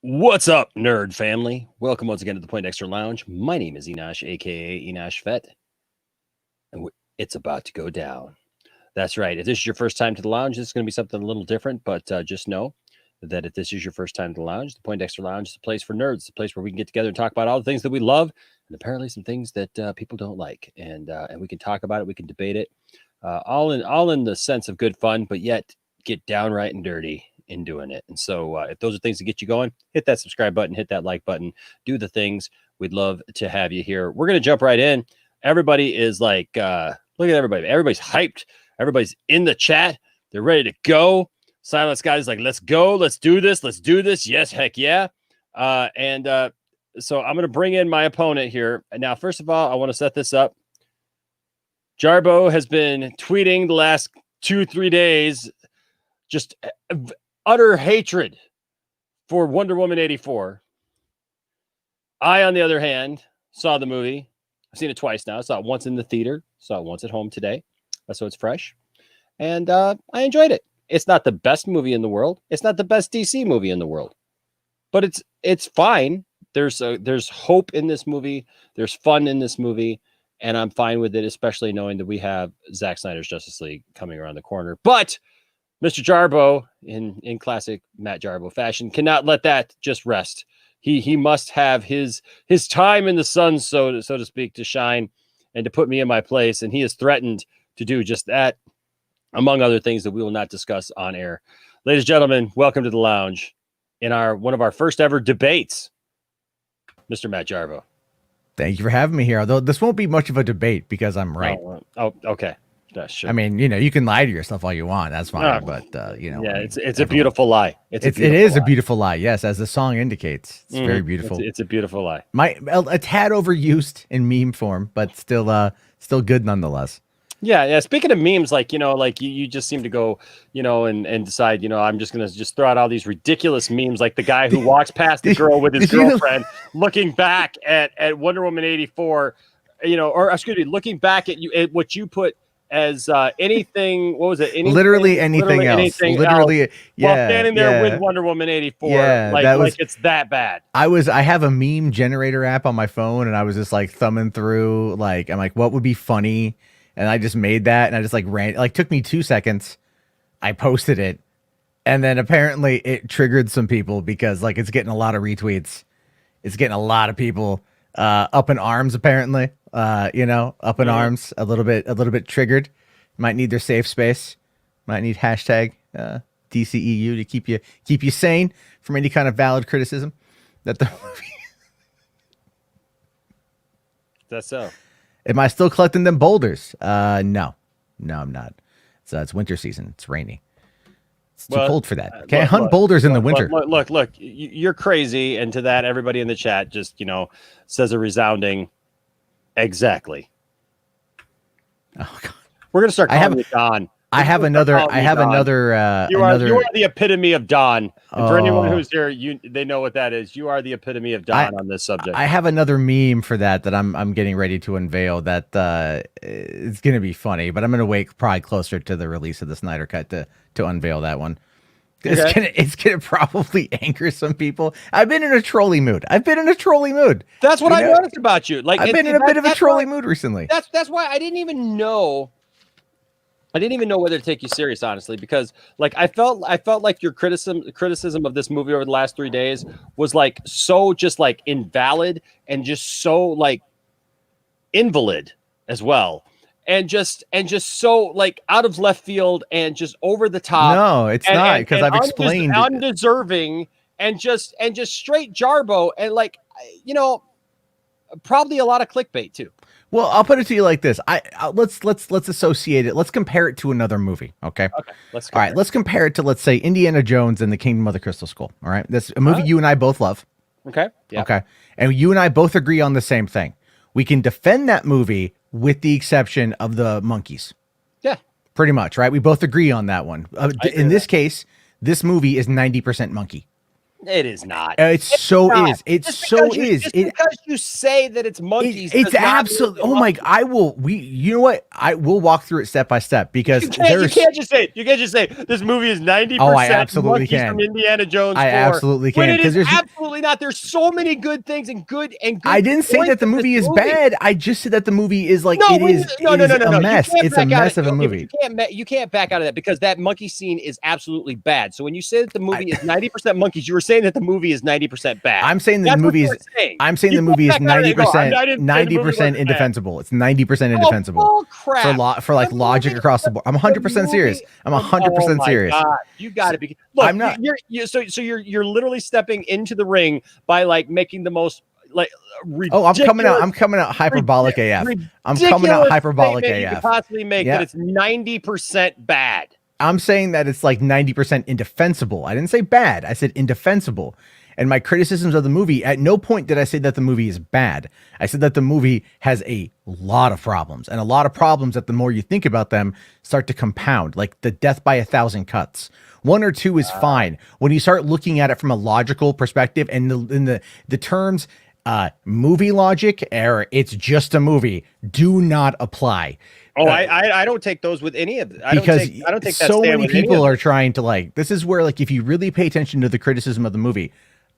What's up, nerd family? Welcome once again to the Point Extra Lounge. My name is Enosh, aka Enosh Fett, and it's about to go down. That's right. If this is your first time to the lounge, this is going to be something a little different, but just know that if this is your first time to the lounge, the Point Extra Lounge is a place for nerds, a place where we can get together and talk about all the things that we love, and apparently some things that people don't like, and we can talk about it, we can debate it, all in the sense of good fun, but yet get downright and dirty in doing it. And so if those are things that get you going, hit that subscribe button, hit that like button, do the things. We'd love to have you here. We're going to jump right in. Everybody is like, look at everybody. Everybody's hyped. Everybody's in the chat. They're ready to go. Silence guys like, let's go. Let's do this. Let's do this. Yes. Heck yeah. So I'm going to bring in my opponent here. Now, first of all, I want to set this up. Jarbo has been tweeting the last 2-3 days, just utter hatred for Wonder Woman 84. I, on the other hand, saw the movie. I've seen it twice now. I saw it once in the theater. Saw it once at home today. So it's fresh. And I enjoyed it. It's not the best movie in the world. It's not the best DC movie in the world. But it's fine. There's hope in this movie. There's fun in this movie. And I'm fine with it, especially knowing that we have Zack Snyder's Justice League coming around the corner. But Mr. Jarbo, in classic Matt Jarbo fashion, cannot let that just rest. He must have his time in the sun, so to speak, to shine and to put me in my place. And he has threatened to do just that, among other things that we will not discuss on air. Ladies and gentlemen, welcome to the lounge in one of our first ever debates, Mr. Matt Jarbo. Thank you for having me here. Although this won't be much of a debate because I'm right. Oh, okay. Sure. I mean, you can lie to yourself all you want. That's fine. But yeah, it's a beautiful lie. It is a beautiful lie. Yes, as the song indicates, it's very beautiful. It's a beautiful lie. A tad overused in meme form, but still good nonetheless. Yeah. Speaking of memes, you just seem to go, and decide, I'm just gonna throw out all these ridiculous memes, like the guy who walks past the girl with his girlfriend, looking back at Wonder Woman 84, or excuse me, looking back at what you put as anything. What was it? Literally anything else. Literally, yeah. While standing there with Wonder Woman 84, like it's that bad. I have a meme generator app on my phone, and I was just like thumbing through, I'm like, what would be funny? And I just made that, and I just took me 2 seconds. I posted it, and then apparently it triggered some people because it's getting a lot of retweets. It's getting a lot of people up in arms, apparently. Up in arms, a little bit triggered. Might need their safe space. Might need hashtag DCEU to keep you sane from any kind of valid criticism that the movie. That's so. Am I still collecting them boulders? No, I'm not. So it's winter season. It's rainy. It's too cold for that. Can't hunt boulders in the winter. Look, you're crazy. And to that, everybody in the chat just, says a resounding exactly. Oh, God. We're going to start calling you Don. You are the epitome of Don. And for anyone who's here, they know what that is. You are the epitome of Don on this subject. I have another meme for that I'm getting ready to unveil that it's going to be funny, but I'm going to wait probably closer to the release of the Snyder Cut to unveil that one. Okay. It's gonna probably anger some people. I've been in a trolly mood. That's what I noticed about you. I've been in a bit of a trolly mood recently. That's why I didn't even know whether to take you serious, honestly, because I felt like your criticism of this movie over the last 3 days was so just invalid and just so invalid as well. And just so out of left field and just over the top. No, it's not, because I've explained undeserving and just straight Jarbo and probably a lot of clickbait too. Well, I'll put it to you like this. Let's associate it. Let's compare it to another movie. Okay. Let's compare it to, let's say, Indiana Jones and the Kingdom of the Crystal Skull. All right. That's a movie you and I both love. Okay. Yeah. Okay. And you and I both agree on the same thing. We can defend that movie with the exception of the monkeys. Yeah. Pretty much, right? We both agree on that one. In this case, this movie is 90% monkey. It is not. It so not. is. It Just so because you, is. just because you say that it's monkeys, It's does not mean absolutely. it's Oh my! monkeys. I will. You know what? I will walk through it step by step because You there's. can't just say you can't just say this movie is Oh, I 90% absolutely monkeys from can. Indiana Jones I 4 absolutely when can it because is there's. absolutely not. There's so many good things and good I didn't say points that the of this movie is movie. bad. I just said that the movie is like No, it is. no, It no, no, is no, a no. You mess. can't It's a back out mess of of a okay, but movie. you can't back out of that because that monkey scene is absolutely bad. So when you say that the movie is 90% monkeys, you were saying that the movie is 90% bad. I'm saying That's the what movie you is. were saying. I'm saying You the can't movie is back out of it and go, I 90%, didn't say the movie 90% wasn't bad. indefensible. It's 90% Oh, indefensible bull crap. for like logic across the board. I'm 100% serious. I'm Oh 100% my serious. god, you got to be. Look, I'm not. you're literally stepping into the ring by like making the most like Oh, I'm coming out. ridiculous, I'm coming out hyperbolic AF. I'm coming out ridiculous hyperbolic statement you could AF. possibly make that Yeah. it's 90% bad. I'm saying that it's like 90% indefensible. I didn't say bad. I said indefensible. And my criticisms of the movie, at no point did I say that the movie is bad. I said that the movie has a lot of problems, and a lot of problems that the more you think about them start to compound, like the death by 1,000 cuts. One or two is fine. When you start looking at it from a logical perspective and the terms movie logic or it's just a movie do not apply. Oh, I don't take those with any of it. I Because don't take that so stand many with any people of are it. trying to like this is where like if you really pay attention to the criticism of the movie,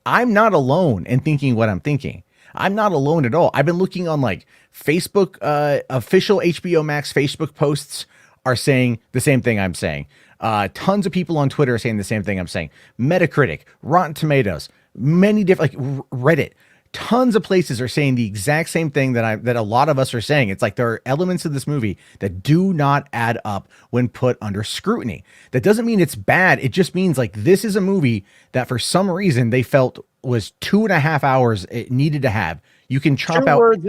I'm not alone in thinking what I'm thinking. I'm not alone at all. I've been looking on like Facebook, official HBO Max Facebook posts are saying the same thing I'm saying. Tons of people on Twitter are saying the same thing I'm saying. Metacritic, Rotten Tomatoes, many different like Reddit. Tons of places are saying the exact same thing that a lot of us are saying. It's like there are elements of this movie that do not add up when put under scrutiny. That doesn't mean it's bad. It just means like this is a movie that for some reason they felt was 2.5 hours it needed to have. You can chop out 2 words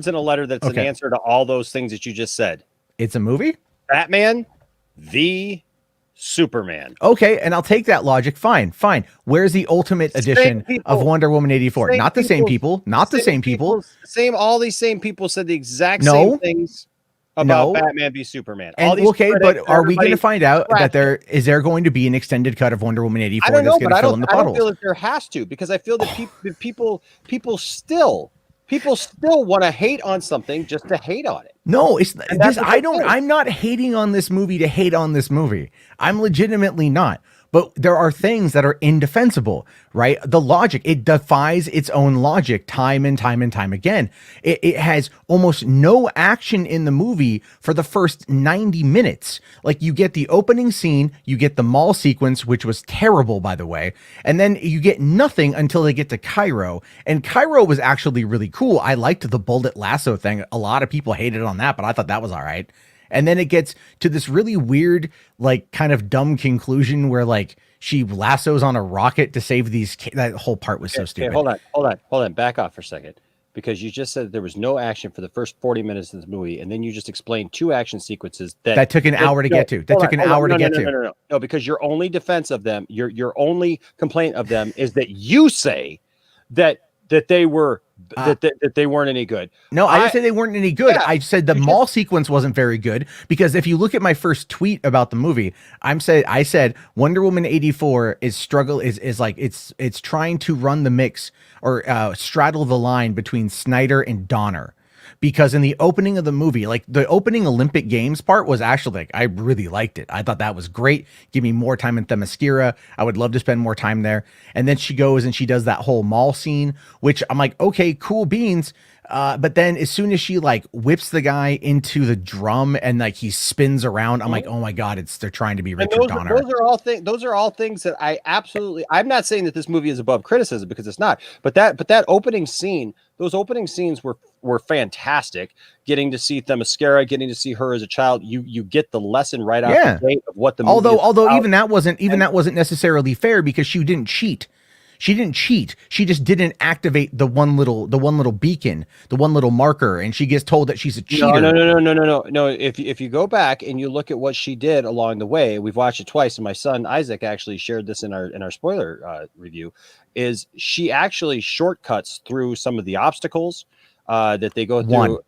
in a letter that's an Okay. answer to all those things that you just said. It's a movie. Batman v Superman. Okay, and I'll take that logic. Fine. Where's the ultimate edition of Wonder Woman 84? Not the same people. Not the same people. All these same people said the exact No. same things about No. Batman v Superman. And All these okay, critics, but are we going to everybody find out that trashed it. is there going to be an extended cut of Wonder Woman 84 I don't that's know, going but to fill in the I don't puddles? feel that there has to because I feel that people still want to hate on something just to hate on it. No, it's And that's this. what it is. I'm not hating on this movie to hate on this movie. I'm legitimately not. But there are things that are indefensible, right? The logic, it defies its own logic time and time and time again. It has almost no action in the movie for the first 90 minutes. Like you get the opening scene, you get the mall sequence, which was terrible, by the way. And then you get nothing until they get to Cairo. And Cairo was actually really cool. I liked the bullet lasso thing. A lot of people hated on that, but I thought that was all right. And then it gets to this really weird, like kind of dumb conclusion where like she lassos on a rocket to save these kids. That whole part was so stupid. Hold on. Back off for a second. Because you just said there was no action for the first 40 minutes of this movie, and then you just explained 2 action sequences that took an hour to get to. That took an hour to get to. No, because your only defense of them, your only complaint of them is that you say that they were that they weren't any good. No, I didn't say they weren't any good. Yeah, I said the mall sequence wasn't very good because if you look at my first tweet about the movie, I said Wonder Woman 84 is like it's trying to run the mix or straddle the line between Snyder and Donner. Because in the opening of the movie, like the opening Olympic Games part was actually like, I really liked it. I thought that was great. Give me more time in Themyscira. I would love to spend more time there. And then she goes and she does that whole mall scene, which I'm like, okay, cool beans. But then as soon as she like whips the guy into the drum and like he spins around, I'm like, oh my God, they're trying to be Richard Donner. Those are all things that I'm not saying that this movie is above criticism because it's not, but that opening scene, those opening scenes were fantastic. Getting to see Themyscira, getting to see her as a child, you get the lesson right out the gate of what the movie although is even that wasn't necessarily fair because she didn't cheat. She didn't cheat. She just didn't activate the one little beacon, the one little marker, and she gets told that she's a cheater. No. If you go back and you look at what she did along the way, we've watched it twice, and my son Isaac actually shared this in our spoiler review. Is she actually shortcuts through some of the obstacles that they go through?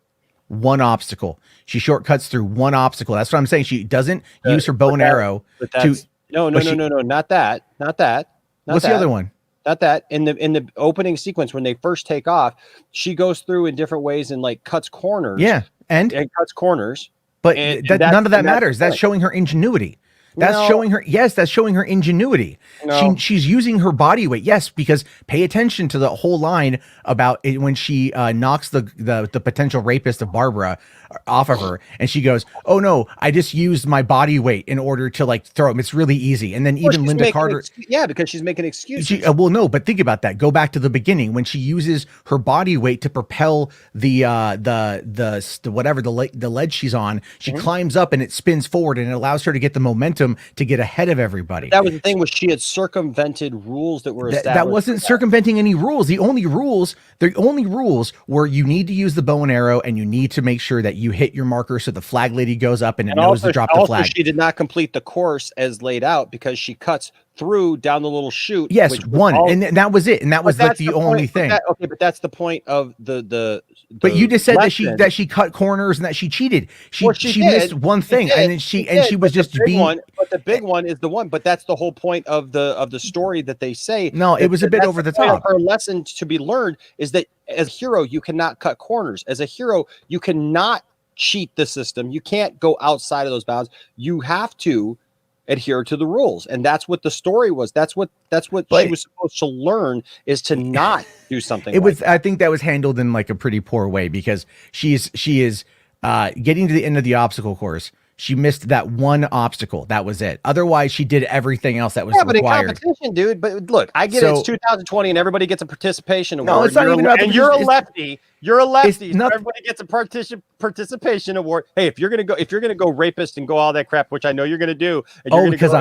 One obstacle. She shortcuts through one obstacle. That's what I'm saying. She doesn't use her bow and arrow to. No, not that. Not What's that. the other one? Not that. In the opening sequence when they first take off, she goes through in different ways and like cuts corners. Yeah, and cuts corners. but none of that that's matters. That's showing her ingenuity. That's No. showing her. Yes, that's showing her ingenuity. No. She's using her body weight. Yes, because pay attention to the whole line about it when she knocks the potential rapist of Barbara off of her, and she goes, "Oh no, I just used my body weight in order to like throw him. It's really easy." And then Well, even she's Linda making Carter. yeah, because she's making excuses. Well, no, but think about that. Go back to the beginning when she uses her body weight to propel the whatever the ledge she's on. She climbs up and it spins forward and it allows her to get the momentum to get ahead of everybody. That was the thing, was she had circumvented rules that were established. That wasn't circumventing any rules. The only rules were you need to use the bow and arrow and you need to make sure that you hit your marker so the flag lady goes up and it knows to drop the flag. She did not complete the course as laid out because she cuts through down the little chute. Yes, and that was it. And that was like the only thing. But that's the point of the But you just said lesson. that she cut corners and that she cheated. She did. missed one thing, and then she was just being one. But the big one is the one. But that's the whole point of the story that they say. No, it was a bit over the top. Her lesson to be learned is that as a hero, you cannot cut corners. As a hero, you cannot cheat the system. You can't go outside of those bounds. You have to adhere to the rules, and that's what the story was. That's what she was supposed to learn, is to not do something. I think that was handled in like a pretty poor way because she is getting to the end of the obstacle course. She missed that one obstacle. That was it. Otherwise, she did everything else that was required. But in competition, dude. But look, I get it. It's 2020, and everybody gets a participation award. No, it's not even about and you're a lefty. You're a lefty. So everybody gets a participation award. Hey, if you're gonna go rapist and go all that crap, which I know you're gonna do. And because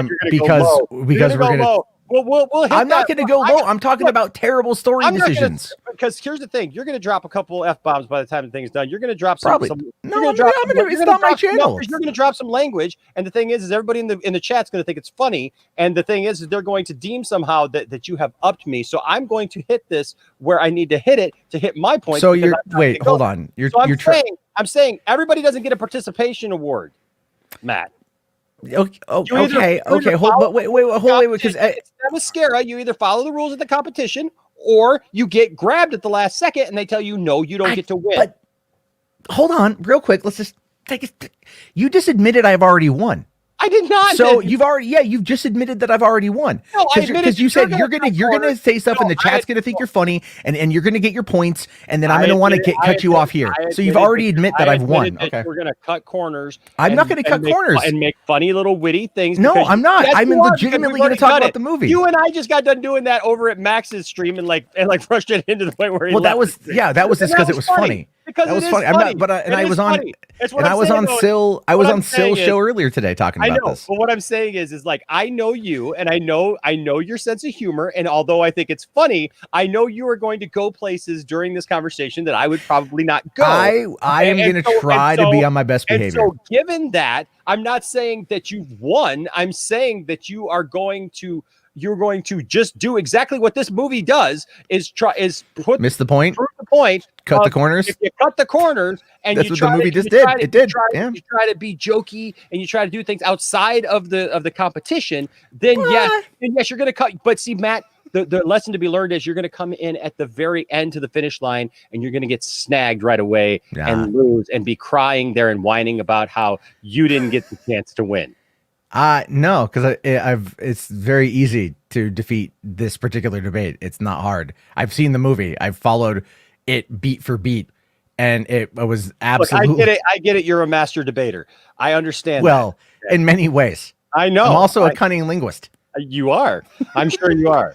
we're gonna. We'll I'm not going to go low. I'm talking about terrible story decisions. Because here's the thing: you're going to drop a couple F-bombs by the time the thing's done. You're going to drop Probably. It's not my channel. You're going to drop some language, and the thing is everybody in the chat's going to think it's funny. And the thing is they're going to deem somehow that you have upped me. So I'm going to hit this where I need to hit it to hit my point. So hold on. I'm saying everybody doesn't get a participation award, Matt. Okay. Hold, wait, because it's mascara. You either follow the rules of the competition, or you get grabbed at the last second, and they tell you no, you don't get to win. But hold on, real quick. Let's just take it. You just admitted I've already won. I did not. So you've just admitted that I've already won. No, because you said you're gonna say stuff and the chat's gonna think you're funny and you're gonna get your points and then I'm gonna want to cut you off here. So you've already admitted that I've won. Okay, we're gonna cut corners. I'm not gonna cut corners and make funny little witty things. No, I'm not. I'm legitimately gonna talk about the movie. You and I just got done doing that over at Max's stream and rushed it into the point where he. Well, that was just because it was funny. Because that was funny. I was on Syl show earlier today talking about this. But what I'm saying is like I know you, and I know your sense of humor, and although I think it's funny, I know you are going to go places during this conversation that I would probably not go. I am going to try to be on my best behavior. And so, given that, I'm not saying that you've won. I'm saying that you're going to just do exactly what this movie does: miss the point, cut the corners. If you cut the corners, and that's what the movie just did. It did. You try to be jokey, and you try to do things outside of the competition. Then yes, you're going to cut. But see, Matt, the lesson to be learned is you're going to come in at the very end to the finish line, and you're going to get snagged right away and lose, and be crying there and whining about how you didn't get the chance to win. No, because it's very easy to defeat this particular debate. It's not hard. I've seen the movie. I've followed it beat for beat, and it was absolutely. Look, I get it. You're a master debater. I understand. Well, in many ways. I know. I'm also a cunning linguist. You are. I'm sure you are.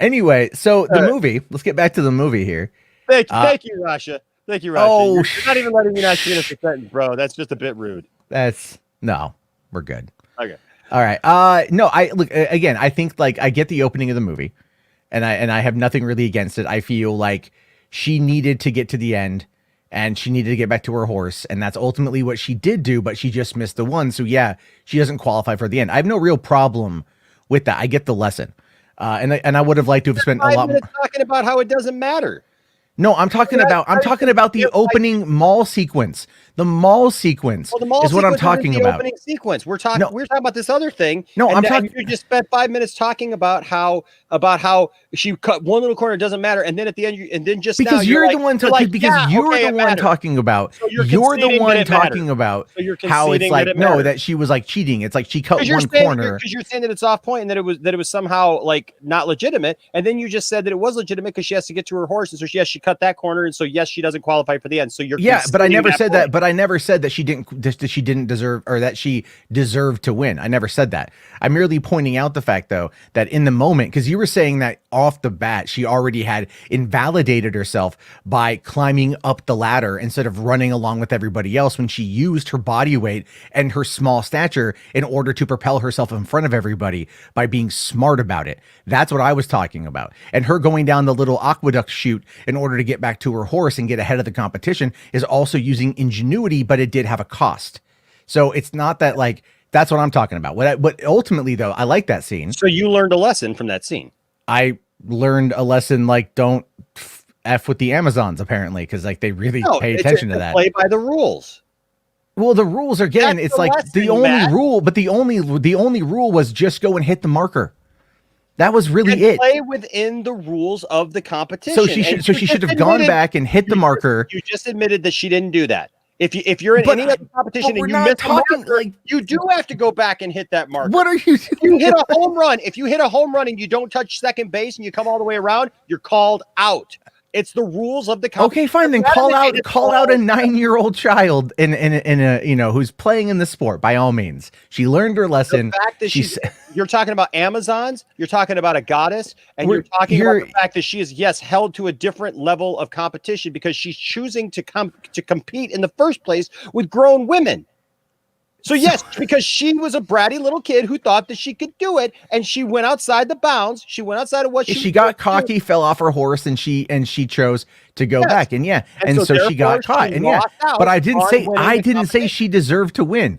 Anyway, so the movie. Let's get back to the movie here. Thank you, Rasha. Thank you, Rasha. Oh, you're not even letting me not finish the sentence, bro. That's just a bit rude. We're good. Okay. All right. No, I look again. I think like I get the opening of the movie, and I have nothing really against it. I feel like she needed to get to the end, and she needed to get back to her horse, and that's ultimately what she did do. But she just missed the one, so yeah, she doesn't qualify for the end. I have no real problem with that. I get the lesson, and I would have liked to have spent a lot more talking about how it doesn't matter. No, I'm talking about the opening mall sequence. The mall sequence Well, the mall is what I'm sequence isn't talking the about. opening sequence. We're No. talking about this other thing. No, and I'm then talking. you just spent 5 minutes talking about how she cut one little corner, it doesn't matter, and then at the end, and then just now Because you're the one talking about. So You're the one talking about So you're how it's conceding like that no, that she was like cheating. It's like she cut one corner. Because you're saying that it's off point and that it was somehow like not legitimate, and then you just said that it was legitimate because she has to get to her horse, and so yes, she cut that corner, and so yes, she doesn't qualify for the end. So you're but I never said point. that. But I never said that she didn't deserve, or that she deserved to win. I never said that. I'm merely pointing out the fact, though, that in the moment, because you were saying that off the bat, she already had invalidated herself by climbing up the ladder instead of running along with everybody else when she used her body weight and her small stature in order to propel herself in front of everybody by being smart about it. That's what I was talking about. And her going down the little aqueduct chute in order to get back to her horse and get ahead of the competition is also using ingenuity, but it did have a cost. So it's not that like, that's what I'm talking about. What ultimately though, I like that scene. So you learned a lesson from that scene. I learned a lesson, like don't F with the Amazons apparently. Cause like they really pay attention to that. Play by the rules. Well, the rules again, it's like the only rule, but the only rule was just go and hit the marker. That was really it. Play within the rules of the competition. So she should have gone back and hit the marker. You just admitted that she didn't do that. If you're in any other competition and you miss a marker, like, you do have to go back and hit that marker. What are you doing? You hit a home run. If you hit a home run and you don't touch second base and you come all the way around, you're called out. It's the rules of the competition. Okay, fine. Then call out a 9-year-old child in a who's playing in the sport by all means. She learned her lesson. The fact that you're talking about Amazons, you're talking about a goddess, and you're talking about the fact that she is held to a different level of competition because she's choosing to compete in the first place with grown women. So yes, because she was a bratty little kid who thought that she could do it, and she went outside the bounds. She went outside of what she got cocky, fell off her horse, and she chose to go back, and so she got caught, But I didn't say she deserved to win.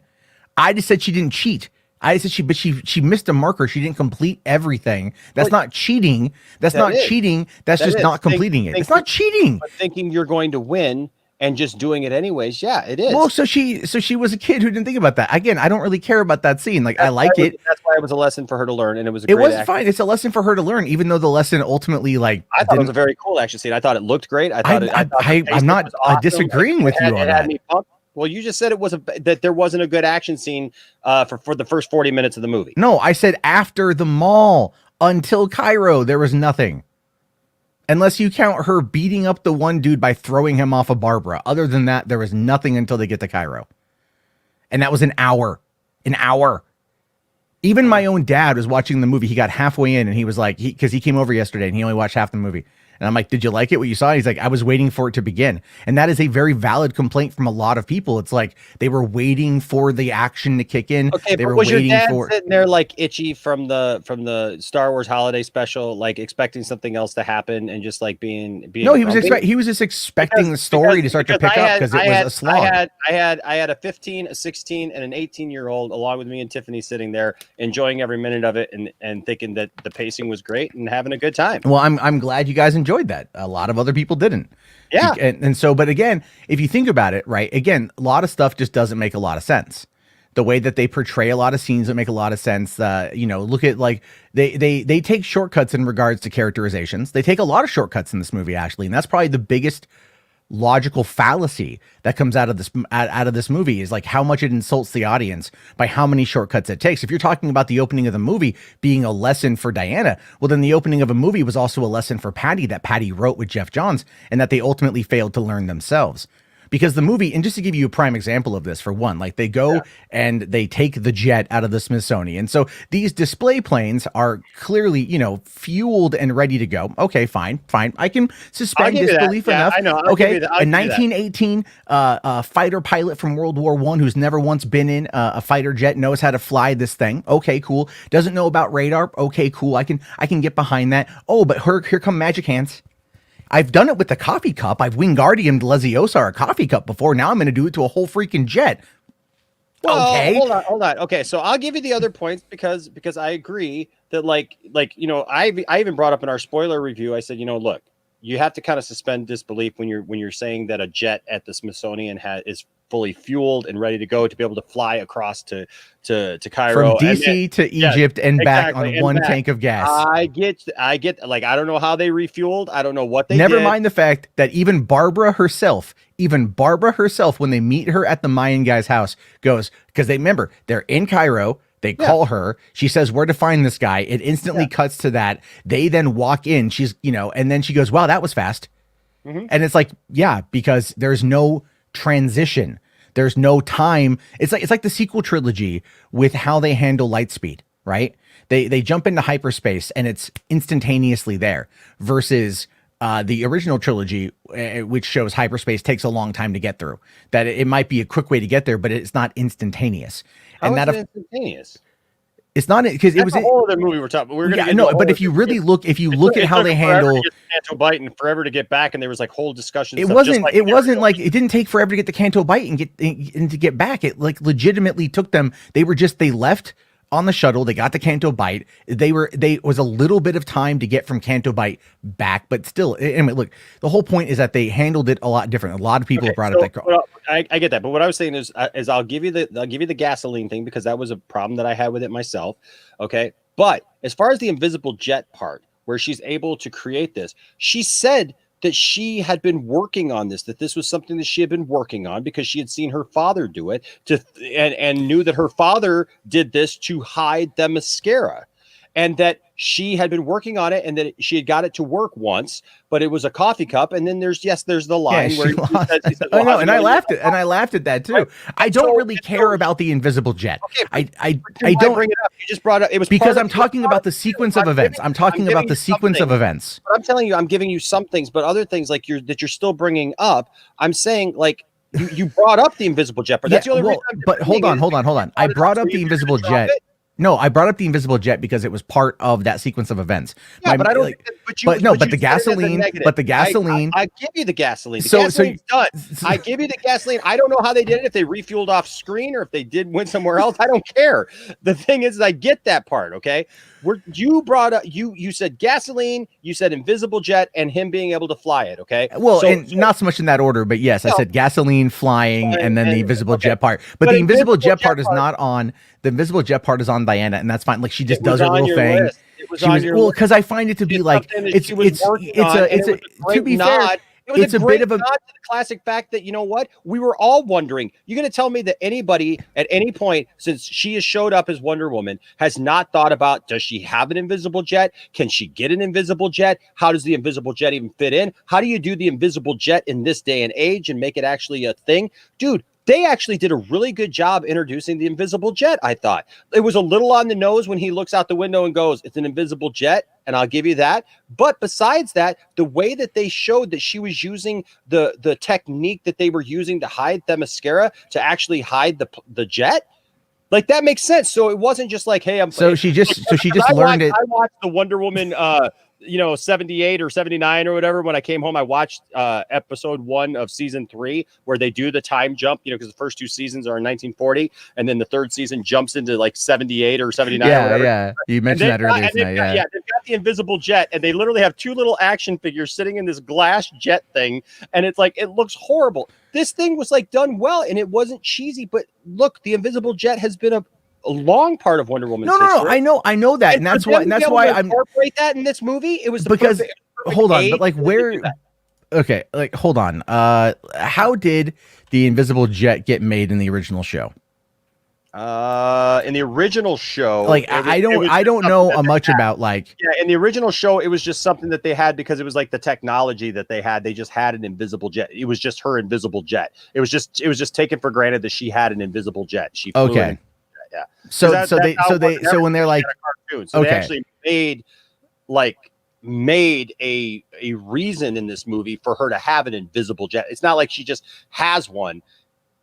I just said she didn't cheat. I said she missed a marker. She didn't complete everything. That's not cheating. That's not cheating. That's just not completing it. It's not cheating. But thinking you're going to win and just doing it anyways. Yeah, it is. Well, so she was a kid who didn't think about that. Again, I don't really care about that scene. Like, I like it. That's why it was a lesson for her to learn, and it was fine. It's a lesson for her to learn, even though the lesson ultimately, like, I thought it was a very cool action scene. I thought it looked great. I'm not disagreeing with you on that. Well, you just said that there wasn't a good action scene for the first 40 minutes of the movie. No, I said after the mall until Cairo, there was nothing. Unless you count her beating up the one dude by throwing him off of Barbara. Other than that, there was nothing until they get to Cairo. And that was an hour. An hour. Even my own dad was watching the movie. He got halfway in and he was like, because he came over yesterday and he only watched half the movie. And I'm like, did you like it, what you saw? He's like, I was waiting for it to begin. And that is a very valid complaint from a lot of people. It's like they were waiting for the action to kick in. Okay, they were was waiting your dad for sitting there like itchy from the Star Wars holiday special, like expecting something else to happen and just like being No, he was just expecting the story to start to pick up because it was a slog. I had a 15, a 16, and an 18-year-old along with me and Tiffany sitting there enjoying every minute of it and thinking that the pacing was great and having a good time. Well, I'm glad you guys enjoyed that. A lot of other people didn't. Yeah. And so, but again, if you think about it, right, again, a lot of stuff just doesn't make a lot of sense. The way that they portray a lot of scenes that make a lot of sense. Look at like they take shortcuts in regards to characterizations. They take a lot of shortcuts in this movie, actually. And that's probably the biggest logical fallacy that comes out of this movie is like how much it insults the audience by how many shortcuts it takes. If you're talking about the opening of the movie being a lesson for Diana, well, then the opening of a movie was also a lesson for Patty that Patty wrote with Jeff Johns and that they ultimately failed to learn themselves. Because the movie, and just to give you a prime example of this, for one, like they go and they take the jet out of the Smithsonian. So these display planes are clearly, fueled and ready to go. Okay, fine. I can suspend disbelief enough. I know. Okay, a 1918 fighter pilot from World War I who's never once been in a fighter jet knows how to fly this thing. Okay, cool. Doesn't know about radar. Okay, cool. I can get behind that. Oh, but here come magic hands. I've done it with the coffee cup. I've Wingardiumed Leviosa a coffee cup before. Now I'm going to do it to a whole freaking jet. Well, okay. Hold on. Okay, so I'll give you the other points because I agree that I even brought up in our spoiler review. I said, look, you have to kind of suspend disbelief when you're saying that a jet at the Smithsonian is fully fueled and ready to go to be able to fly across to Cairo from DC to Egypt and back on one tank of gas. I get like, I don't know how they refueled. I don't know what they Never did. mind the fact that even Barbara herself, when they meet her at the Mayan guy's house, goes, because they remember they're in Cairo. They call her. She says where to find this guy. It instantly cuts to that. They then walk in. She's, and then she goes, wow, that was fast. And it's like, yeah, because there's no transition. There's no time. It's like the sequel trilogy with how they handle light speed, right? They jump into hyperspace and it's instantaneously there versus the original trilogy, which shows hyperspace takes a long time to get through. That it might be a quick way to get there, but it's not instantaneous. How is it instantaneous? It's not because it was a whole other movie we're talking. We're gonna but if you really look, at how they handle Canto Bite and forever to get back, and there was like whole discussions. It wasn't like it didn't take forever to get the Canto Bite and to get back. It like legitimately took them. They left on the shuttle. They got the Canto Bite. They was a little bit of time to get from Canto Bite back, but still, anyway, look, the whole point is that they handled it a lot different. A lot of people brought it back. I get that, but what I was saying is I'll give you the gasoline thing because that was a problem that I had with it myself. Okay, but as far as the invisible jet part, where she's able to create this, she said that she had been working on this, that this was something that she had been working on because she had seen her father do it and knew that her father did this to hide the mascara, and that she had been working on it and that she had got it to work once, but it was a coffee cup. And then there's the line where he says, I know, and I laughed at that too. Right. I don't really care about the invisible jet. Okay, I don't bring it up. You just brought it up. It was because I'm talking about the sequence of events. I'm talking about the sequence of events. I'm telling you, I'm giving you some things, but other things like you're still bringing up. I'm saying like you brought up the invisible jet, but that's the only reason. But hold on. I brought up the invisible jet. No, I brought up the invisible jet because it was part of that sequence of events. Yeah, but I don't. But the gasoline. I give you the gasoline. The gasoline's done. I give you the gasoline. I don't know how they did it. If they refueled off screen or if they went somewhere else, I don't care. The thing is, I get that part. Okay, you brought up you said gasoline. You said invisible jet and him being able to fly it. Okay. Well, not so much in that order, but yes, I said gasoline, flying, and then the invisible jet part. But the invisible jet part is not on. The invisible jet part is on Diana, and that's fine. Like she just does her little thing. Because I find it to be like it's to be fair. It's a bit of a classic fact that, you know what, we were all wondering. You're going to tell me that anybody at any point since she has showed up as Wonder Woman has not thought about, does she have an invisible jet? Can she get an invisible jet? How does the invisible jet even fit in? How do you do the invisible jet in this day and age and make it actually a thing? Dude, they actually did a really good job introducing the invisible jet, I thought. It was a little on the nose when he looks out the window and goes, it's an invisible jet, and I'll give you that. But besides that, the way that they showed that she was using the technique that they were using to hide the mascara to actually hide the jet, like that makes sense. So it wasn't just like, hey, she just learned it. I watched the Wonder Woman 78 or 79 or whatever. When I came home, I watched episode 1 of season 3 where they do the time jump, because the first 2 seasons are in 1940 and then the third season jumps into like 78 or 79 or whatever. Yeah, you mentioned that earlier tonight. They've got the invisible jet and they literally have 2 little action figures sitting in this glass jet thing, and it's like, it looks horrible. This thing was like done well and it wasn't cheesy, but look, the invisible jet has been a long part of Wonder Woman's history. I know that, and that's why I'm incorporate that in this movie. It was because hold on, but like where? Okay, like hold on. How did the invisible jet get made in the original show? In the original show, like I don't know much about like. Yeah, in the original show, it was just something that they had because it was like the technology that they had. They just had an invisible jet. It was just her invisible jet. It was just taken for granted that she had an invisible jet. She flew okay. Yeah. So when they're like, so they actually made a reason in this movie for her to have an invisible jet. It's not like she just has one.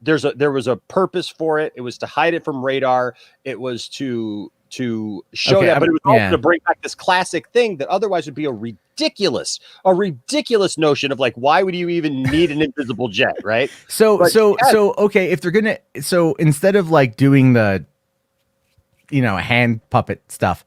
There was a purpose for it. It was to hide it from radar. It was to show that, but it was also to bring back this classic thing that otherwise would be a ridiculous notion of like, why would you even need an invisible jet, right? So okay, if they're gonna, so instead of like doing the hand puppet stuff,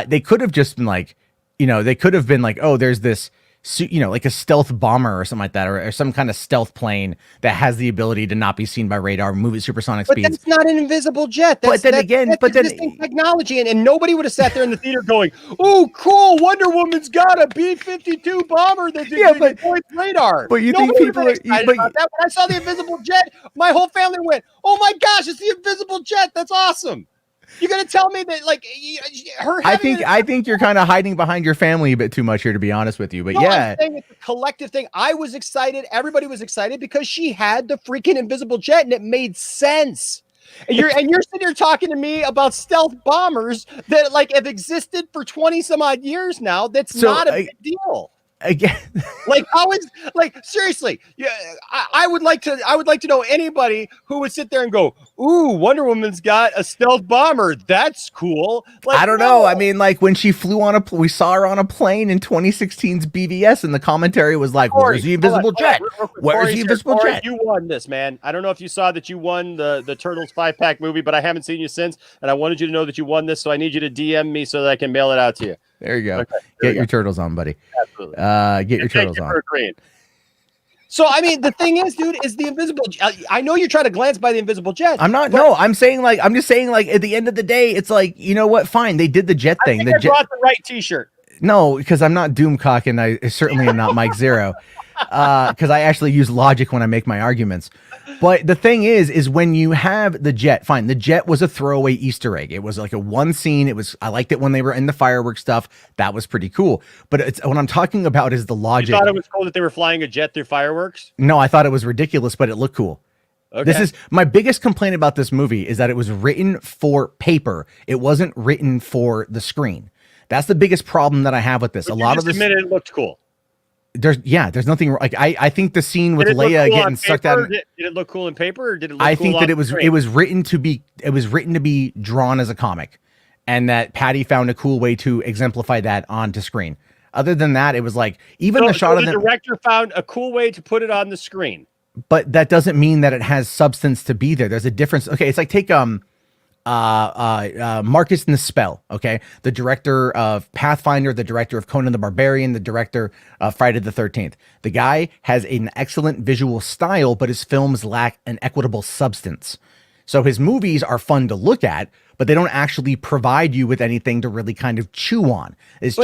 they could have just been like, oh, there's this like a stealth bomber or something like that, or some kind of stealth plane that has the ability to not be seen by radar, move at supersonic But speeds. that's not an invisible jet. But then again, that's existing technology, and nobody would have sat there in the theater going, "Oh, cool! Wonder Woman's got a B-52 bomber that deploys radar." But you nobody think people are excited about that? When I saw the invisible jet, my whole family went, "Oh my gosh, it's the invisible jet! That's awesome!" You're gonna tell me that, like, her? I think you're kind of hiding behind your family a bit too much here, to be honest with you. But no, yeah, I'm saying it's a collective thing. I was excited. Everybody was excited because she had the freaking invisible jet, and it made sense. And you're sitting here talking to me about stealth bombers that like have existed for 20 some odd years now. That's not a big deal. Again, like how is seriously? Yeah, I would like to know anybody who would sit there and go, "Ooh, Wonder Woman's got a stealth bomber. That's cool." Like, I don't know. I mean, like when she flew we saw her on a plane in 2016's BVS, and the commentary was like, "Where's the invisible jet? Where's the invisible jet?" You won this, man. I don't know if you saw that you won the Turtles 5-pack movie, but I haven't seen you since, and I wanted you to know that you won this, so I need you to DM me so that I can mail it out to you. There you go. Okay, get your turtles on, buddy. Absolutely. Get your turtles on. So, I mean, the thing is, dude, is the invisible. I know you're trying to glance by the invisible jet. I'm not. No, I'm saying I'm just saying at the end of the day, it's like, you know what? Fine, they did the jet thing. I brought the right T-shirt. No, because I'm not Doomcock, and I certainly am not Mike Zero. Because I actually use logic when I make my arguments. But the thing is when you have the jet, fine. The jet was a throwaway Easter egg. It was like a one scene. I liked it when they were in the fireworks stuff. That was pretty cool. But what I'm talking about is the logic. You thought it was cool that they were flying a jet through fireworks? No, I thought it was ridiculous, but it looked cool. Okay. This is my biggest complaint about this movie is that it was written for paper. It wasn't written for the screen. That's the biggest problem that I have with this. But a lot of this admitted it looked cool. There's nothing like I think the scene with Leia cool getting sucked out. Did it look cool in paper, or did it look I cool think that it was written to be drawn as a comic, and that Patty found a cool way to exemplify that onto screen. Other than that, it was like even the shot of the director found a cool way to put it on the screen. But that doesn't mean that it has substance to be there. There's a difference. Okay, it's like take Marcus Nispel, okay, the director of Pathfinder, the director of Conan the Barbarian, the director of Friday the 13th. The guy has an excellent visual style, but his films lack an equitable substance. So his movies are fun to look at, but they don't actually provide you with anything to really kind of chew on. It's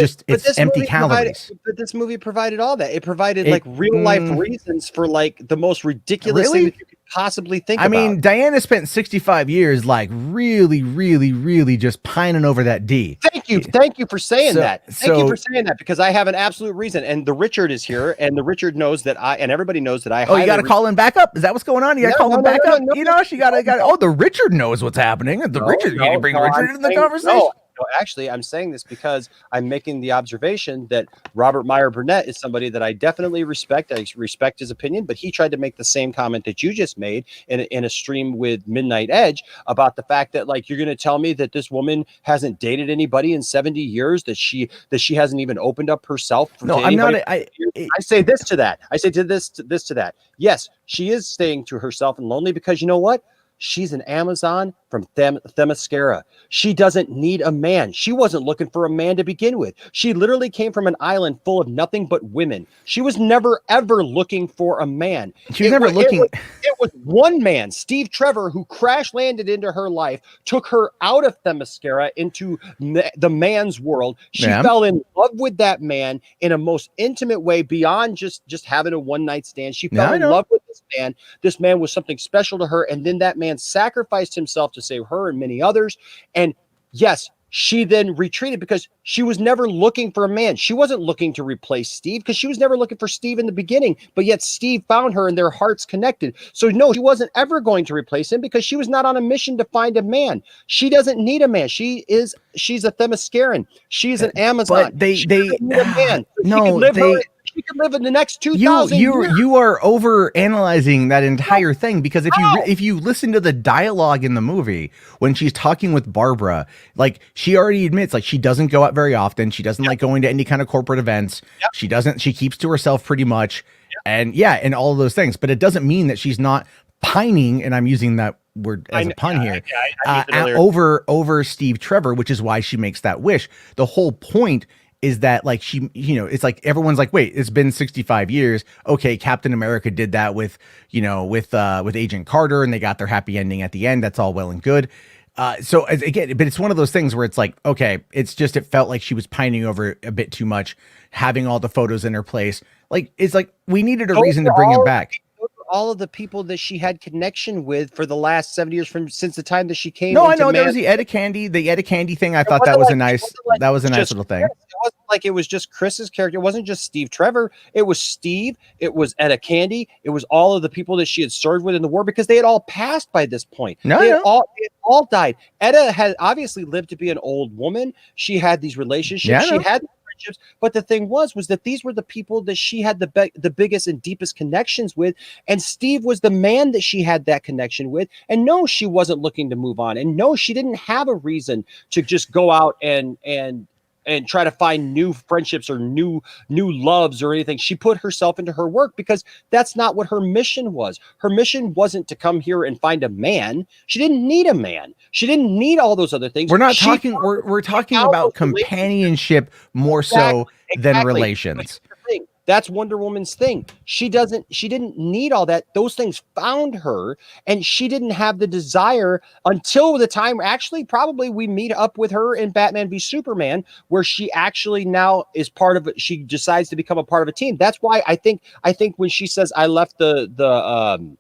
empty calories. But this movie provided all that. It provided like real life reasons for like the most ridiculous thing that you could possibly think about. I mean, Diana spent 65 years like really, really, really just pining over that D. Thank you for saying that. Thank you for saying that, because I have an absolute reason. And the Richard is here, and the Richard knows that and everybody knows that I. Oh, you got to call him back up. Is that what's going on? You got to call him back up. Enosh, you got to. Oh, the Richard knows what's happening. The Richard, you need to bring Richard into the conversation. No, actually, I'm saying this because I'm making the observation that Robert Meyer Burnett is somebody that I definitely respect. I respect his opinion, but he tried to make the same comment that you just made in a stream with Midnight Edge about the fact that, like, you're going to tell me that this woman hasn't dated anybody in 70 years, that she hasn't even opened up herself. No, I'm not. I say this to that. I say to this to that. Yes, she is staying to herself and lonely because you know what? She's an Amazon from Themyscira. She doesn't need a man. She wasn't looking for a man to begin with. She literally came from an island full of nothing but women. She was never, ever looking for a man. She was never looking. It was one man, Steve Trevor, who crash landed into her life, took her out of Themyscira into the man's world. She fell in love with that man in a most intimate way beyond just having a one-night stand. She fell in love with this man. This man was something special to her. And then that man sacrificed himself to save her and many others. And yes, she then retreated because she was never looking for a man. She wasn't looking to replace Steve because she was never looking for Steve in the beginning, but yet Steve found her and their hearts connected. So no, she wasn't ever going to replace him because she was not on a mission to find a man. She doesn't need a man. She's a Themysciran. She's an Amazon. But she doesn't need a man. She could live in the next 2,000 years. You are over analyzing that entire thing, because if you listen to the dialogue in the movie when she's talking with Barbara, like she already admits like she doesn't go out very often. She doesn't like going to any kind of corporate events. She keeps to herself pretty much. And all of those things. But it doesn't mean that she's not pining, and I'm using that word as a pun here, over Steve Trevor, which is why she makes that wish. The whole point is that like she, it's like everyone's like, wait, it's been 65 years. Okay, Captain America did that with, with Agent Carter, and they got their happy ending at the end. That's all well and good. Again, but it's one of those things where it's like, okay, it felt like she was pining over it a bit too much, having all the photos in her place. Like, it's like we needed a reason to bring him back. All of the people that she had connection with for the last 70 years since the time that she came. No, I know there was the Etta Candy thing. I thought that was a nice little thing. It wasn't like it was just Chris's character. It wasn't just Steve Trevor. It was Steve. It was Etta Candy. It was all of the people that she had served with in the war, because they had all passed by this point. They had all died. Etta had obviously lived to be an old woman. She had these relationships. She had friendships. But the thing was that these were the people that she had the biggest and deepest connections with. And Steve was the man that she had that connection with. And no, she wasn't looking to move on. And no, she didn't have a reason to just go out and try to find new friendships or new loves or anything. She put herself into her work because that's not what her mission was. Her mission wasn't to come here and find a man. She didn't need a man. She didn't need all those other things. We're not talking. We're talking about companionship more so than relations. That's Wonder Woman's thing. She didn't need all that. Those things found her, and she didn't have the desire until the time, actually, probably we meet up with her in Batman v Superman, where she actually now is part of it. She decides to become a part of a team. That's why I think when she says, I left the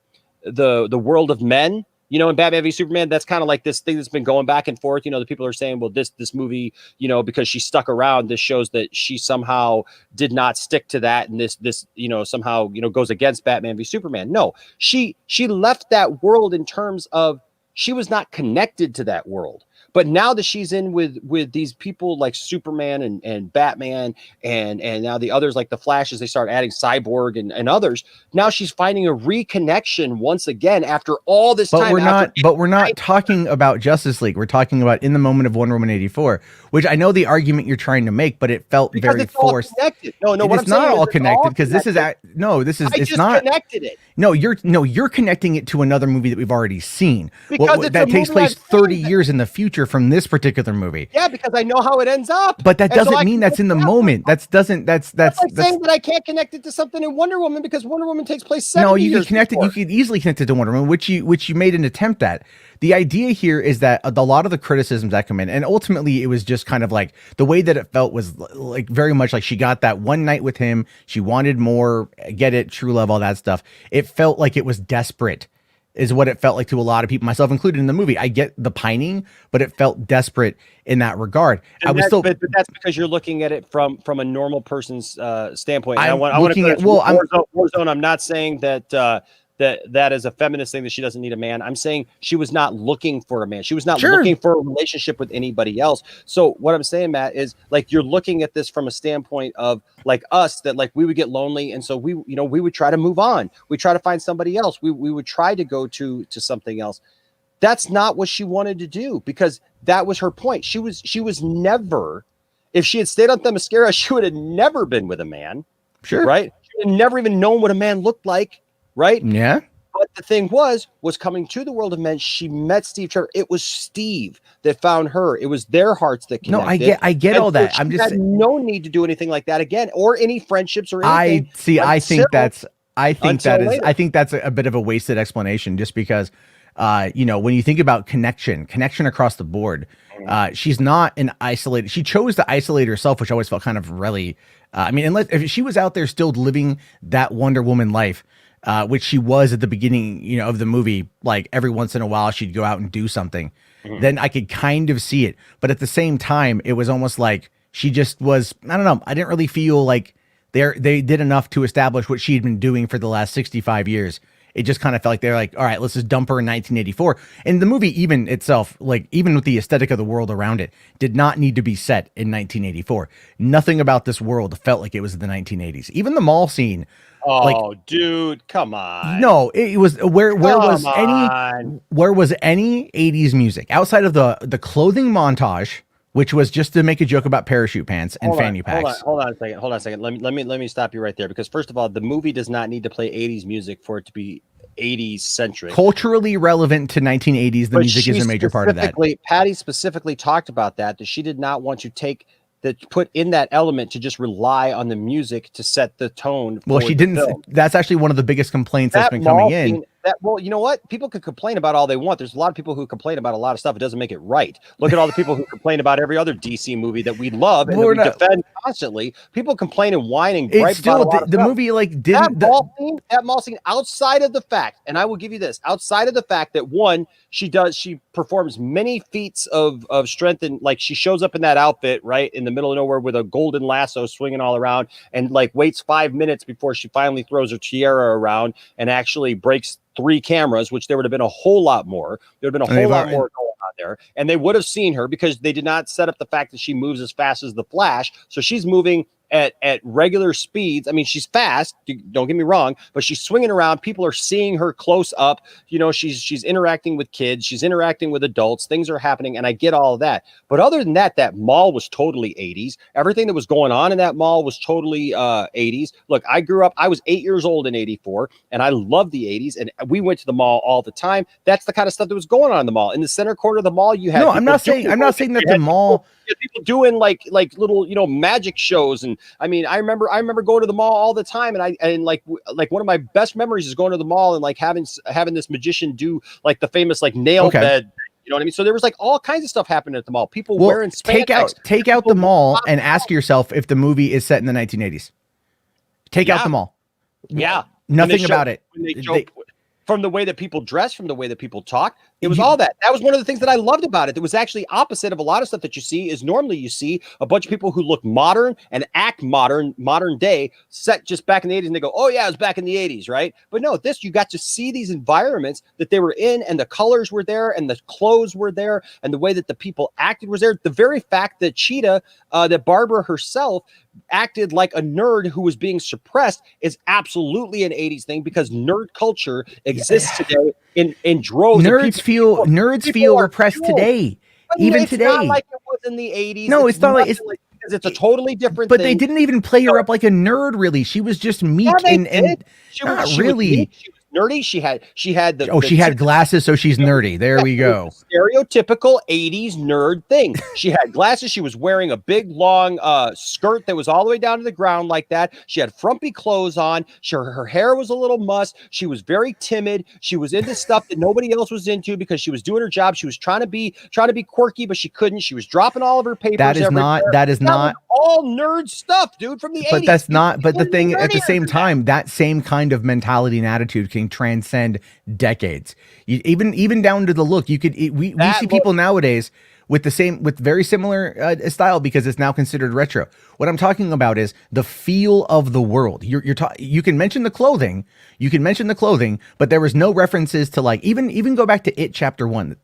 world of men, in Batman v Superman, that's kind of like this thing that's been going back and forth. The people are saying, well, this movie, because she stuck around, this shows that she somehow did not stick to that. And this somehow, goes against Batman v Superman. No, she left that world in terms of she was not connected to that world. But now that she's in with these people like Superman and Batman and now the others like the Flash, as they start adding Cyborg and others, now she's finding a reconnection once again after all this time. We're not talking about Justice League. We're talking about in the moment of Wonder Woman 84, which I know the argument you're trying to make, but it felt very forced. No, it's not all connected because this is it's not connected it. No, you're connecting it to another movie that we've already seen. That takes place 30 years in the future from this particular movie. Yeah, because I know how it ends up. But that doesn't mean that's in the moment. That's saying that I can't connect it to something in Wonder Woman because Wonder Woman takes place 70 years. No, you can connect it. You could easily connect it to Wonder Woman, which you made an attempt at. The idea here is that a lot of the criticisms that come in, and ultimately it was just kind of like the way that it felt was like very much like she got that one night with him. She wanted more, get it, true love, all that stuff. It felt like it was desperate, is what it felt like to a lot of people, myself included in the movie. I get the pining, but it felt desperate in that regard. But that's because you're looking at it from a normal person's standpoint. Warzone. I'm not saying that that is a feminist thing that she doesn't need a man. I'm saying she was not looking for a man. She was not looking for a relationship with anybody else. So what I'm saying, Matt, is like you're looking at this from a standpoint of like us, that like we would get lonely, and so we would try to move on. We try to find somebody else. We would try to go to something else. That's not what she wanted to do, because that was her point. She was never, if she had stayed on Themyscira, she would have never been with a man. Sure. Right? She would have never even known what a man looked like. Right? Yeah. But the thing was coming to the world of men, she met Steve Trevor. It was Steve that found her. It was their hearts that connected. No, I get all that. I'm just had no need to do anything like that again, or any friendships or anything. I think that's a bit of a wasted explanation, just because when you think about connection across the board, she's not an isolated. She chose to isolate herself, which always felt kind of really. Unless if she was out there still living that Wonder Woman life, which she was at the beginning, of the movie, like every once in a while she'd go out and do something, then I could kind of see it. But at the same time, it was almost like she just was. I don't know. I didn't really feel like they did enough to establish what she had been doing for the last 65 years. It just kind of felt like they're like, all right, let's just dump her in 1984. And the movie even itself, like even with the aesthetic of the world around it, did not need to be set in 1984. Nothing about this world felt like it was in the 1980s. Even the mall scene. Oh, dude, come on. No, it was where was any 80s music outside of the clothing montage, which was just to make a joke about parachute pants and fanny packs. Hold on a second. Let me stop you right there, because first of all, the movie does not need to play 80s music for it to be 80s centric. Culturally relevant to 1980s, the music is a major part of that. Patty specifically talked about that she did not want to take that put in that element to just rely on the music to set the tone. Well, she didn't. Film. That's actually one of the biggest complaints that's been coming in. Well, you know what? People could complain about all they want. There's a lot of people who complain about a lot of stuff. It doesn't make it right. Look at all the people who complain about every other DC movie that we love and that we defend constantly. People complain and whine and gripe about a lot of the stuff. Movie like didn't that mall scene outside of the fact, and I will give you this, outside of the fact that one, she performs many feats of strength, and like she shows up in that outfit right in the middle of nowhere with a golden lasso swinging all around, and like waits 5 minutes before she finally throws her tiara around and actually breaks 3 cameras, which there would have been a whole lot more. There would have been a whole lot more going on there, and they would have seen her because they did not set up the fact that she moves as fast as the Flash. So she's moving at regular speeds. I mean, she's fast, don't get me wrong, but she's swinging around. People are seeing her close up. You know, she's interacting with kids, she's interacting with adults, things are happening, and I get all of that. But other than that, that mall was totally 80s. Everything that was going on in that mall was totally 80s. Look, I grew up, I was 8 years old in 84, and I loved the 80s, and we went to the mall all the time. That's the kind of stuff that was going on in the mall. In the center corner of the mall, you had I'm not saying that the mall people doing like little, you know, magic shows. And I mean, I remember going to the mall all the time, and like one of my best memories is going to the mall and like having this magician do like the famous like nail bed. You know what I mean? So there was like all kinds of stuff happening at the mall. People wearing spandex. Take out the mall and ask yourself if the movie is set in the 1980s. Take out the mall. Yeah. Nothing about it. From the way that people dress, from the way that people talk. It was all that. That was one of the things that I loved about it. It was actually opposite of a lot of stuff that you see. Is normally you see a bunch of people who look modern and act modern day, set just back in the 80s, and they go, oh yeah, it was back in the 80s, right? But no, this, you got to see these environments that they were in, and the colors were there, and the clothes were there, and the way that the people acted was there. The very fact that Cheetah, that Barbara herself acted like a nerd who was being suppressed is absolutely an 80s thing, because nerd culture exists today in droves. Nerds feel repressed today, even it's today. Not like it was in the 80s. No, it's not like because it's a totally different but thing. They didn't even play her up like a nerd, really. She was just meek and she not was really. She was nerdy. She had she had glasses, so she's nerdy. There we go. Stereotypical 80s nerd thing. She had glasses. She was wearing a big long skirt that was all the way down to the ground like that. She had frumpy clothes on. Her hair was a little mussed. She was very timid. She was into stuff that nobody else was into because she was doing her job. She was trying to be quirky, but she couldn't. She was dropping all of her papers. That is not all nerd stuff, dude, from the 80s. But that's not. But the thing, at the same time, that same kind of mentality and attitude can transcend decades. Even down to the look. We see people nowadays with very similar style because it's now considered retro. What I'm talking about is the feel of the world. You can mention the clothing, but there was no references to like even go back to It Chapter 1,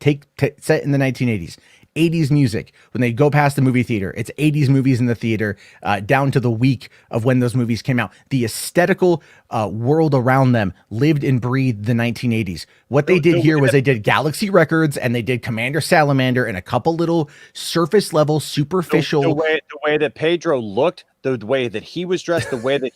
set in the 1980s. 80s music. When they go past the movie theater, it's 80s movies in the theater, down to the week of when those movies came out. The aesthetical world around them lived and breathed the 1980s. What they did here was they did Galaxy Records and they did Commander Salamander and a couple little surface level, superficial. The way that Pedro looked, the way that he was dressed, the way that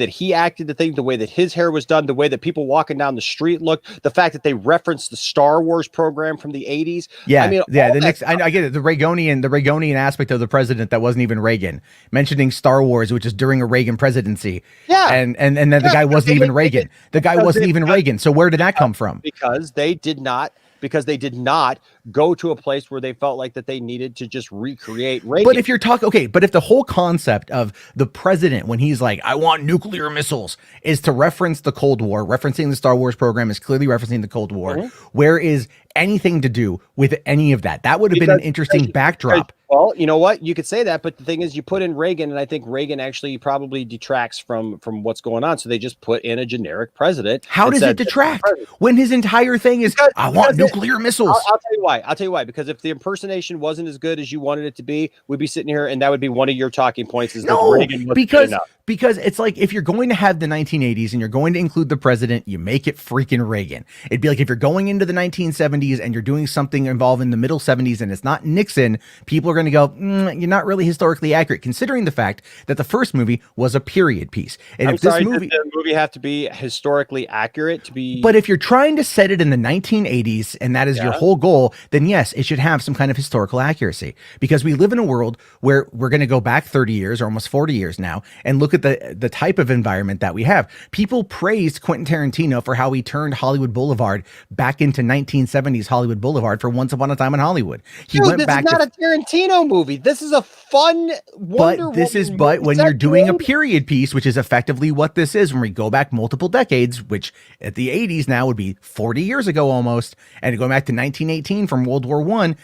he acted, the way that his hair was done, the way that people walking down the street looked, the fact that they referenced the Star Wars program from the 80s. Yeah, I mean, I get it. The Reagonian aspect of the president that wasn't even Reagan, mentioning Star Wars, which is during a Reagan presidency. Yeah, and then the guy wasn't even Reagan. The guy wasn't even Reagan. So where did that come from? Because they did not go to a place where they felt like that they needed to just recreate Reagan. But if you're talking, but if the whole concept of the president, when he's like, I want nuclear missiles, is to reference the Cold War, referencing the Star Wars program is clearly referencing the Cold War, where is anything to do with any of that? That would have been an interesting backdrop. Well, you know what? You could say that, but the thing is, you put in Reagan, and I think Reagan actually probably detracts from what's going on. So they just put in a generic president. How does it detract when his entire thing is, I want nuclear missiles? I'll tell you why. Because if the impersonation wasn't as good as you wanted it to be, we'd be sitting here, and that would be one of your talking points. Is that Reagan wasn't good enough. Because it's like, if you're going to have the 1980s and you're going to include the president, you make it freaking Reagan. It'd be like if you're going into the 1970s and you're doing something involving the middle 70s and it's not Nixon, people are going to go, you're not really historically accurate, considering the fact that the first movie was a period piece. And I'm sorry, does the movie have to be historically accurate to be? But if you're trying to set it in the 1980s and that is your whole goal, then yes, it should have some kind of historical accuracy, because we live in a world where we're going to go back 30 years or almost 40 years now and look at the type of environment that we have. People praised Quentin Tarantino for how he turned Hollywood Boulevard back into 1970s Hollywood Boulevard for Once Upon a Time in Hollywood. He Dude, went this back is not a Tarantino movie. This is a fun Wonder But when you're doing a period piece, which is effectively what this is, when we go back multiple decades, which at the 80s now would be 40 years ago almost, and going back to 1918 from World War I,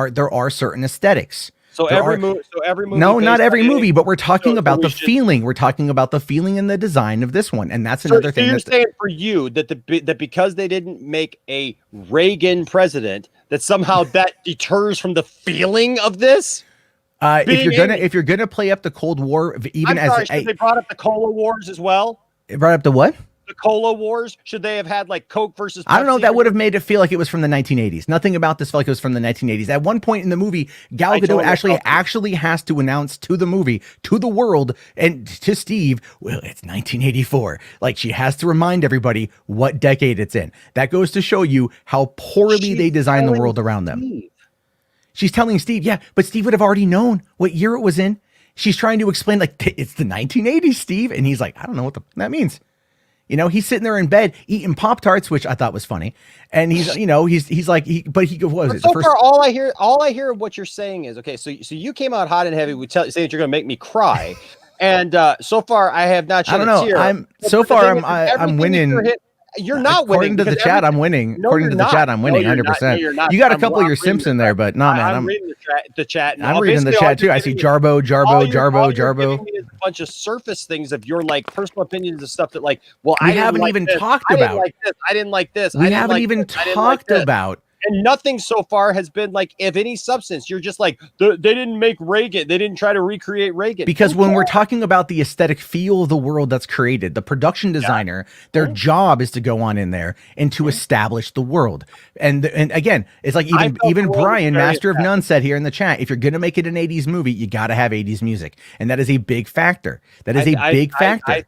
there are certain aesthetics. So every movie. No, not every movie, but we're talking about the feeling. We're talking about the feeling and the design of this one, and that's another thing. So you're saying for you that because they didn't make a Reagan president, that somehow that deters from the feeling of this? If you're gonna play up the Cold War, even they brought up the Cola Wars as well. It brought up the what? The Cola Wars. Should they have had like Coke versus Pepsi? I don't know. That would have made it feel like it was from the 1980s. Nothing about this felt like it was from the 1980s. At one point in the movie, Gal Gadot actually has to announce to the movie, to the world, and to Steve, well, it's 1984. Like, she has to remind everybody what decade it's in. That goes to show you how poorly they designed the world around them. She's telling Steve, yeah, but Steve would have already known what year it was in. She's trying to explain, like, it's the 1980s, Steve. And he's like, I don't know what that means. You know, he's sitting there in bed eating Pop-Tarts, which I thought was funny. And he's like, what was it? So far, all I hear of what you're saying is, okay, so you came out hot and heavy with saying that you're going to make me cry. And so far, I have not shed a tear. I'm winning. You're not winning. According to the chat, I'm winning. According to the chat, I'm winning 100%. You got a couple of your simps in there, but man, I'm reading the chat. I'm reading the chat too. I see Jarbo. A bunch of surface things of your like personal opinions of stuff that like, well, I haven't even talked about. I didn't like this. We haven't even talked about. And nothing so far has been like, if any substance, you're just like, they didn't make Reagan. They didn't try to recreate Reagan. Because when we're talking about the aesthetic feel of the world that's created, the production designer, their job is to go on in there and to establish the world. And again, it's like even Brian, Master of None, said here in the chat, if you're going to make it an 80s movie, you got to have 80s music. And that is a big factor. That is a big factor.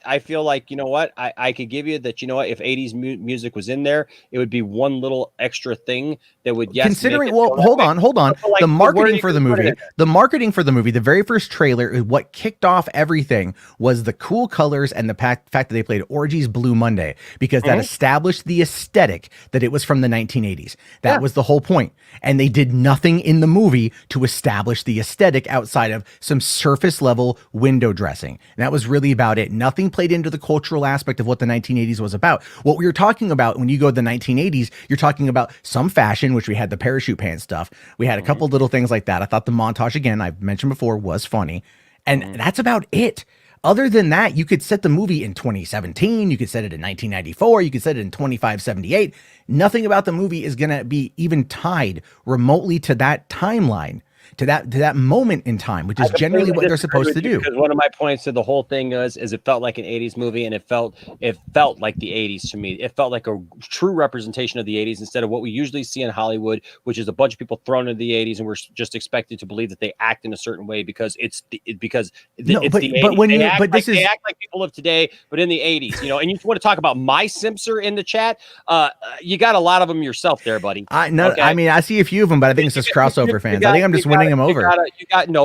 I feel like, you know what, I could give you that, you know what, if 80s music was in there, it would be one little extra thing that would, yes. Considering, hold on. Like, the marketing for the movie, the very first trailer, what kicked off everything was the cool colors and the fact that they played Orgy's Blue Monday, because that established the aesthetic that it was from the 1980s. That was the whole point. And they did nothing in the movie to establish the aesthetic outside of some surface level window dressing. And that was really about it. Nothing played into the cultural aspect of what the 1980s was about. What we were talking about when you go to the 1980s, you're talking about some fashion, which we had the parachute pants stuff. We had a couple little things like that. I thought the montage, again, I've mentioned before, was funny. And that's about it. Other than that, you could set the movie in 2017. You could set it in 1994. You could set it in 2578. Nothing about the movie is going to be even tied remotely to that timeline, to that moment in time, which is generally what they're supposed to do. Because one of my points to the whole thing is it felt like an 80s movie, and it felt like the 80s to me. It felt like a true representation of the 80s instead of what we usually see in Hollywood, which is a bunch of people thrown into the 80s, and we're just expected to believe that they act in a certain way because it's the 80s. They act like people of today, but in the 80s, you know. And you want to talk about my Simpser in the chat? You got a lot of them yourself there, buddy. I mean, I see a few of them, but I think it's just crossover fans. I think I'm just winning them over.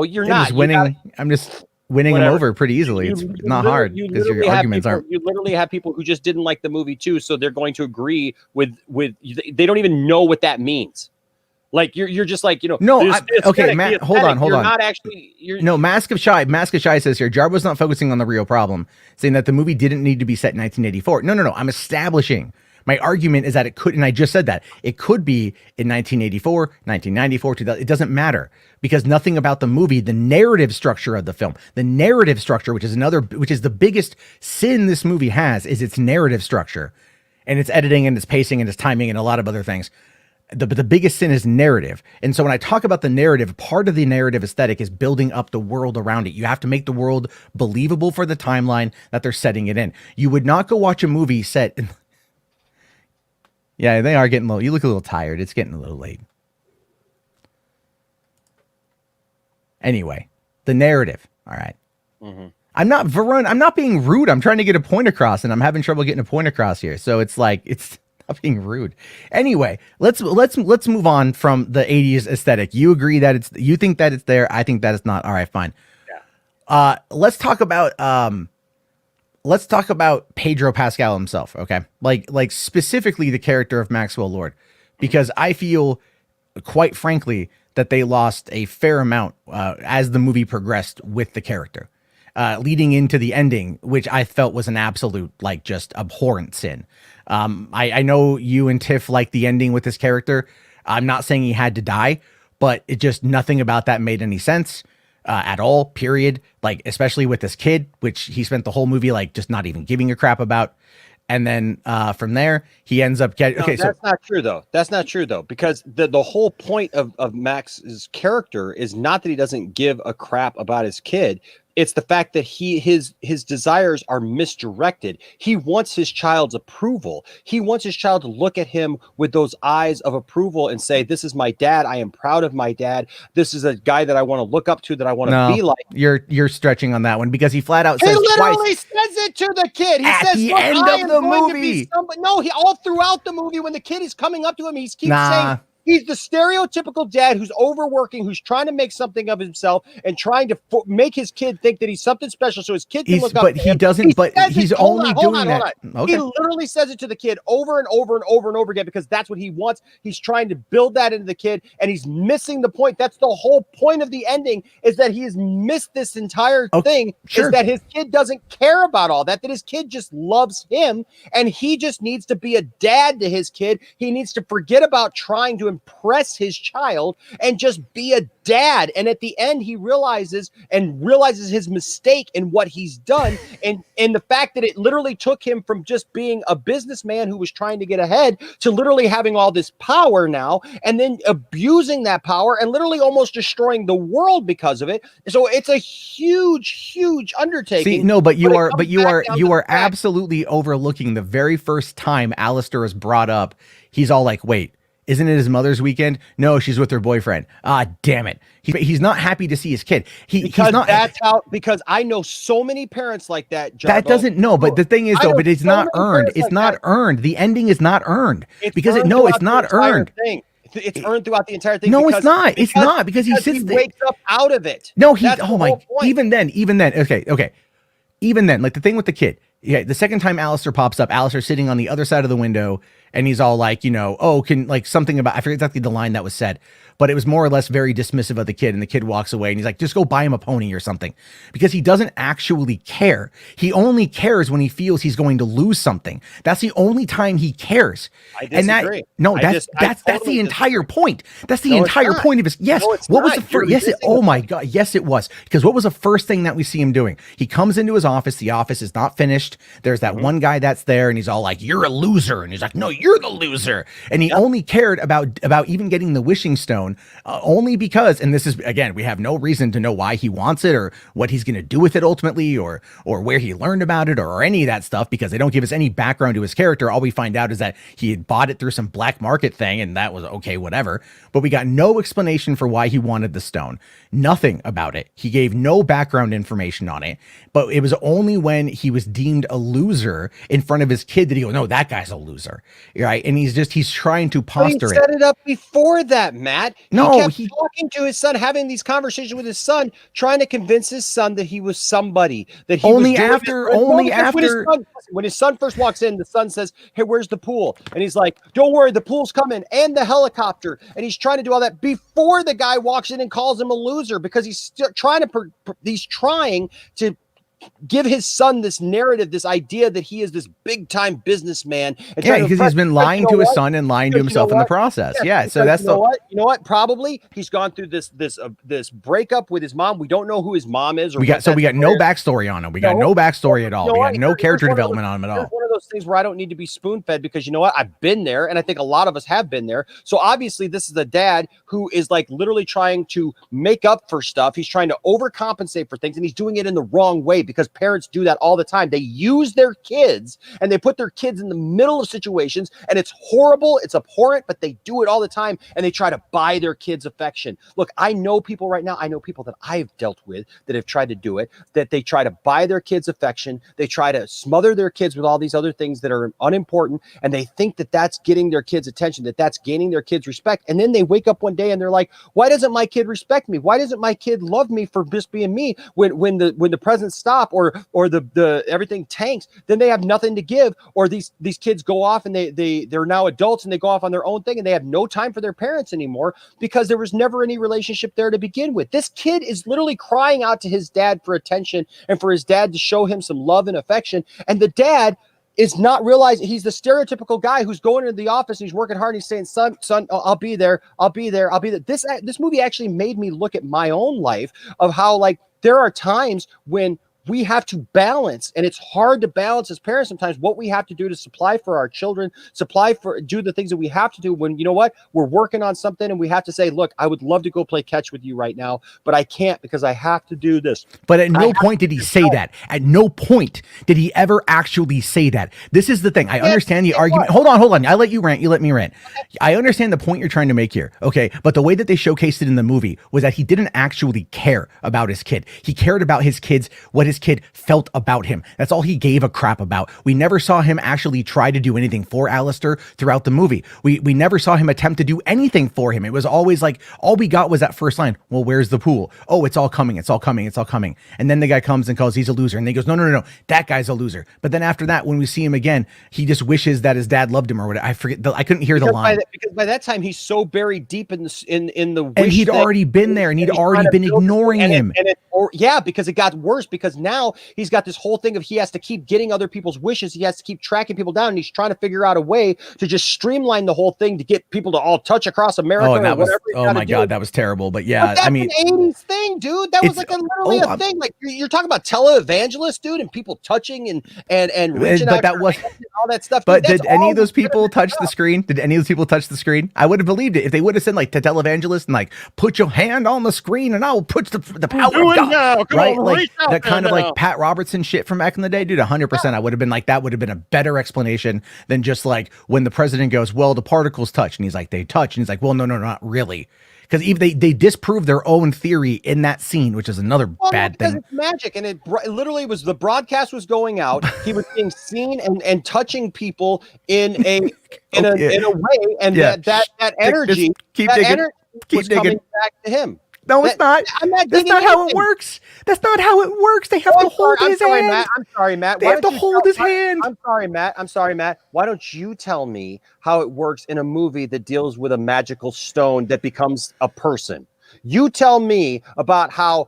You're not winning. I'm just winning them over pretty easily. It's not hard because your arguments aren't. You literally have people who just didn't like the movie too, so they're going to agree with. They don't even know what that means. Like you're just like, you know. No, okay, Matt. Hold on. You're not actually. No, Mask of Shy says here, Jarbo's not focusing on the real problem, saying that the movie didn't need to be set in 1984. No. I'm establishing. My argument is that it could, and I just said that, it could be in 1984, 1994, 2000. It doesn't matter, because nothing about the movie, the narrative structure of the film, which is the biggest sin this movie has, is its narrative structure and its editing and its pacing and its timing and a lot of other things. The biggest sin is narrative. And so when I talk about the narrative, part of the narrative aesthetic is building up the world around it. You have to make the world believable for the timeline that they're setting it in. You would not go watch a movie set in. Yeah, they are getting low. You look a little tired. It's getting a little late. Anyway, the narrative. All right. Mm-hmm. I'm not Varun. I'm not being rude. I'm trying to get a point across, and I'm having trouble getting a point across here. So it's like it's not being rude. Anyway, let's move on from the 80s aesthetic. You agree that you think that it's there. I think that it's not. All right, fine. Yeah. Let's talk about Pedro Pascal himself. Okay, like specifically the character of Maxwell Lord, because I feel, quite frankly, that they lost a fair amount as the movie progressed with the character. Leading into the ending, which I felt was an absolute, like, just abhorrent sin. I know you and Tiff like the ending with this character. I'm not saying he had to die, but it just, nothing about that made any sense at all, period. Like, especially with this kid, which he spent the whole movie, like, just not even giving a crap about. And then from there, he ends up getting... Okay, that's not true, though. That's not true, though, because the whole point of Max's character is not that he doesn't give a crap about his kid. It's the fact that his desires are misdirected. He wants his child's approval. He wants his child to look at him with those eyes of approval and say, "This is my dad. I am proud of my dad. This is a guy that I want to look up to, that I want to be like." You're stretching on that one, because he flat out says he literally twice, says it to the kid. He at says, the "Look, end I of am the going movie." To be somebody. No, he all throughout the movie, when the kid is coming up to him, he keeps saying. He's the stereotypical dad who's overworking, who's trying to make something of himself and trying to make his kid think that he's something special, so his kid can look up to him. But he doesn't. But he's only doing that. Okay. He literally says it to the kid over and over and over and over again, because that's what he wants. He's trying to build that into the kid, and he's missing the point. That's the whole point of the ending, is that he has missed this entire thing. Sure. Is that his kid doesn't care about all that his kid just loves him, and he just needs to be a dad to his kid. He needs to forget about trying to impress his child and just be a dad. And at the end, he realizes his mistake in what he's done, and the fact that it literally took him from just being a businessman who was trying to get ahead to literally having all this power now, and then abusing that power and literally almost destroying the world because of it. So it's a huge undertaking. See, no, but you are absolutely overlooking the very first time Alistair is brought up. He's all like, "Wait, isn't it his mother's weekend? No, she's with her boyfriend. Ah, damn it." He's not happy to see his kid. Because I know so many parents like that, Jarbo. That doesn't, no, but the thing is, though, but it's not earned. It's not earned. The ending is not earned. Because it's not earned. It's earned throughout the entire thing. No, it's not. It's not, because he wakes up out of it. No, even then, okay. Even then, like the thing with the kid. Yeah, the second time Alistair pops up, Alistair's sitting on the other side of the window, and he's all like, something about, I forget exactly the line that was said, but it was more or less very dismissive of the kid, and the kid walks away, and he's like, "Just go buy him a pony or something," because he doesn't actually care. He only cares when he feels he's going to lose something. That's the only time he cares. I disagree. That's the entire point. That's the entire point of his. Yes. What was the first? Yes. Oh my God. Yes, it was. Because what was the first thing that we see him doing? He comes into his office. The office is not finished. There's that one guy that's there, and he's all like, "You're a loser," and he's like, "No, you're the loser." And he only cared about even getting the wishing stone, only because, and this is, again, we have no reason to know why he wants it or what he's going to do with it ultimately, or where he learned about it, or any of that stuff, because they don't give us any background to his character. All we find out is that he had bought it through some black market thing, and that was okay, whatever. But we got no explanation for why he wanted the stone. Nothing about it. He gave no background information on it. But it was only when he was deemed a loser in front of his kid that he goes, "No, that guy's a loser," right? And he's trying to posture it. He set it up before that, Matt. No, he kept talking to his son, having these conversations with his son, trying to convince his son that he was somebody. That he only was after. When his son first walks in, the son says, "Hey, where's the pool?" And he's like, "Don't worry, the pool's coming, and the helicopter." And he's trying to do all that before the guy walks in and calls him a loser, because he's still trying to give his son this narrative, this idea that he is this big time businessman. Yeah, because he's been lying to his son and lying to himself in the process. Yeah, so that's you know what? Probably he's gone through this breakup with his mom. We don't know who his mom is. We got no backstory on him. We got no backstory at all. We got no character development on him at all. One of of those things where I don't need to be spoon fed because you know what? I've been there. And I think a lot of us have been there. So obviously this is a dad who is like literally trying to make up for stuff. He's trying to overcompensate for things and he's doing it in the wrong way because parents do that all the time. They use their kids and they put their kids in the middle of situations and it's horrible. It's abhorrent, but they do it all the time and they try to buy their kids affection. Look, I know people right now. I know people that I've dealt with that have tried to do it, that they try to buy their kids affection. They try to smother their kids with all these other things that are unimportant. And they think that that's getting their kids attention, that that's gaining their kids respect. And then they wake up one day and they're like, why doesn't my kid respect me? Why doesn't my kid love me for just being me? When the presents stop or the everything tanks, then they have nothing to give. Or these kids go off and they're now adults and they go off on their own thing and they have no time for their parents anymore because there was never any relationship there to begin with. This kid is literally crying out to his dad for attention and for his dad to show him some love and affection. And the dad is not realizing he's the stereotypical guy who's going into the office and he's working hard and he's saying, son, I'll be there. This movie actually made me look at my own life of how like there are times when we have to balance, and it's hard to balance as parents sometimes what we have to do to supply for our children, do the things that we have to do when, you know what, we're working on something and we have to say, look, I would love to go play catch with you right now, but I can't because I have to do this. But at no point did he say that. At no point did he ever actually say that. This is the thing. I understand the argument. Hold on. I let you rant. You let me rant. I understand the point you're trying to make here. Okay. But the way that they showcased it in the movie was that he didn't actually care about his kid. He cared about his kids, what his kid felt about him. That's all he gave a crap about. We never saw him actually try to do anything for Alistair throughout the movie. We never saw him attempt to do anything for him. It was always like, all we got was that first line. Well, where's the pool? Oh, it's all coming. It's all coming. It's all coming. And then the guy comes and calls, he's a loser. And he goes, no. That guy's a loser. But then after that, when we see him again, he just wishes that his dad loved him or whatever. I forget. I couldn't hear the line. Because by that time, he's so buried deep in the wish. And he'd already been there and he'd already been ignoring him. Because it got worse because now he's got this whole thing of he has to keep getting other people's wishes. He has to keep tracking people down. And he's trying to figure out a way to just streamline the whole thing to get people to all touch across America. Oh my God, that was terrible. But yeah, I mean, an 80s thing, dude. That was like literally a thing. Like you're talking about televangelist, dude, and people touching and reaching out that was and all that stuff. But did any of those people touch the screen? Did any of those people touch the screen? I would have believed it if they would have said like to televangelist and like put your hand on the screen and I'll put the power of God, right? Like that kind of like Pat Robertson shit from back in the day, dude. 100%. I would have been like, that would have been a better explanation than just like when the president goes, well, the particles touch, and he's like, they touch, and he's like, well, no, not really. Because even they disprove their own theory in that scene, which is another bad thing. It's magic, and it literally was the broadcast was going out. He was being seen and touching people in a way, and that energy, was coming back to him. No, it's not. That's not how it works. That's not how it works. They have to hold his hand. I'm sorry, Matt. They have to hold his hand. I'm sorry, Matt. Why don't you tell me how it works in a movie that deals with a magical stone that becomes a person? You tell me about how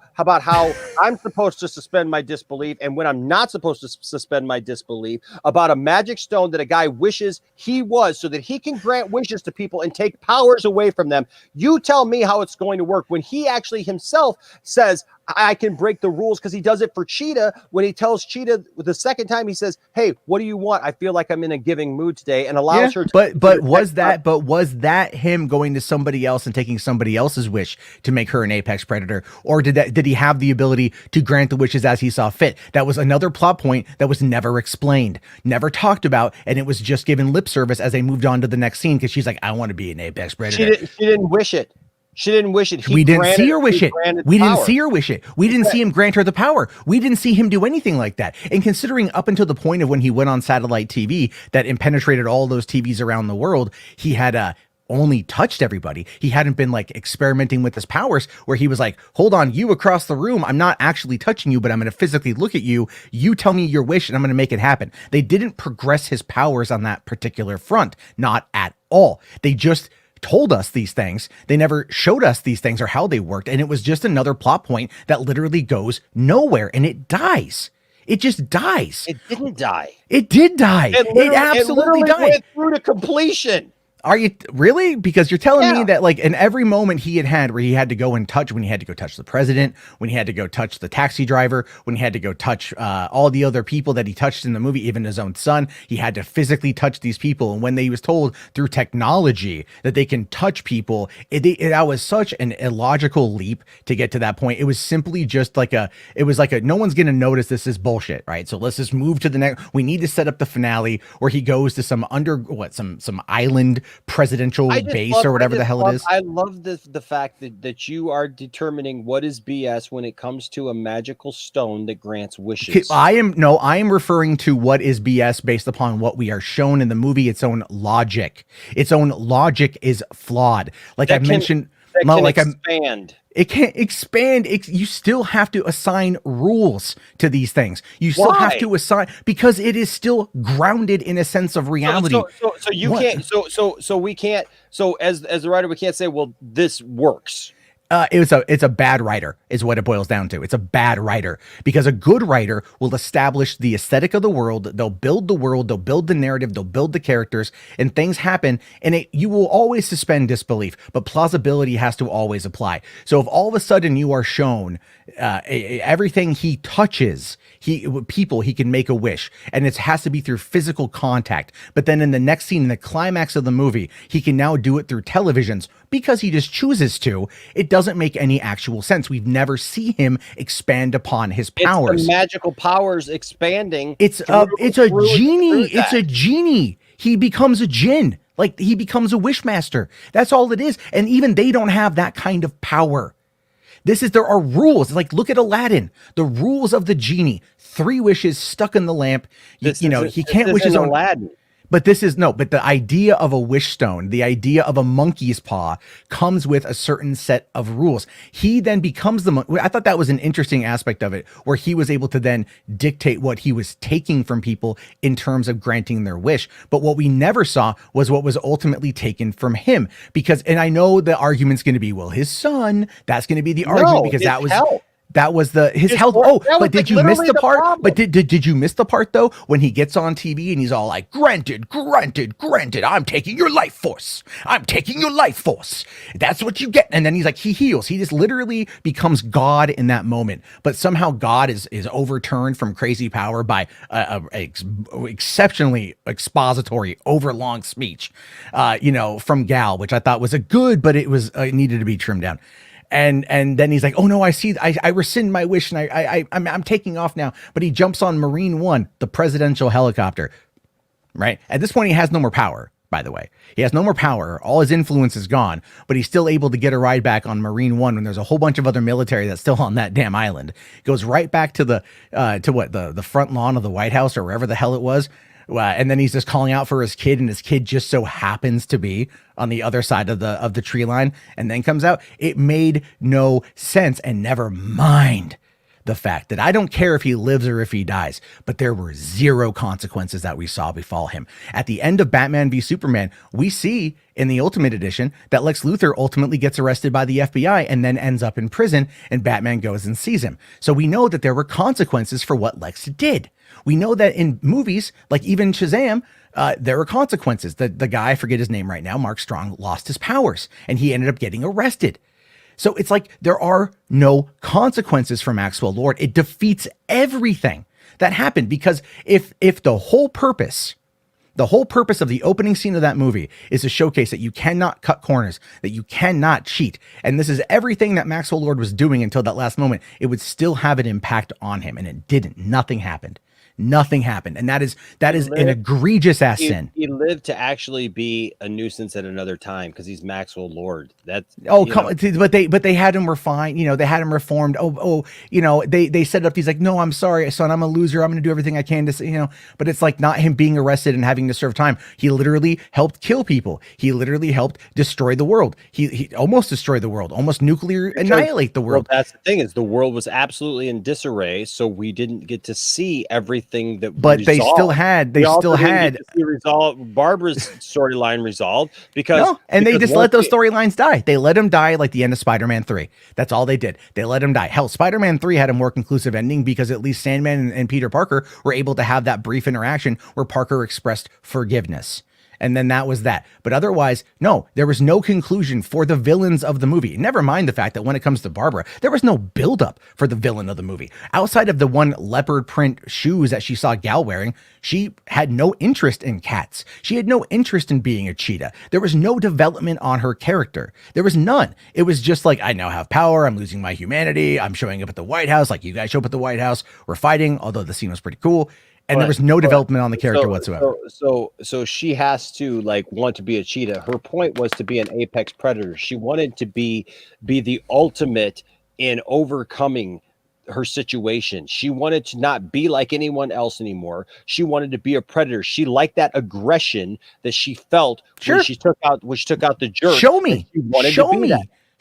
I'm supposed to suspend my disbelief and when I'm not supposed to suspend my disbelief about a magic stone that a guy wishes he was so that he can grant wishes to people and take powers away from them. You tell me how it's going to work when he actually himself says, I can break the rules, because he does it for Cheetah. When he tells Cheetah the second time, he says, hey, what do you want? I feel like I'm in a giving mood today, and allows her to. But was that him going to somebody else and taking somebody else's wish to make her an apex predator? Or did he have the ability to grant the wishes as he saw fit? That was another plot point that was never explained, never talked about, and it was just given lip service as they moved on to the next scene, because she's like, I want to be an apex predator. She didn't wish it. She didn't wish it. We didn't see her wish it. We didn't see her wish it. We didn't see him grant her the power. We didn't see him do anything like that. And considering up until the point of when he went on satellite TV that impenetrated all those TVs around the world, he had only touched everybody. He hadn't been like experimenting with his powers where he was like, hold on, you across the room, I'm not actually touching you, but I'm going to physically look at you. You tell me your wish and I'm going to make it happen. They didn't progress his powers on that particular front. Not at all. They just told us these things. They never showed us these things or how they worked. And it was just another plot point that literally goes nowhere and it dies. It just dies. It didn't die. It did die. It absolutely died. Went through to completion. Are you really? Because you're telling me Yeah. that like in every moment he had where he had to go and touch, when he had to go touch the president, when he had to go touch the taxi driver, when he had to go touch all the other people that he touched in the movie, even his own son, he had to physically touch these people. And when they was told through technology that they can touch people, that was such an illogical leap to get to that point. It was simply just like no one's going to notice this is bullshit, right? So let's just move to the next. We need to set up the finale where he goes to some island presidential base or whatever the hell it is. I love the fact that you are determining what is BS when it comes to a magical stone that grants wishes. I am referring to what is BS based upon what we are shown in the movie. Its own logic is flawed. Like I mentioned, expand. It can't expand. You still have to assign rules to these things. You still have to assign, because it is still grounded in a sense of reality. So you can't. So we can't. So as the writer, we can't say, well, this works. It's a bad writer is what it boils down to. It's a bad writer, because a good writer will establish the aesthetic of the world. They'll build the world. They'll build the narrative. They'll build the characters, and things happen. And you will always suspend disbelief, but plausibility has to always apply. So if all of a sudden you are shown everything he touches, he can make a wish, and it has to be through physical contact. But then in the next scene, in the climax of the movie, he can now do it through televisions because he just chooses to. It doesn't make any actual sense. We've never see him expand upon his powers. It's the magical powers expanding. It's a genie. It's a genie. He becomes a djinn. Like, he becomes a wishmaster. That's all it is. And even they don't have that kind of power. There are rules. Like, look at Aladdin. The rules of the genie. 3 wishes stuck in the lamp. He can't wish his own. Aladdin. But the idea of a wish stone, the idea of a monkey's paw, comes with a certain set of rules. He then becomes the monkey. I thought that was an interesting aspect of it, where he was able to then dictate what he was taking from people in terms of granting their wish. But what we never saw was what was ultimately taken from him. And I know the argument's going to be, well, his son, that's going to be the argument, because that was... Health. That was his health. But did you miss the part? Problem. But did you miss the part though, when he gets on TV and he's all like, granted, I'm taking your life force. That's what you get. And then he's like, he heals. He just literally becomes God in that moment. But somehow God is overturned from crazy power by a exceptionally expository, overlong speech, from Gal, which I thought was a good, but it needed to be trimmed down. And then he's like, oh no, I rescind my wish, and I'm taking off now. But he jumps on Marine One, the presidential helicopter, right? At this point, he has no more power, by the way. He has no more power. All his influence is gone, but he's still able to get a ride back on Marine One when there's a whole bunch of other military that's still on that damn island. Goes right back to the front lawn of the White House, or wherever the hell it was. And then he's just calling out for his kid, and his kid just so happens to be on the other side of the tree line, and then comes out. It made no sense. And never mind the fact that I don't care if he lives or if he dies, but there were 0 consequences that we saw befall him. At the end of Batman v Superman, we see in the Ultimate Edition that Lex Luthor ultimately gets arrested by the FBI and then ends up in prison, and Batman goes and sees him. So we know that there were consequences for what Lex did. We know that in movies, like even Shazam, there were consequences. The guy, I forget his name right now, Mark Strong, lost his powers, and he ended up getting arrested. So it's like there are no consequences for Maxwell Lord. It defeats everything that happened, because if the whole purpose of the opening scene of that movie is to showcase that you cannot cut corners, that you cannot cheat, and this is everything that Maxwell Lord was doing until that last moment, it would still have an impact on him, and it didn't. Nothing happened. And that is an egregious ass sin. He lived to actually be a nuisance at another time, because he's Maxwell Lord. But they had him refined. They had him reformed. They set it up. He's like, no, I'm sorry, son. I'm a loser. I'm going to do everything I can to, But it's like not him being arrested and having to serve time. He literally helped kill people. He literally helped destroy the world. He almost destroyed the world. Almost nuclear annihilate the world. Well, that's the thing, is the world was absolutely in disarray, so we didn't get to see everything that. But resolved. they still had Barbara's storyline resolved, because they just let those storylines die. They let him die like the end of Spider-Man 3. That's all they did. They let him die. Hell, Spider-Man 3 had a more conclusive ending, because at least Sandman and Peter Parker were able to have that brief interaction where Parker expressed forgiveness. and then that was that. But otherwise, no, there was no conclusion for the villains of the movie. Never mind the fact that when it comes to Barbara, there was no buildup for the villain of the movie. Outside of the one leopard print shoes that she saw Gal wearing, she had no interest in cats. She had no interest in being a cheetah. There was no development on her character. There was none. It was just like, I now have power. I'm losing my humanity. I'm showing up at the White House. Like, you guys show up at the White House. We're fighting, although the scene was pretty cool. And there was no development on the character whatsoever. So she has to like want to be a cheetah. Her point was to be an apex predator. She wanted to be the ultimate in overcoming her situation. She wanted to not be like anyone else anymore. She wanted to be a predator. She liked that aggression that she felt when she took out the jerk. Show me. Show me.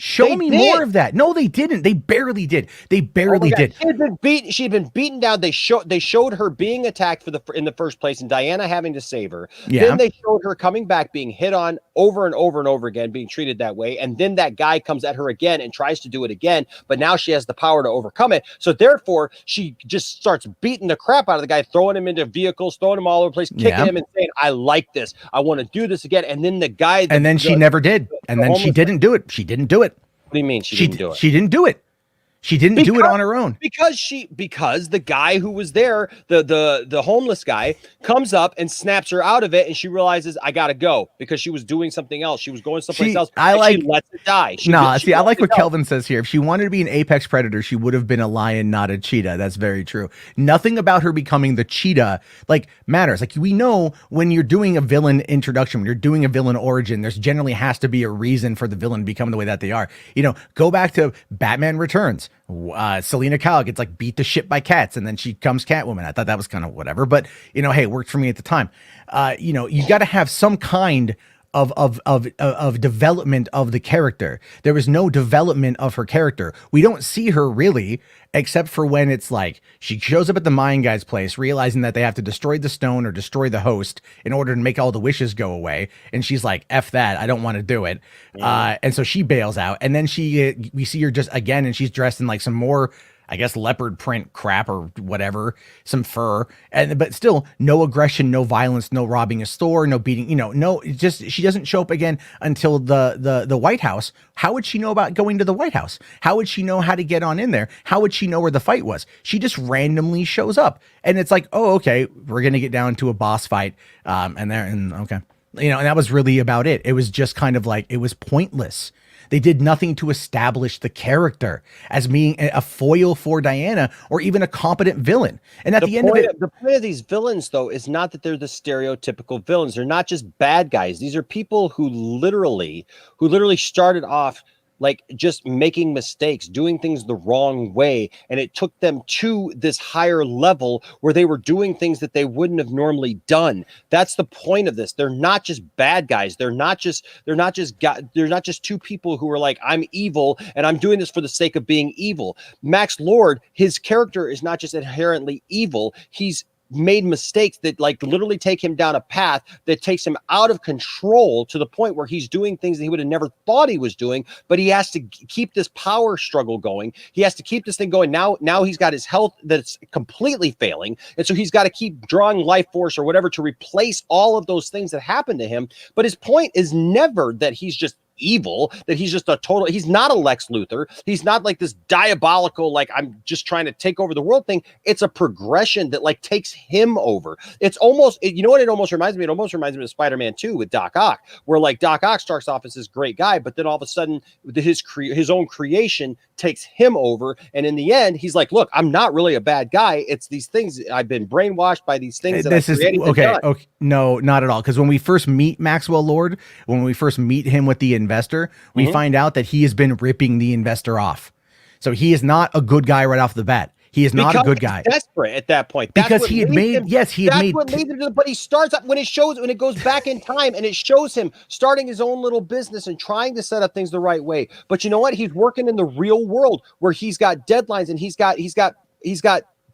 Show me more of that. No, they didn't. They barely did. They barely did. She had been beaten down. They showed her being attacked in the first place, and Diana having to save her. Yeah. Then they showed her coming back, being hit on over and over and over again, being treated that way. And then that guy comes at her again and tries to do it again, but now she has the power to overcome it. So therefore, she just starts beating the crap out of the guy, throwing him into vehicles, throwing him all over the place, kicking him and saying, "I like this. I want to do this again." And then the guy, and then she never did. And then she didn't do it. She didn't do it. What do you mean she didn't do it? She didn't do it. She didn't do it on her own. Because the guy who was there, the homeless guy, comes up and snaps her out of it, and she realizes, I gotta go, because she was doing something else. She was going someplace else. She lets it die. I like what Kelvin says here. If she wanted to be an apex predator, she would have been a lion, not a cheetah. That's very true. Nothing about her becoming the cheetah matters. Like, we know when you're doing a villain introduction, when you're doing a villain origin, there's generally has to be a reason for the villain to become the way that they are. Go back to Batman Returns. Selena Kyle gets beat to shit by cats, and then she becomes Catwoman. I thought that was kind of whatever, but hey, it worked for me at the time. You got to have some kind of development of the character. There was no development of her character. We don't see her really, except for when it's she shows up at the Mayan guy's place, realizing that they have to destroy the stone or destroy the host in order to make all the wishes go away. And she's like, F that, I don't want to do it. And so she bails out. And then we see her just again, and she's dressed in some more, I guess, leopard print crap or whatever, some fur, but still no aggression, no violence, no robbing a store, no beating, she doesn't show up again until the White House. How would she know about going to the White House? How would she know how to get on in there? How would she know where the fight was? She just randomly shows up, and it's oh, okay, we're going to get down to a boss fight. And that was really about it. It was just kind of it was pointless. They did nothing to establish the character as being a foil for Diana or even a competent villain. And at the end of it, the point of these villains, though, is not that they're the stereotypical villains. They're not just bad guys. These are people who literally started off just making mistakes, doing things the wrong way. And it took them to this higher level where they were doing things that they wouldn't have normally done. That's the point of this. They're not just bad guys. They're not just two people who are I'm evil and I'm doing this for the sake of being evil. Max Lord, his character is not just inherently evil. He's made mistakes that literally take him down a path that takes him out of control to the point where he's doing things that he would have never thought he was doing, but he has to keep this power struggle going. He has to keep this thing going. Now he's got his health that's completely failing, and so he's got to keep drawing life force or whatever to replace all of those things that happened to him. But his point is never that he's just evil, that he's just he's not a Lex Luthor. He's not this diabolical, I'm just trying to take over the world thing. It's a progression that takes him over. It's almost, what it almost reminds me? It almost reminds me of Spider-Man 2 with Doc Ock, where Doc Ock starts off as this great guy, but then all of a sudden his own creation takes him over. And in the end, he's look, I'm not really a bad guy. It's these things. I've been brainwashed by these things. Okay. No, not at all. Because when we first meet Maxwell Lord, when we first meet him with the investor, we find out that he has been ripping the investor off. So he is not a good guy right off the bat. He is not a good guy. Desperate at that point. Because he had made, That's what leads him to, but he starts up when it goes back in time and it shows him starting his own little business and trying to set up things the right way. But you know what? He's working in the real world where he's got deadlines and he's got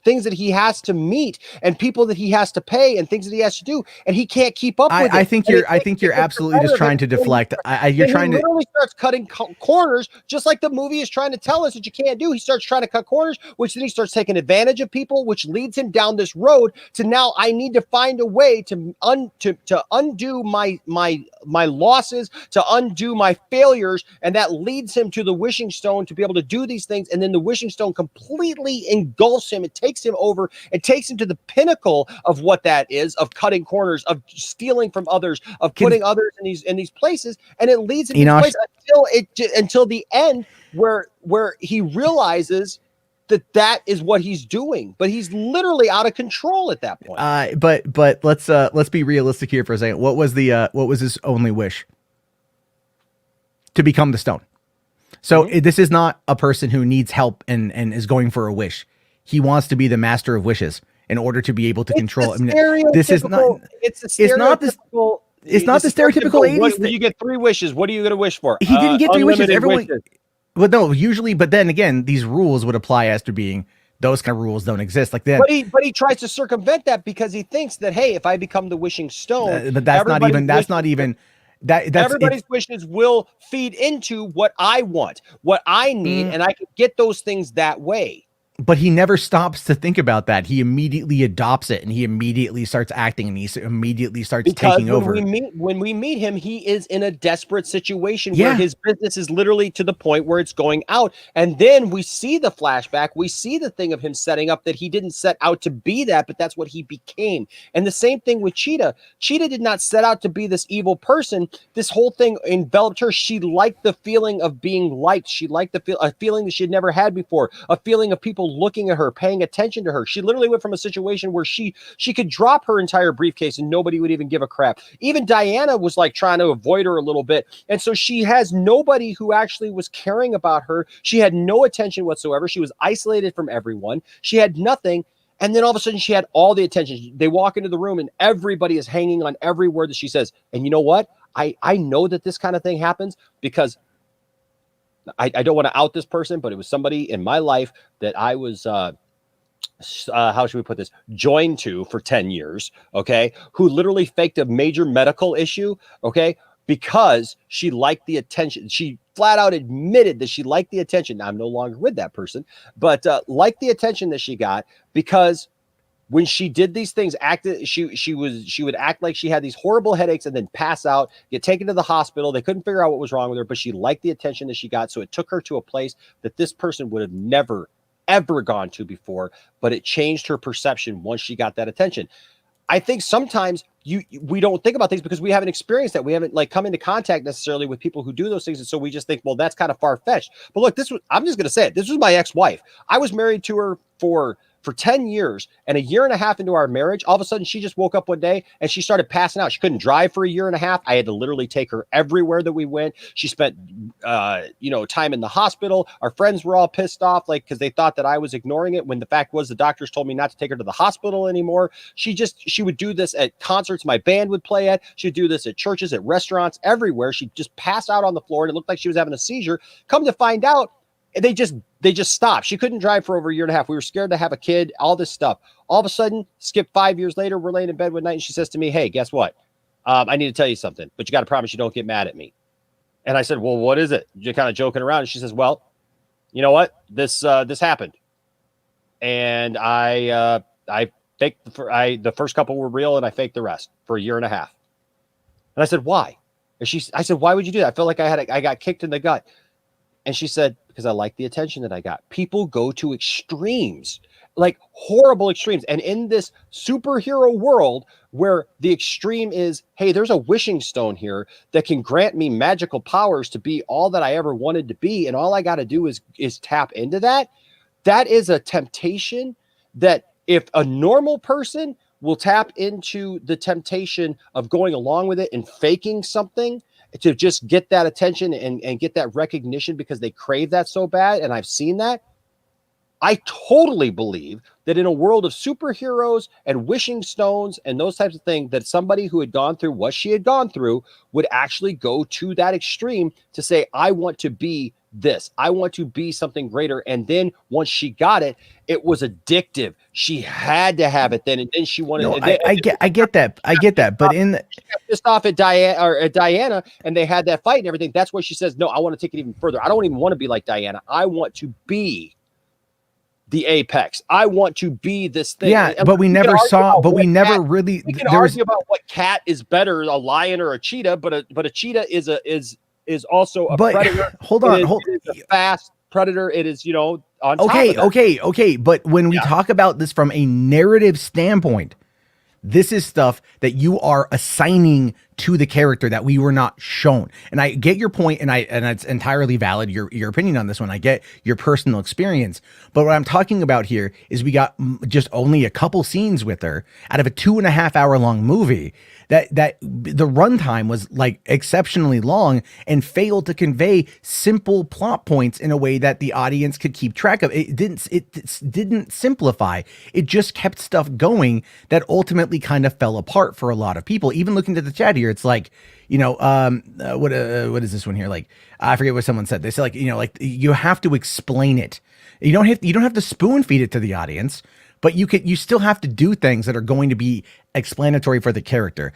things that he has to meet and people that he has to pay and things that he has to do, and he can't keep up with it. I think you're absolutely just trying to deflect. You're trying to. He literally starts cutting corners, just like the movie is trying to tell us that you can't do. He starts trying to cut corners, which then he starts taking advantage of people, which leads him down this road to now I need to find a way to undo my losses, to undo my failures, and that leads him to the wishing stone to be able to do these things. And then the wishing stone completely engulfs him and takes him over and takes him to the pinnacle of what that is, of cutting corners, of stealing from others, of putting others in these places, and it leads him to this place until the end where he realizes that is what he's doing, but he's literally out of control at that point. But let's be realistic here for a second. What was his only wish? To become the stone. So this is not a person who needs help and is going for a wish. He wants to be the master of wishes in order to be able to control. I mean, this is not. It's not the '80s. You get 3 wishes. What are you going to wish for? He didn't get 3 wishes. Everyone. Wishes. But no, usually. But then again, these rules would apply as to being those kind of rules don't exist. Like that. But he tries to circumvent that because he thinks that, hey, if I become the wishing stone, but that's not even. Everybody's wishes will feed into what I want, what I need, and I can get those things that way. But he never stops to think about that. He immediately adopts it, and he immediately starts acting, and he immediately starts taking over. When we meet him, he is in a desperate situation where his business is literally to the point where it's going out. And then we see the flashback. We see the thing of him setting up that he didn't set out to be that, but that's what he became. And the same thing with Cheetah. Cheetah did not set out to be this evil person. This whole thing enveloped her. She liked the feeling of being liked. She liked a feeling that she had never had before, a feeling of people looking at her, paying attention to her. She literally went from a situation where she could drop her entire briefcase and nobody would even give a crap. Even Diana was like trying to avoid her a little bit. And so she has nobody who actually was caring about her. She had no attention whatsoever. She was isolated from everyone. She had nothing. And then all of a sudden she had all the attention. They walk into the room and everybody is hanging on every word that she says. And you know what? I know that this kind of thing happens because I don't want to out this person, but it was somebody in my life that I was, how should we put this, joined to for 10 years, okay, who literally faked a major medical issue, okay, because she liked the attention. She flat out admitted that she liked the attention. Now, I'm no longer with that person, but liked the attention that she got because when she did these things, she would act like she had these horrible headaches and then pass out, get taken to the hospital. They couldn't figure out what was wrong with her, but she liked the attention that she got. So it took her to a place that this person would have never, ever gone to before, but it changed her perception once she got that attention. I think sometimes we don't think about things because we haven't experienced that. We haven't like come into contact necessarily with people who do those things. And so we just think, well, that's kind of far-fetched. But look, I'm just going to say it. This was my ex-wife. I was married to her for 10 years, and a year and a half into our marriage, all of a sudden she just woke up one day and she started passing out. She couldn't drive for a year and a half. I had to literally take her everywhere that we went. She spent, time in the hospital. Our friends were all pissed off, like, cause they thought that I was ignoring it when the fact was the doctors told me not to take her to the hospital anymore. She would do this at concerts my band would play at. She'd do this at churches, at restaurants, everywhere. She'd just pass out on the floor and it looked like she was having a seizure. Come to find out, they just stopped. She couldn't drive for over a year and a half. We were scared to have a kid, all this stuff. All of a sudden, skip 5 years later, we're laying in bed one night and she says to me, hey, guess what? I need to tell you something, but you got to promise you don't get mad at me. And I said, well, what is it? You're kind of joking around. And she says, well, you know what? This happened. And I faked the first couple were real and I faked the rest for a year and a half. And I said, why? And I said, why would you do that? I felt like I got kicked in the gut. And she said, because I like the attention that I got. People go to extremes, like horrible extremes. And in this superhero world where the extreme is, hey, there's a wishing stone here that can grant me magical powers to be all that I ever wanted to be. And all I got to do is tap into that. That is a temptation that if a normal person will tap into the temptation of going along with it and faking something, to just get that attention and get that recognition because they crave that so bad. And I've seen that. I totally believe that in a world of superheroes and wishing stones and those types of things, that somebody who had gone through what she had gone through would actually go to that extreme to say, I want to be this. I want to be something greater. And then once she got it, it was addictive. She had to have it then, and then she wanted. No, I get that, but she got pissed off at Diana, and they had that fight and everything. That's where she says, "No, I want to take it even further. I don't even want to be like Diana. I want to be the apex. I want to be this thing." Yeah, and but we never saw. But we never really. We can argue about what cat is better, a lion or a cheetah. But a cheetah is also a predator. Hold on, it is a fast predator. It is, on top of that. Okay. But when we talk about this from a narrative standpoint, this is stuff that you are assigning to the character that we were not shown. And I get your point, and it's entirely valid, your opinion on this one. I get your personal experience. But what I'm talking about here is we got just only a couple scenes with her out of a 2.5 hour long movie. That the runtime was like exceptionally long and failed to convey simple plot points in a way that the audience could keep track of. It didn't simplify. It just kept stuff going that ultimately kind of fell apart for a lot of people. Even looking at the chat here, it's like, what is this one here? Like, I forget what someone said. They said, like you have to explain it. You don't have to spoon feed it to the audience, but you still have to do things that are going to be explanatory for the character.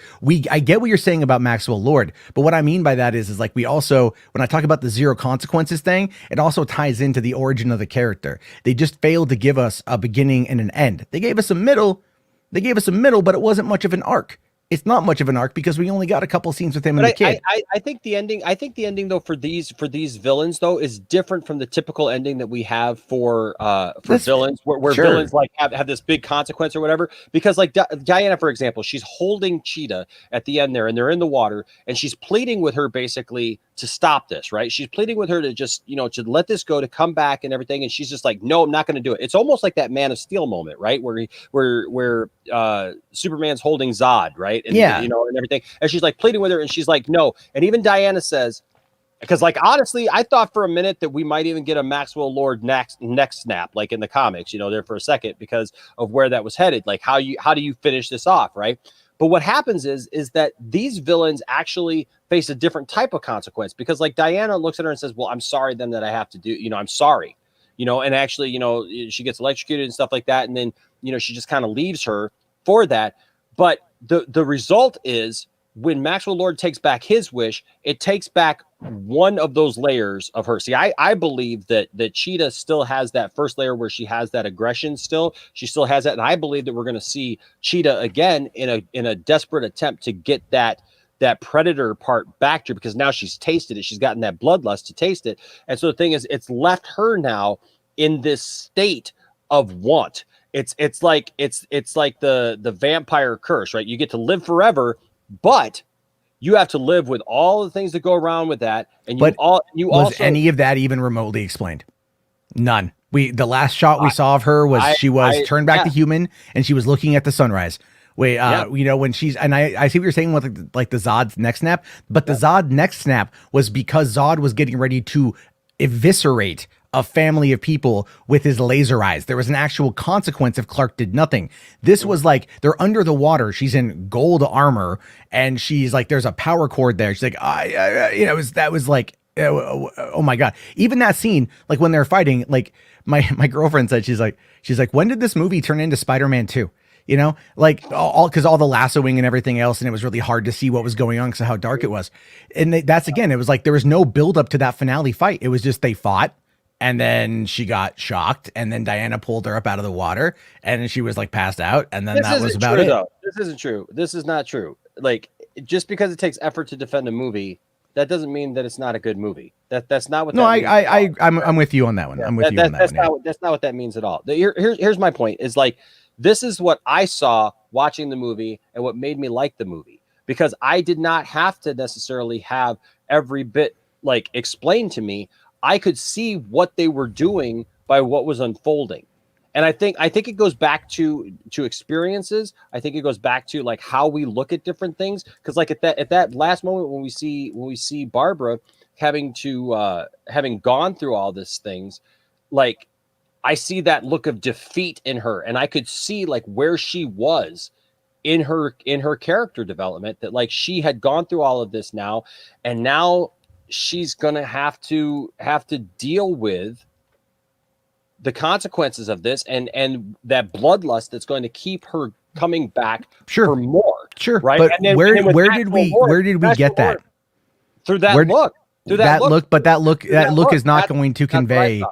I get what you're saying about Maxwell Lord, but what I mean by that is like, we also, when I talk about the zero consequences thing, it also ties into the origin of the character. They just failed to give us a beginning and an end. They gave us a middle, but it wasn't much of an arc. It's not much of an arc because we only got a couple scenes with him and the kid. I think the ending though for these villains though is different from the typical ending that we have for villains where sure. Villains like have this big consequence or whatever. Because like Diana, for example, she's holding Cheetah at the end there, and they're in the water, and she's pleading with her basically to stop this, right? She's pleading with her to just, to let this go, to come back and everything. And she's just like, no, I'm not going to do it. It's almost like that Man of Steel moment, right? Where Superman's holding Zod, right? And, and everything. And she's like pleading with her, and she's like, no. And even Diana says, because like, honestly, I thought for a minute that we might even get a Maxwell Lord neck snap, like in the comics, there for a second, because of where that was headed. Like, how do you finish this off, right? But what happens is that these villains actually face a different type of consequence, because like Diana looks at her and says, well, I'm sorry then that I have to do, I'm sorry, and actually, she gets electrocuted and stuff like that. And then, she just kind of leaves her for that. But the result is when Maxwell Lord takes back his wish, it takes back one of those layers of her. See, I believe that Cheetah still has that first layer where she has that aggression still. She still has that. And I believe that we're going to see Cheetah again in a desperate attempt to get that predator part back to her, because now she's tasted it. She's gotten that bloodlust to taste it. And so the thing is, it's left her now in this state of want. It's like the vampire curse, right? You get to live forever, but you have to live with all the things that go around with that. And was any of that even remotely explained? None. The last shot we saw of her was she was turned back to human, and she was looking at the sunrise. When she's, and I see what you're saying with like the Zod's neck snap, but the Zod neck snap was because Zod was getting ready to eviscerate a family of people with his laser eyes. There was an actual consequence if Clark did nothing. This was like, they're under the water. She's in gold armor, and she's like, there's a power cord there. She's like, that was like, oh my God. Even that scene, like when they're fighting, like my girlfriend said, she's like, when did this movie turn into Spider-Man 2? Like because all the lassoing and everything else, and it was really hard to see what was going on because of how dark it was. And that's again, it was like there was no build up to that finale fight. It was just they fought, and then she got shocked, and then Diana pulled her up out of the water, and she was like passed out, and then that was about it. Though. This isn't true. This is not true. Like, just because it takes effort to defend a movie, that doesn't mean that it's not a good movie. That's not what. No, I'm with you on that one. Yeah, I'm with you on that one. That's not what that means at all. Here's my point. Is like, this is what I saw watching the movie and what made me like the movie, because I did not have to necessarily have every bit like explained to me. I could see what they were doing by what was unfolding. And I think it goes back to experiences. I think it goes back to like how we look at different things. Cause like at that last moment when we see Barbara having gone through all these things, like I see that look of defeat in her, and I could see like where she was in her character development, that like she had gone through all of this now, and now she's gonna have to deal with the consequences of this and that bloodlust that's going to keep her coming back for more. Sure, right? But and then, where and did we get that? Through that look. Through that look. But that look is not going to convey.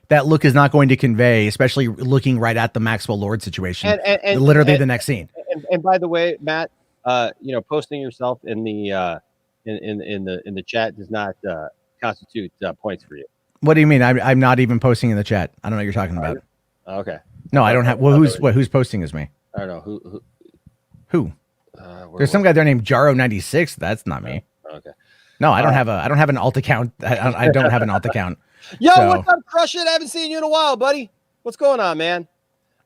That look is not going to convey, especially looking right at the Maxwell Lord situation. And literally the next scene. And by the way, Matt, posting yourself in the in the chat does not constitute points for you. What do you mean? I'm not even posting in the chat. I don't know what you're talking about. Okay. No, I don't have. Well, who's posting is me. I don't know who. There's some guy there named Jaro96. That's not me. Okay. No, I don't have an alt account. I don't have an alt account. Yo, what's up, Crush It? I haven't seen you in a while, buddy. What's going on, man?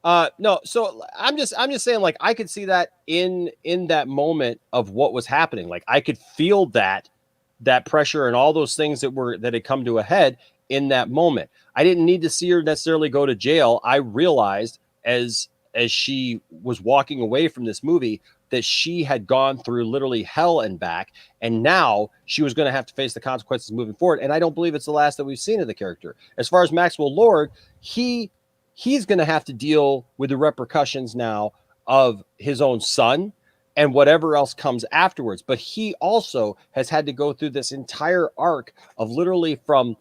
No, so I'm just saying, like, I could see that in that moment of what was happening. Like, I could feel that pressure and all those things that had come to a head in that moment. I didn't need to see her necessarily go to jail. I realized as she was walking away from this movie that she had gone through literally hell and back, and now she was going to have to face the consequences moving forward. And I don't believe it's the last that we've seen of the character. As far as Maxwell Lord, he's going to have to deal with the repercussions now of his own son and whatever else comes afterwards. But he also has had to go through this entire arc of literally from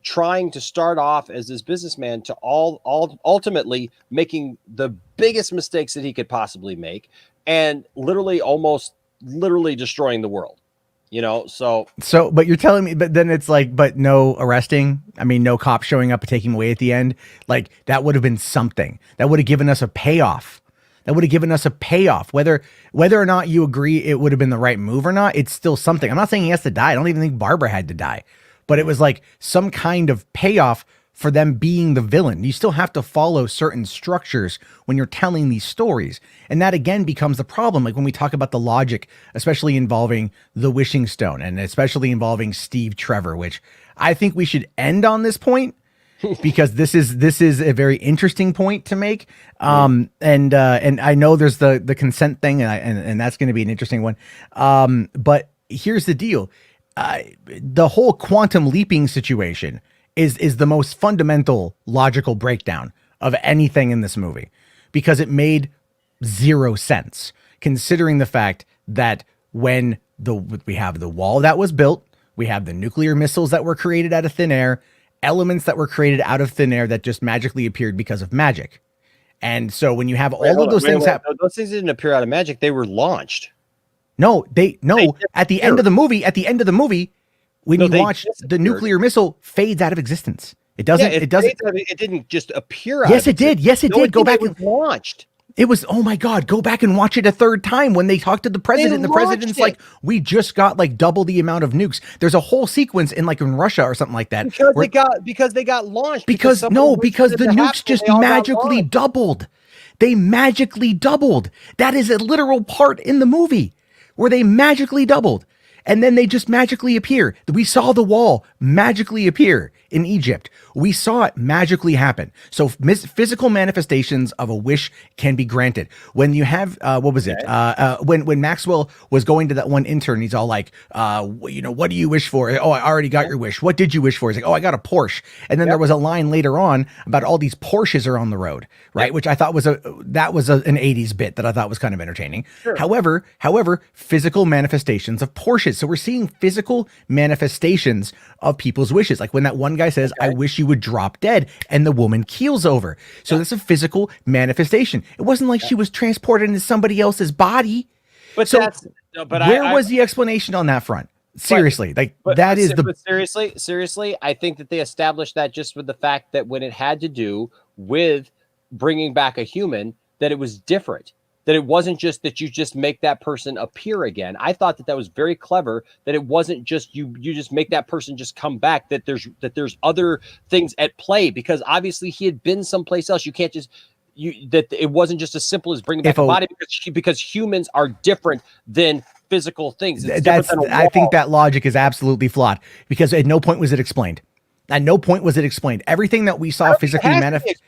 trying to start off as this businessman to ultimately making the biggest mistakes that he could possibly make and almost literally destroying the world. So, but you're telling me, but then it's like, but no arresting. I mean, no cop showing up and taking away at the end. Like, that would have been something that would have given us a payoff. Whether or not you agree it would have been the right move or not, it's still something. I'm not saying he has to die. I don't even think Barbara had to die, but it was like some kind of payoff for them being the villain. You still have to follow certain structures when you're telling these stories. And that again becomes the problem. Like when we talk about the logic, especially involving the Wishing Stone and especially involving Steve Trevor, which I think we should end on this point because this is a very interesting point to make. And I know there's the consent thing and that's going to be an interesting one. But here's the deal. The whole quantum leaping situation is the most fundamental logical breakdown of anything in this movie because it made zero sense considering the fact that when we have the wall that was built, we have the nuclear missiles that were created out of thin air, elements that were created out of thin air that just magically appeared because of magic. And so when you have all of those things happen, those things didn't appear out of magic. They were launched. No, at the end of the movie, when you watch the nuclear missile fades out of existence. It doesn't. It doesn't. It didn't just appear. Yes, it did. Yes, it did. Go back and launched. It was. Oh my God! Go back and watch it a third time when they talked to the president. And the president's like, "We just got like double the amount of nukes." There's a whole sequence in Russia or something like that because they got launched. Because the nukes just magically doubled. They magically doubled. That is a literal part in the movie where they magically doubled. And then they just magically appear. We saw the wall magically appear in Egypt. We saw it magically happen. So physical manifestations of a wish can be granted. When you have, when Maxwell was going to that one intern, he's all like, what do you wish for? Oh, I already got your wish. What did you wish for? He's like, oh, I got a Porsche. And then there was a line later on about all these Porsches are on the road, right? Yep. Which I thought was an 80s bit that I thought was kind of entertaining. Sure. However, physical manifestations of Porsches. So we're seeing physical manifestations of people's wishes. Like when that one guy says, I wish you would drop dead, and the woman keels over. So that's a physical manifestation. It wasn't like she was transported into somebody else's body. But where was the explanation on that front? Seriously, seriously, I think that they established that just with the fact that when it had to do with bringing back a human, that it was different. That it wasn't just that you just make that person appear again. I thought that was very clever, that it wasn't just you just make that person just come back, that there's other things at play, because obviously he had been someplace else. You can't just that it wasn't just as simple as bringing back a body, because humans are different than physical things. I think that logic is absolutely flawed, because at no point was it explained. At no point was it explained. Everything that we saw physically manifest.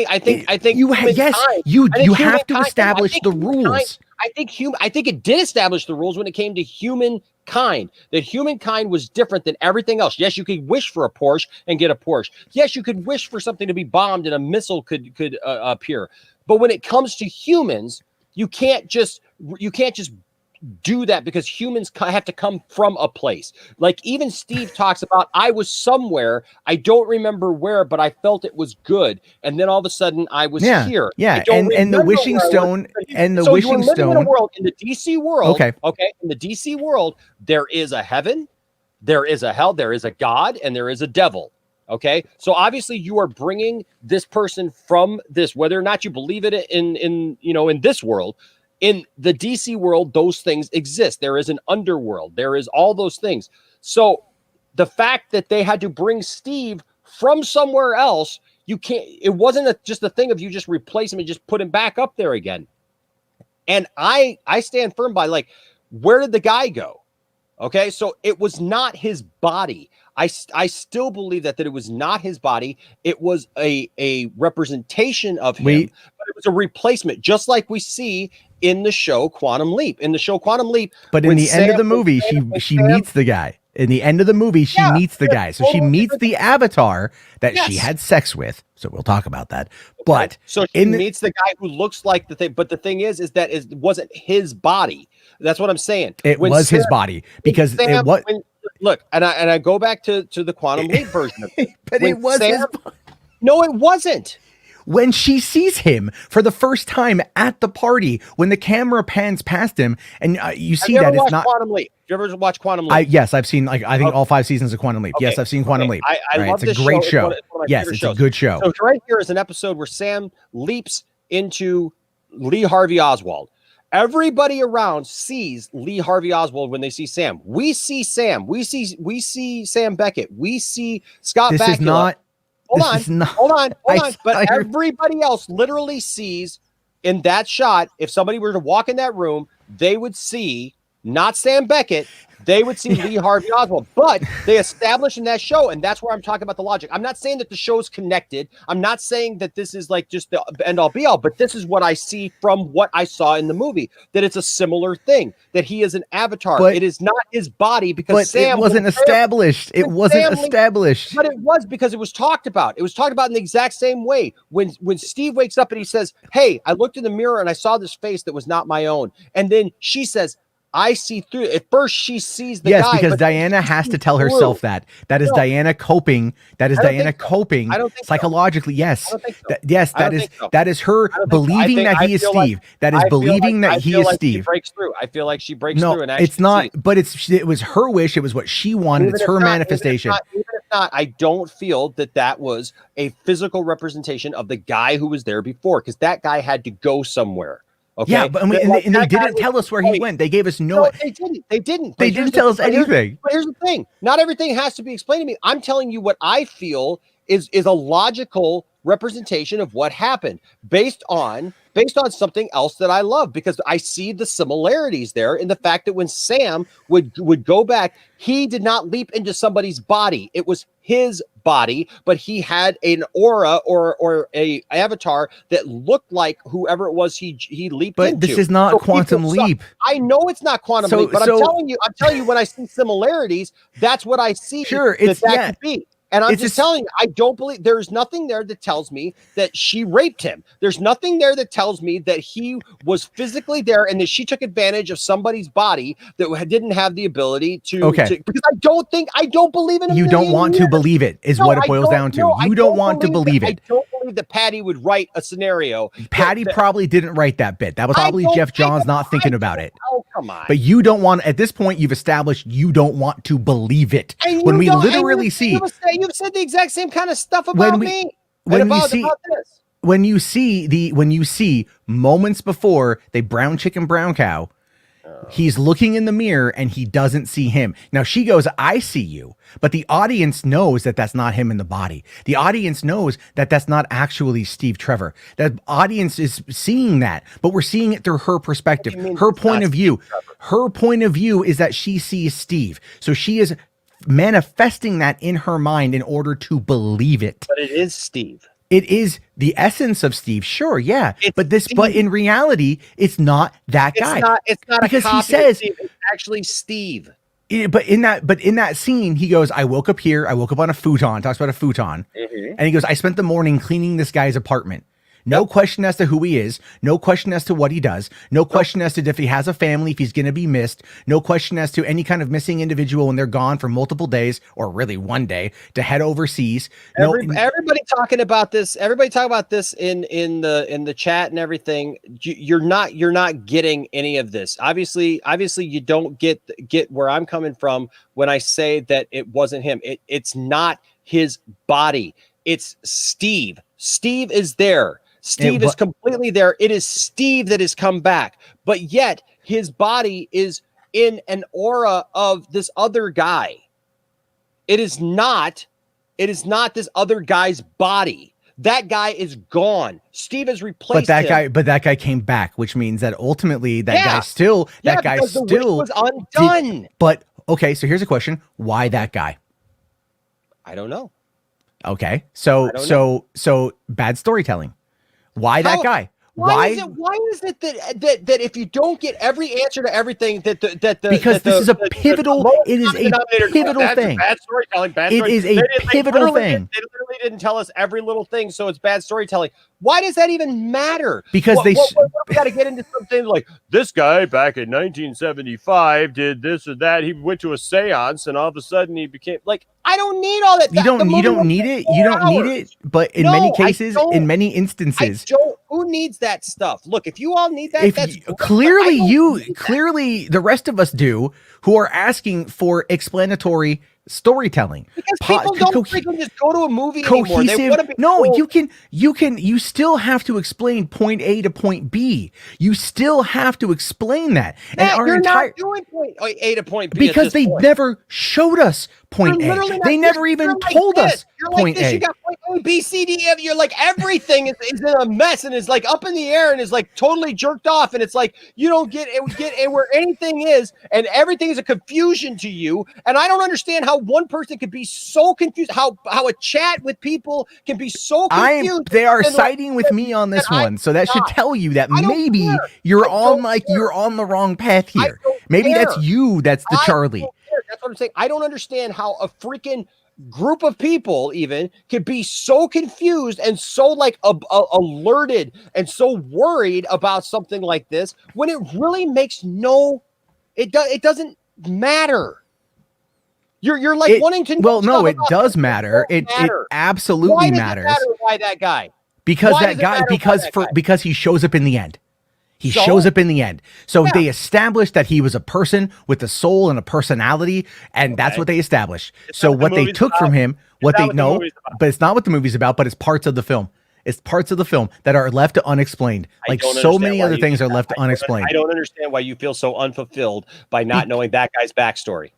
I think you have to establish the rules. I think it did establish the rules when it came to human kind, that humankind was different than everything else. Yes, you could wish for a Porsche and get a Porsche. Yes, you could wish for something to be bombed and a missile could appear. But when it comes to humans, you can't just do that, because humans have to come from a place. Like even Steve talks about, I was somewhere, I don't remember where, but I felt it was good, and then all of a sudden I was here. Yeah, and the wishing stone and the wishing stone in a world, in the DC world. Okay, in the DC world, there is a heaven, there is a hell, there is a God, and there is a devil. Okay, so obviously you are bringing this person from this, whether or not you believe it in this world. In the DC world, those things exist. There is an underworld. There is all those things. So the fact that they had to bring Steve from somewhere else, you can't, it wasn't just a thing of you just replace him and just put him back up there again. And I stand firm by, like, where did the guy go? Okay, so it was not his body. I still believe that it was not his body. It was a representation of him, but it was a replacement, just like we see in the show Quantum Leap. But in the end of the movie, she meets the guy. In the end of the movie, she meets the guy. So she meets the avatar that she had sex with. So we'll talk about that. But so she meets the guy who looks like the thing. But the thing is that it wasn't his body. That's what I'm saying. It was his body, because it was. Look, and I go back to the Quantum Leap version of it. But it was his body. No, it wasn't. When she sees him for the first time at the party, when the camera pans past him, and you see that it's not Quantum Leap. Did you ever watch Quantum Leap? Yes, I've seen, like, I think all 5 seasons of Quantum Leap. Okay. Yes, I've seen Quantum Leap. I love it's a great show. Yes, it's a good show. So right here is an episode where Sam leaps into Lee Harvey Oswald. Everybody around sees Lee Harvey Oswald when they see Sam. We see Sam. We see Sam Beckett. We see Scott Bakula. This is not. Hold on. But everybody else literally sees in that shot. If somebody were to walk in that room, they would see not Sam Beckett. They would see Lee Harvey Oswald. But they established in that show, and that's where I'm talking about the logic. I'm not saying that the show's connected. I'm not saying that this is like just the end all be all, but this is what I see from what I saw in the movie, that it's a similar thing, that he is an avatar. But it is not his body, because Sam it wasn't established. It wasn't established. But it was, because it was talked about. It was talked about in the exact same way. When Steve wakes up and he says, hey, I looked in the mirror and I saw this face that was not my own. And then she says, I see through it. At first, she sees the guy. Yes, because Diana has to tell herself that. That is Diana coping. That is Diana coping psychologically. Yes. Yes, that is her believing that he is Steve. That is believing that he is Steve. She breaks through. I feel like she breaks through. And it's not. But it was her wish. It was what she wanted. It's her manifestation. Even if not, I don't feel that was a physical representation of the guy who was there before, because that guy had to go somewhere. Okay. Yeah, but they didn't tell us where he went. They gave us no. They didn't. They didn't tell us anything. But here's the thing: not everything has to be explained to me. I'm telling you what I feel is a logical representation of what happened, based on something else that I love, because I see the similarities there in the fact that when Sam would go back, he did not leap into somebody's body. It was his body, but he had an aura or a avatar that looked like whoever it was he leaped into. But this is not Quantum Leap. I know it's not Quantum Leap, but I'm telling you when I see similarities, that's what I see. Sure, that could be. And I'm just telling you, I don't believe there's nothing there that tells me that she raped him. There's nothing there that tells me that he was physically there and that she took advantage of somebody's body that didn't have the ability to. Okay. Because I don't believe in it. You don't want to believe it, is what it boils down to. You don't want to believe it. I don't believe that Patty would write a scenario. Patty probably didn't write that bit. That was probably Jeff Johns not thinking about it. Oh, come on. But you don't want, at this point, you've established you don't want to believe it. When we literally see. You've said the exact same kind of stuff about me. About this. When you see moments before they brown chicken, brown cow, he's looking in the mirror and he doesn't see him. Now she goes, I see you. But the audience knows that that's not him in the body. The audience knows that that's not actually Steve Trevor. The audience is seeing that, but we're seeing it through her perspective, her point of view. Her point of view is that she sees Steve. So she is manifesting that in her mind in order to believe it. But it is Steve. It is the essence of Steve. Sure, yeah. But in reality, it's not that guy. It's not because a copy he says of Steve. It's actually Steve. But in that scene, he goes, I woke up here. I woke up on a futon. Talks about a futon. And he goes, I spent the morning cleaning this guy's apartment. No question as to who he is. No question as to what he does. No question as to if he has a family, if he's going to be missed. No question as to any kind of missing individual when they're gone for multiple days or really one day to head overseas. Everybody talking about this. Everybody talking about this in the chat and everything. You're not getting any of this. Obviously, you don't get where I'm coming from when I say that it wasn't him. It's not his body. It's Steve. Steve is there. Steve is completely there. It is Steve that has come back, but yet his body is in an aura of this other guy. It is not this other guy's body. That guy is gone. Steve has replaced him. But that guy came back, which means that ultimately that guy still was undone. But okay, so here's a question: why that guy? I don't know. Okay, so bad storytelling. Why that guy? Why is it that if you don't get every answer to everything because this is a pivotal, it is a pivotal thing. Bad storytelling. It is a pivotal thing. They literally didn't tell us every little thing, so it's bad storytelling. Why does that even matter? Because we got to get into something like this guy back in 1975 did this or that. He went to a seance, and all of a sudden he became like. I don't need all that. You don't need it. But in many cases, in many instances, who needs that stuff? Look, if you all need that, that's clearly the rest of us do, who are asking for explanatory storytelling. Because people don't freaking just go to a movie anymore. They want to be you still have to explain point A to point B. You still have to explain that. You're not doing point A to point B because they never showed us point A. They never even told us point A. You got point A, B, C, D, F. You're like everything is in a mess and is like up in the air and is like totally jerked off. And it's like you don't get where anything is, and everything is a confusion to you. And I don't understand how one person could be so confused, how a chat with people can be so confused. They are siding with me on this one, so that should tell you that maybe you're on the wrong path here. Maybe that's you, that's the Charlie. That's what I'm saying. I don't understand how a freaking group of people even could be so confused and so like alerted and so worried about something like this when it really makes it doesn't matter. You're like wanting to know. Well, no, it does matter. It absolutely matters. Why that guy? Because he shows up in the end. He shows up in the end. So they established that he was a person with a soul and a personality, and that's what they established. So what they took from him, but it's not what the movie's about, but it's parts of the film. It's parts of the film that are left unexplained. Like so many other things are left unexplained. I don't understand why you feel so unfulfilled by not knowing that guy's backstory.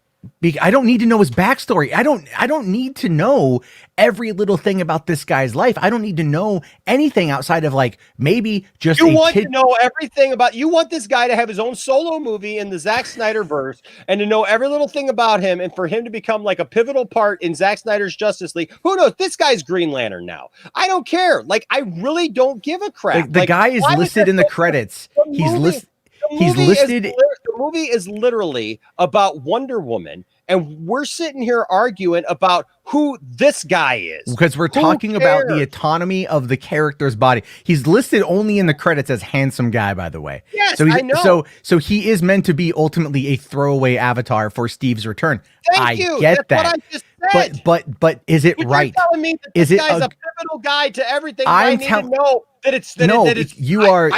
I don't need to know his backstory. I don't need to know every little thing about this guy's life. I don't need to know anything outside of like maybe just to know everything about. You want this guy to have his own solo movie in the Zack Snyder verse and to know every little thing about him and for him to become like a pivotal part in Zack Snyder's Justice League. Who knows? This guy's Green Lantern now. I don't care. Like I really don't give a crap. The guy is listed in the credits. He's listed. The movie is literally about Wonder Woman, and we're sitting here arguing about who this guy is. Because we're talking about the autonomy of the character's body. He's listed only in the credits as handsome guy, by the way. Yes, I know. So he is meant to be ultimately a throwaway avatar for Steve's return. Thank you. That's what I just said. But is it right? You're telling me that this guy's a pivotal guy to everything. I need to know that it's you are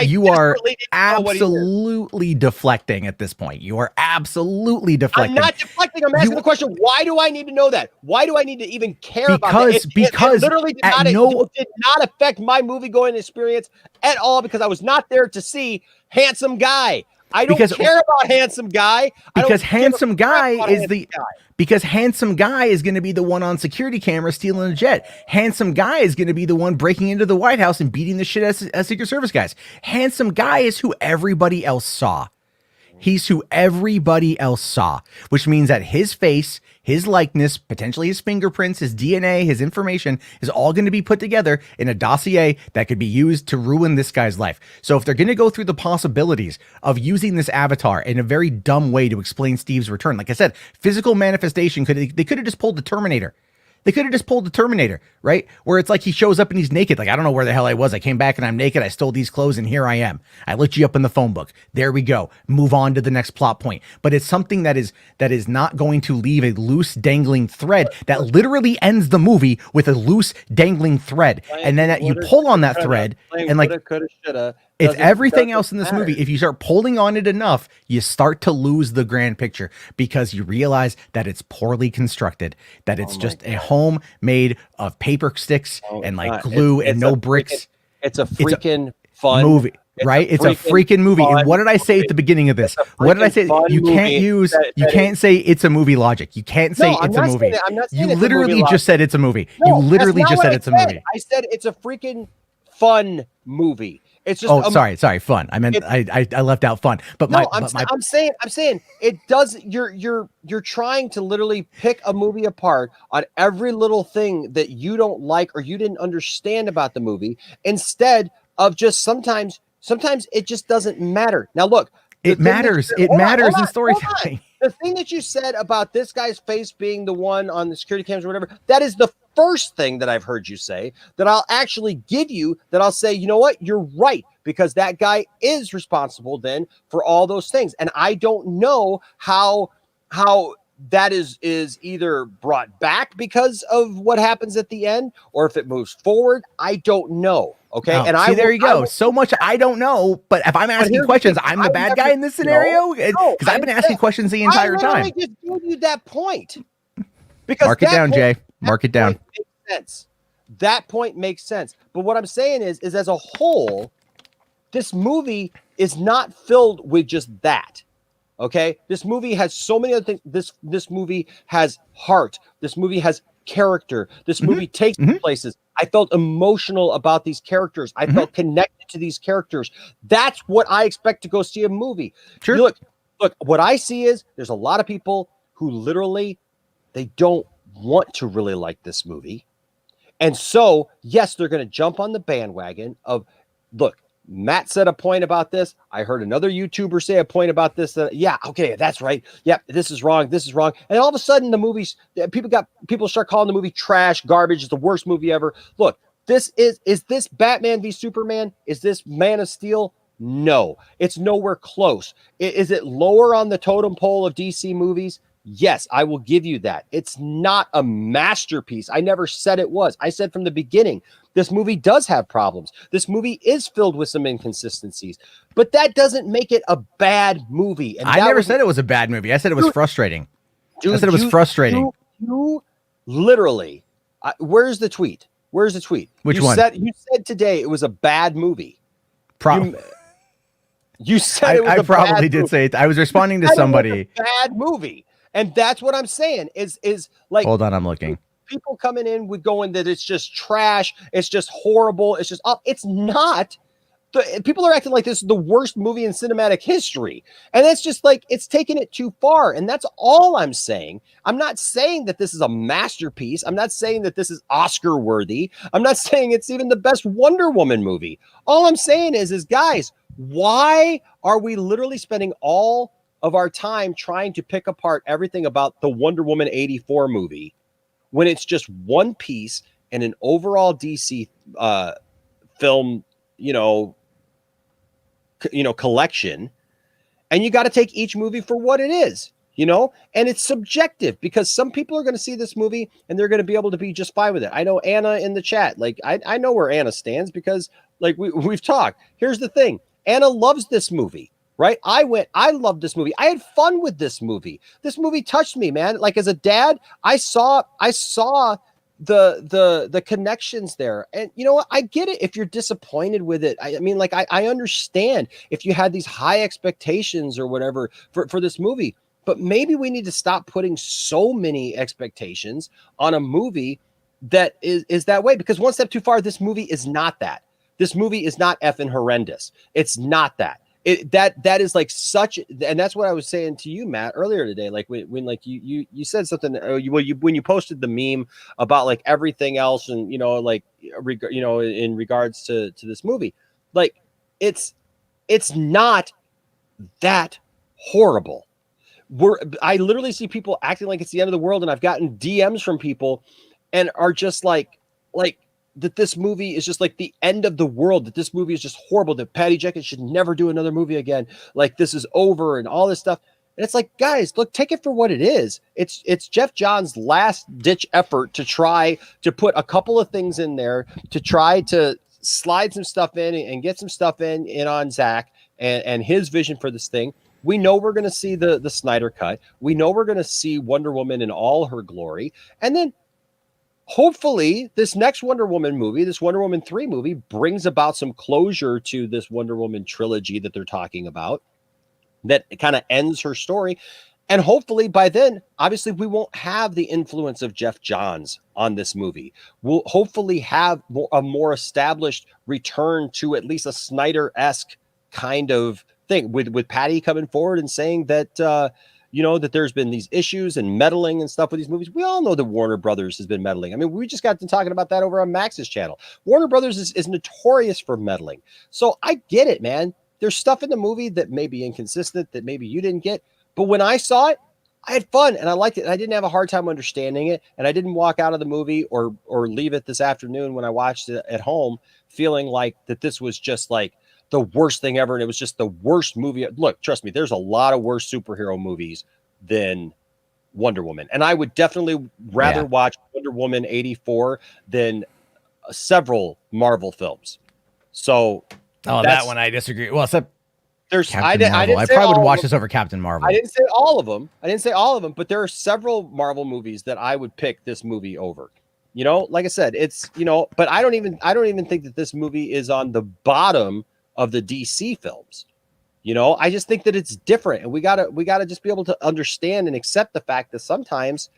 absolutely deflecting at this point. You are absolutely deflecting. I'm not deflecting. I'm asking the question. Why do I need to know that? Why do I need to even care about it? Because it literally did not affect my movie going experience at all because I was not there to see handsome guy. I don't care about handsome guy. Because handsome guy is handsome guy is going to be the one on security camera stealing a jet. Handsome guy is going to be the one breaking into the White House and beating the shit as Secret Service guys. Handsome guy is who everybody else saw. He's who everybody else saw, which means that his face, his likeness, potentially his fingerprints, his DNA, his information is all going to be put together in a dossier that could be used to ruin this guy's life. So if they're going to go through the possibilities of using this avatar in a very dumb way to explain Steve's return, like I said, physical manifestation, they could have just pulled the Terminator. They could have just pulled the Terminator, right? Where it's like he shows up and he's naked. Like, I don't know where the hell I was. I came back and I'm naked. I stole these clothes and here I am. I looked you up in the phone book. There we go. Move on to the next plot point. But it's something that is not going to leave a loose dangling thread that literally ends the movie with a loose dangling thread. And then you pull on that thread and like, it's everything else in this movie. If you start pulling on it enough, you start to lose the grand picture because you realize that it's poorly constructed, that it's just a home made of paper sticks and like glue and no bricks. It's a freaking fun movie, right? It's a freaking movie. And what did I say at the beginning of this? What did I say? You can't say it's a movie logic. You can't say it's a movie. You literally just said it's a movie. You literally just said it's a movie. I said it's a freaking fun movie. It's just sorry, fun. I meant I left out fun. But I'm saying it does. You're trying to literally pick a movie apart on every little thing that you don't like or you didn't understand about the movie, instead of just sometimes it just doesn't matter. Now look, it matters. It matters in storytelling. The thing that you said about this guy's face being the one on the security cameras or whatever, that is the first thing that I've heard you say that I'll actually give you, that I'll say, you know what, you're right, because that guy is responsible then for all those things. And I don't know how that is either brought back because of what happens at the end, or if it moves forward. I don't know. Okay. And there you go. So much I don't know, but if I'm asking questions, I'm the bad guy in this scenario because I've been asking questions the entire time. I just gave you that point. Because mark it down, Jay. Mark it down. Makes sense. That point makes sense. But what I'm saying is as a whole, this movie is not filled with just that. Okay. This movie has so many other things. This movie has heart. This movie has character. This movie takes places. I felt emotional about these characters. I felt connected to these characters. That's what I expect to go see a movie. Sure. Look, what I see is there's a lot of people who literally, they don't want to really like this movie. And so, yes, they're going to jump on the bandwagon of, look, Matt said a point about this. I heard another YouTuber say a point about this. Yeah, okay, that's right. Yeah, this is wrong. This is wrong. And all of a sudden, the movies, people start calling the movie trash, garbage. It's the worst movie ever. Look, is this Batman v Superman? Is this Man of Steel? No, it's nowhere close. Is it lower on the totem pole of DC movies? Yes, I will give you that. It's not a masterpiece. I never said it was. I said from the beginning, this movie does have problems. This movie is filled with some inconsistencies, but that doesn't make it a bad movie. And I never said it was a bad movie. I said it was frustrating. I said it was frustrating. You literally, where's the tweet? Where's the tweet? Which one? You said today it was a bad movie. You said it was I probably did say it. I was responding to somebody. Bad movie. And that's what I'm saying is like, hold on, I'm looking. People coming in with going that it's just trash. It's just horrible. It's just, it's not. People are acting like this is the worst movie in cinematic history. And that's just like, it's taking it too far. And that's all I'm saying. I'm not saying that this is a masterpiece. I'm not saying that this is Oscar worthy. I'm not saying it's even the best Wonder Woman movie. All I'm saying is guys, why are we literally spending all of our time trying to pick apart everything about the Wonder Woman 84 movie when it's just one piece and an overall DC film, collection, and you got to take each movie for what it is, and it's subjective because some people are going to see this movie and they're going to be able to be just fine with it. I know Anna in the chat, like I know where Anna stands because like we've talked. Here's the thing. Anna loves this movie. Right? I loved this movie. I had fun with this movie. This movie touched me, man. Like as a dad, I saw the connections there. And you know what? I get it if you're disappointed with it. I mean, like I understand if you had these high expectations or whatever for this movie, but maybe we need to stop putting so many expectations on a movie that is that way, because one step too far, this movie is not that. This movie is not effing horrendous. It's not that. that is like such, and that's what I was saying to you, Matt, earlier today. Like when like you said something, when you posted the meme about like everything else, and like in regards to this movie, like it's not that horrible. I literally see people acting like it's the end of the world, and I've gotten DMs from people and are just like that this movie is just like the end of the world, that this movie is just horrible, that Patty Jenkins should never do another movie again, like this is over and all this stuff. And it's like, guys, look, take it for what it is. It's Jeff Johns' last ditch effort to try to put a couple of things in there, to try to slide some stuff in and get some stuff in on Zach and his vision for this thing. We know we're going to see the Snyder cut. We know we're going to see Wonder Woman in all her glory. And then hopefully this next Wonder Woman movie, this Wonder Woman 3 movie, brings about some closure to this Wonder Woman trilogy that they're talking about, that kind of ends her story. And hopefully by then, obviously, we won't have the influence of Jeff Johns on this movie. We'll hopefully have a more established return to at least a Snyder-esque kind of thing, with Patty coming forward and saying that, that there's been these issues and meddling and stuff with these movies. We all know that Warner Brothers has been meddling. I mean, we just got to talking about that over on Max's channel. Warner Brothers is notorious for meddling. So I get it, man. There's stuff in the movie that may be inconsistent, that maybe you didn't get. But when I saw it, I had fun and I liked it. And I didn't have a hard time understanding it. And I didn't walk out of the movie or leave it this afternoon when I watched it at home feeling like that this was just like the worst thing ever. And it was just the worst movie. Look, trust me, there's a lot of worse superhero movies than Wonder Woman. And I would definitely rather watch Wonder Woman 84 than several Marvel films. So that one I disagree. Well, except there's I probably would watch this over Captain Marvel. I didn't say all of them, but there are several Marvel movies that I would pick this movie over. Like I said, it's but I don't even think that this movie is on the bottom of the DC films. I just think that it's different, and we gotta just be able to understand and accept the fact that sometimes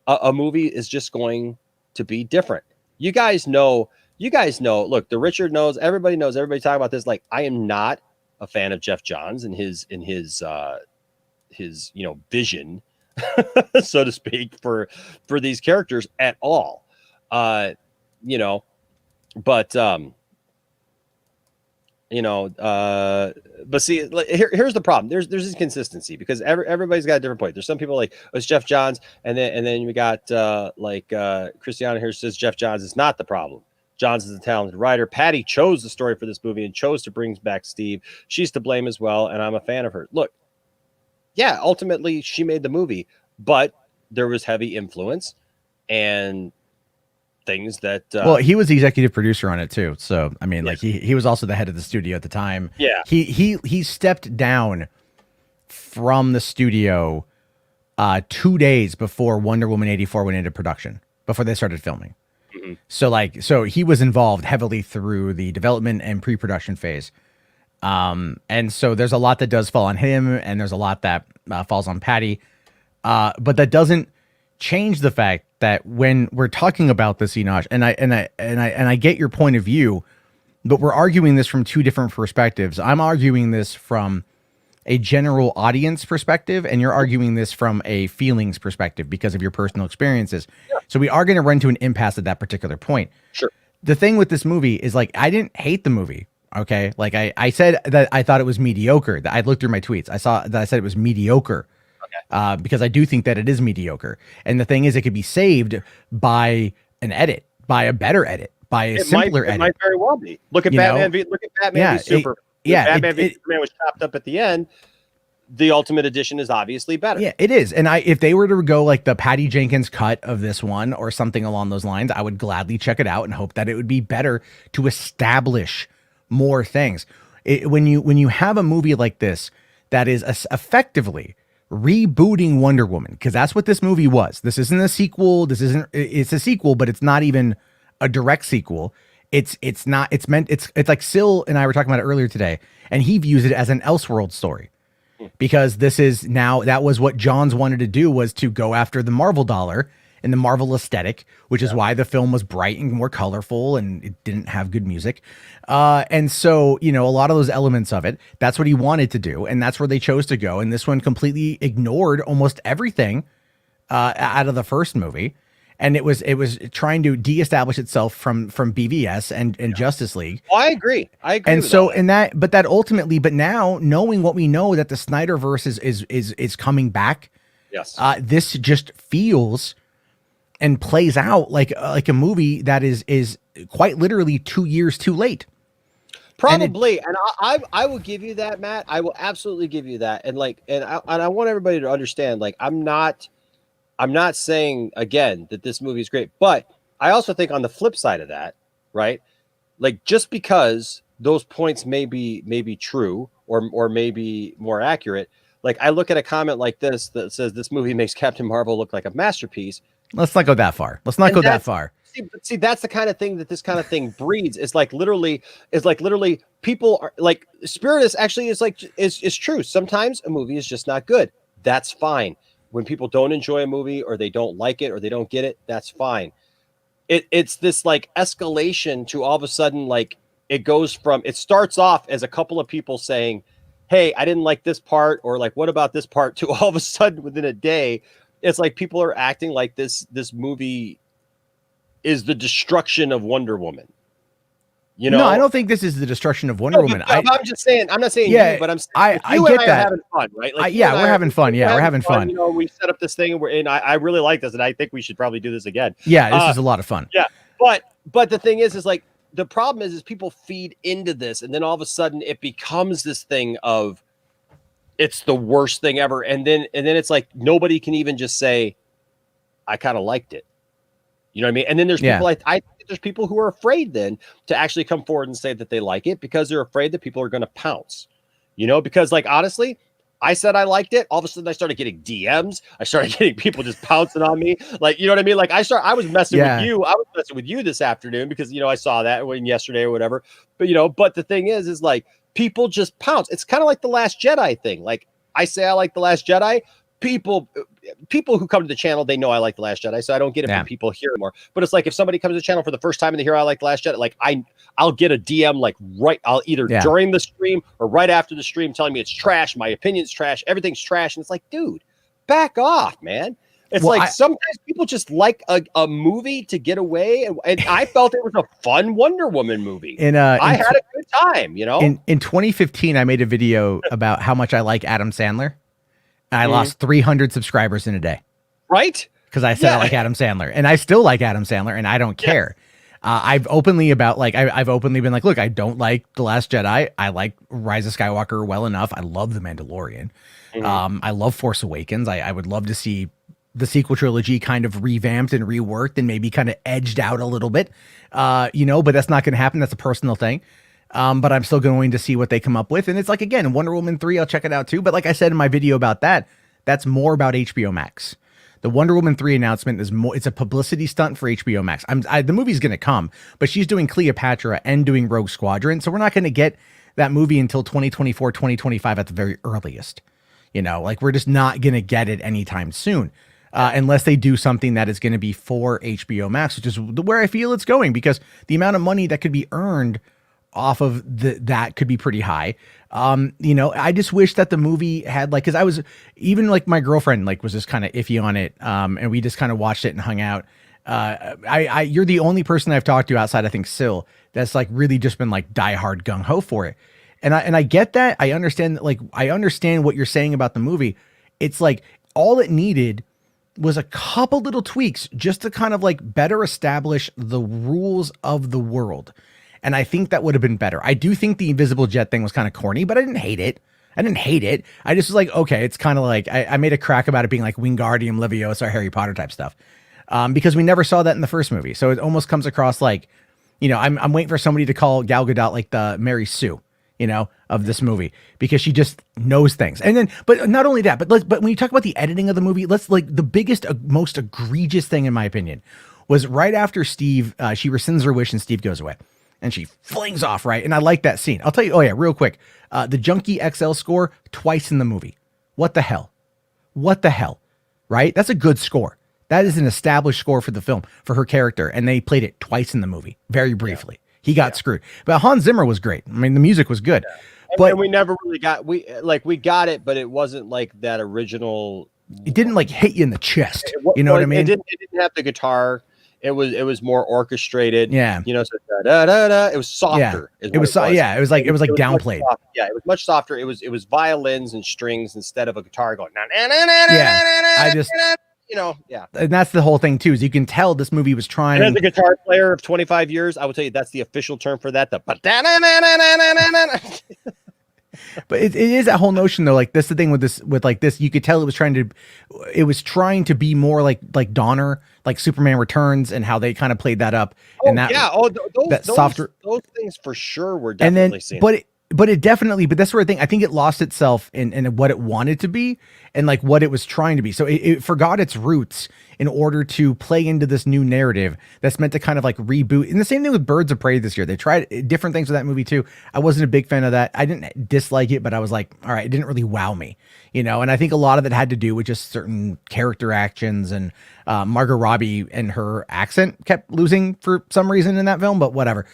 a movie is just going to be different. You guys know. Look, the Richard knows. Everybody knows. Everybody talking about this. Like, I am not a fan of Jeff Johns and his vision, so to speak, for these characters at all. But see, here's the problem. There's this consistency because everybody's got a different point. There's some people like, oh, it's Jeff Johns, and then we got Christiana here says Jeff Johns is not the problem. Johns is a talented writer. Patty chose the story for this movie and chose to bring back Steve. She's to blame as well, and I'm a fan of her. Look, yeah, ultimately she made the movie, but there was heavy influence and things that well, he was the executive producer on it too. So I mean, like he was also the head of the studio at the time. Yeah, he stepped down from the studio 2 days before Wonder Woman 84 went into production, before they started filming. So he was involved heavily through the development and pre-production phase. And so there's a lot that does fall on him, and there's a lot that falls on Patty. But that doesn't change the fact that when we're talking about this, Enosh, and I get your point of view, but we're arguing this from two different perspectives. I'm arguing this from a general audience perspective, and you're arguing this from a feelings perspective because of your personal experiences. Yeah. So we are going to run to an impasse at that particular point. Sure. The thing with this movie is, like, I didn't hate the movie. Okay. Like I said that I thought it was mediocre. I looked through my tweets. I saw that I said it was mediocre. Okay. Because I do think that it is mediocre. And the thing is, it could be saved by an edit, by a better edit, by a simpler edit. It might very well be. Look at Batman. Look at Batman v Superman. Batman v Superman was chopped up at the end. The Ultimate Edition is obviously better. Yeah, it is. And if they were to go like the Patty Jenkins cut of this one or something along those lines, I would gladly check it out and hope that it would be better to establish more things. When you have a movie like this that is effectively rebooting Wonder Woman, because that's what this movie was. This isn't a sequel. It's a sequel, but it's not even a direct sequel. It's like Sil and I were talking about it earlier today, and he views it as an Elseworld story. Because this is now, that was what Johns wanted to do, was to go after the Marvel dollar in the Marvel aesthetic, which is why the film was bright and more colorful and it didn't have good music. And so, you know, a lot of those elements of it, that's what he wanted to do. And that's where they chose to go. And this one completely ignored almost everything out of the first movie. And it was trying to de-establish itself from BVS and Justice League. Well, I agree. And so that ultimately, but now knowing what we know, that the Snyderverse is coming back. Yes. This just feels and plays out like a movie that is quite literally 2 years too late. Probably, and I will give you that, Matt. I will absolutely give you that, and I want everybody to understand. Like, I'm not saying again that this movie is great, but I also think on the flip side of that, right? Like, just because those points may be true or maybe more accurate. Like, I look at a comment like this that says this movie makes Captain Marvel look like a masterpiece. Let's not go that far. See, that's the kind of thing that this kind of thing breeds. It's like literally people are like, Spirit is actually is true. Sometimes a movie is just not good. That's fine. When people don't enjoy a movie or they don't like it or they don't get it, that's fine. It's this like escalation to all of a sudden, like, it starts off as a couple of people saying, hey, I didn't like this part, or like, what about this part, to all of a sudden within a day, it's like people are acting like this movie is the destruction of Wonder Woman. You know, no, I don't think this is the destruction of Wonder Woman. I'm just saying, I'm not saying you, but I'm saying I get that. Having fun, right? Like, we're having fun. Yeah, we're having fun. You know, we set up this thing, and I really like this, and I think we should probably do this again. Yeah, this is a lot of fun. Yeah, but the thing is like, the problem is people feed into this, and then all of a sudden it becomes this thing of it's the worst thing ever, and then it's like nobody can even just say I kind of liked it. You know what I mean? And then there's people I think there's people who are afraid then to actually come forward and say that they like it because they're afraid that people are going to pounce. You know, because like, honestly, I said I liked it. All of a sudden I started getting DMs. I started getting people just pouncing on me. Like, you know what I mean? Like, I was messing with you. I was messing with you this afternoon because, you know, I saw that yesterday or whatever. But, you know, but the thing is like, people just pounce. It's kind of like the Last Jedi thing. Like, I say I like the Last Jedi. People who come to the channel, they know I like the Last Jedi, so I don't get it from people here anymore. But it's like, if somebody comes to the channel for the first time and they hear I like the Last Jedi, like, I'll get a DM like I'll either during the stream or right after the stream telling me it's trash, my opinion's trash, everything's trash, and it's like, dude, back off, man. It's sometimes people just like a movie to get away, and I felt it was a fun Wonder Woman movie. I had a good time, you know. In 2015, I made a video about how much I like Adam Sandler. I lost 300 subscribers in a day. Right? Because I said I like Adam Sandler, and I still like Adam Sandler, and I don't care. I've openly I've openly been like, look, I don't like The Last Jedi. I like Rise of Skywalker well enough. I love The Mandalorian. I love Force Awakens. I would love to see the sequel trilogy kind of revamped and reworked and maybe kind of edged out a little bit, you know, but that's not going to happen. That's a personal thing. But I'm still going to see what they come up with. And it's like, again, Wonder Woman 3, I'll check it out too. But like I said in my video about that, that's more about HBO Max. The Wonder Woman 3 announcement is more, it's a publicity stunt for HBO Max. The movie's going to come, but she's doing Cleopatra and doing Rogue Squadron. So we're not going to get that movie until 2024, 2025 at the very earliest. You know, like, we're just not going to get it anytime soon. Unless they do something that is going to be for HBO Max, which is where I feel it's going, because the amount of money that could be earned off of that could be pretty high. You know, I just wish that the movie had, like, because I was, even like my girlfriend like was just kind of iffy on it, and we just kind of watched it and hung out. You're the only person I've talked to outside, I think, Sil, that's like really just been like diehard gung ho for it. And I get that. I understand that, like, I understand what you're saying about the movie. It's like all it needed was a couple little tweaks just to kind of like better establish the rules of the world. And I think that would have been better. I do think the invisible jet thing was kind of corny, but I didn't hate it. I just was like, okay, it's kind of like, I made a crack about it being like Wingardium Leviosa or Harry Potter type stuff. Because we never saw that in the first movie. So it almost comes across like, you know, I'm waiting for somebody to call Gal Gadot like the Mary Sue, you know, of this movie, because she just knows things. And then, but not only that, but when you talk about the editing of the movie, the biggest, most egregious thing, in my opinion, was right after Steve, she rescinds her wish and Steve goes away. And she flings off, right? And I like that scene. I'll tell you, real quick. The Junkie XL score, twice in the movie. What the hell? Right? That's a good score. That is an established score for the film for her character, and they played it twice in the movie, very briefly. He got screwed, but Hans Zimmer was great. I mean, the music was good, and we never really got we got it, but it wasn't like that original. It didn't like hit you in the chest. You know what I mean? It didn't have the guitar. It was more orchestrated. Yeah. You know, so da, da, da, it was softer. Yeah. It was downplayed. Yeah, it was much softer. It was violins and strings instead of a guitar going. And that's the whole thing too. Is you can tell this movie was trying. And as a guitar player of 25 years, I will tell you that's the official term for that. But it is that whole notion though. Like that's the thing with this. You could tell it was trying to be more like Donner, like Superman Returns, and how they kind of played that up. Those things for sure were definitely seen. But that's where I think it lost itself in what it wanted to be and like what it was trying to be. So it forgot its roots in order to play into this new narrative that's meant to kind of like reboot. And the same thing with Birds of Prey this year. They tried different things with that movie too. I wasn't a big fan of that. I didn't dislike it, but I was like, all right, it didn't really wow me, you know? And I think a lot of it had to do with just certain character actions, and Margot Robbie and her accent kept losing for some reason in that film, but whatever.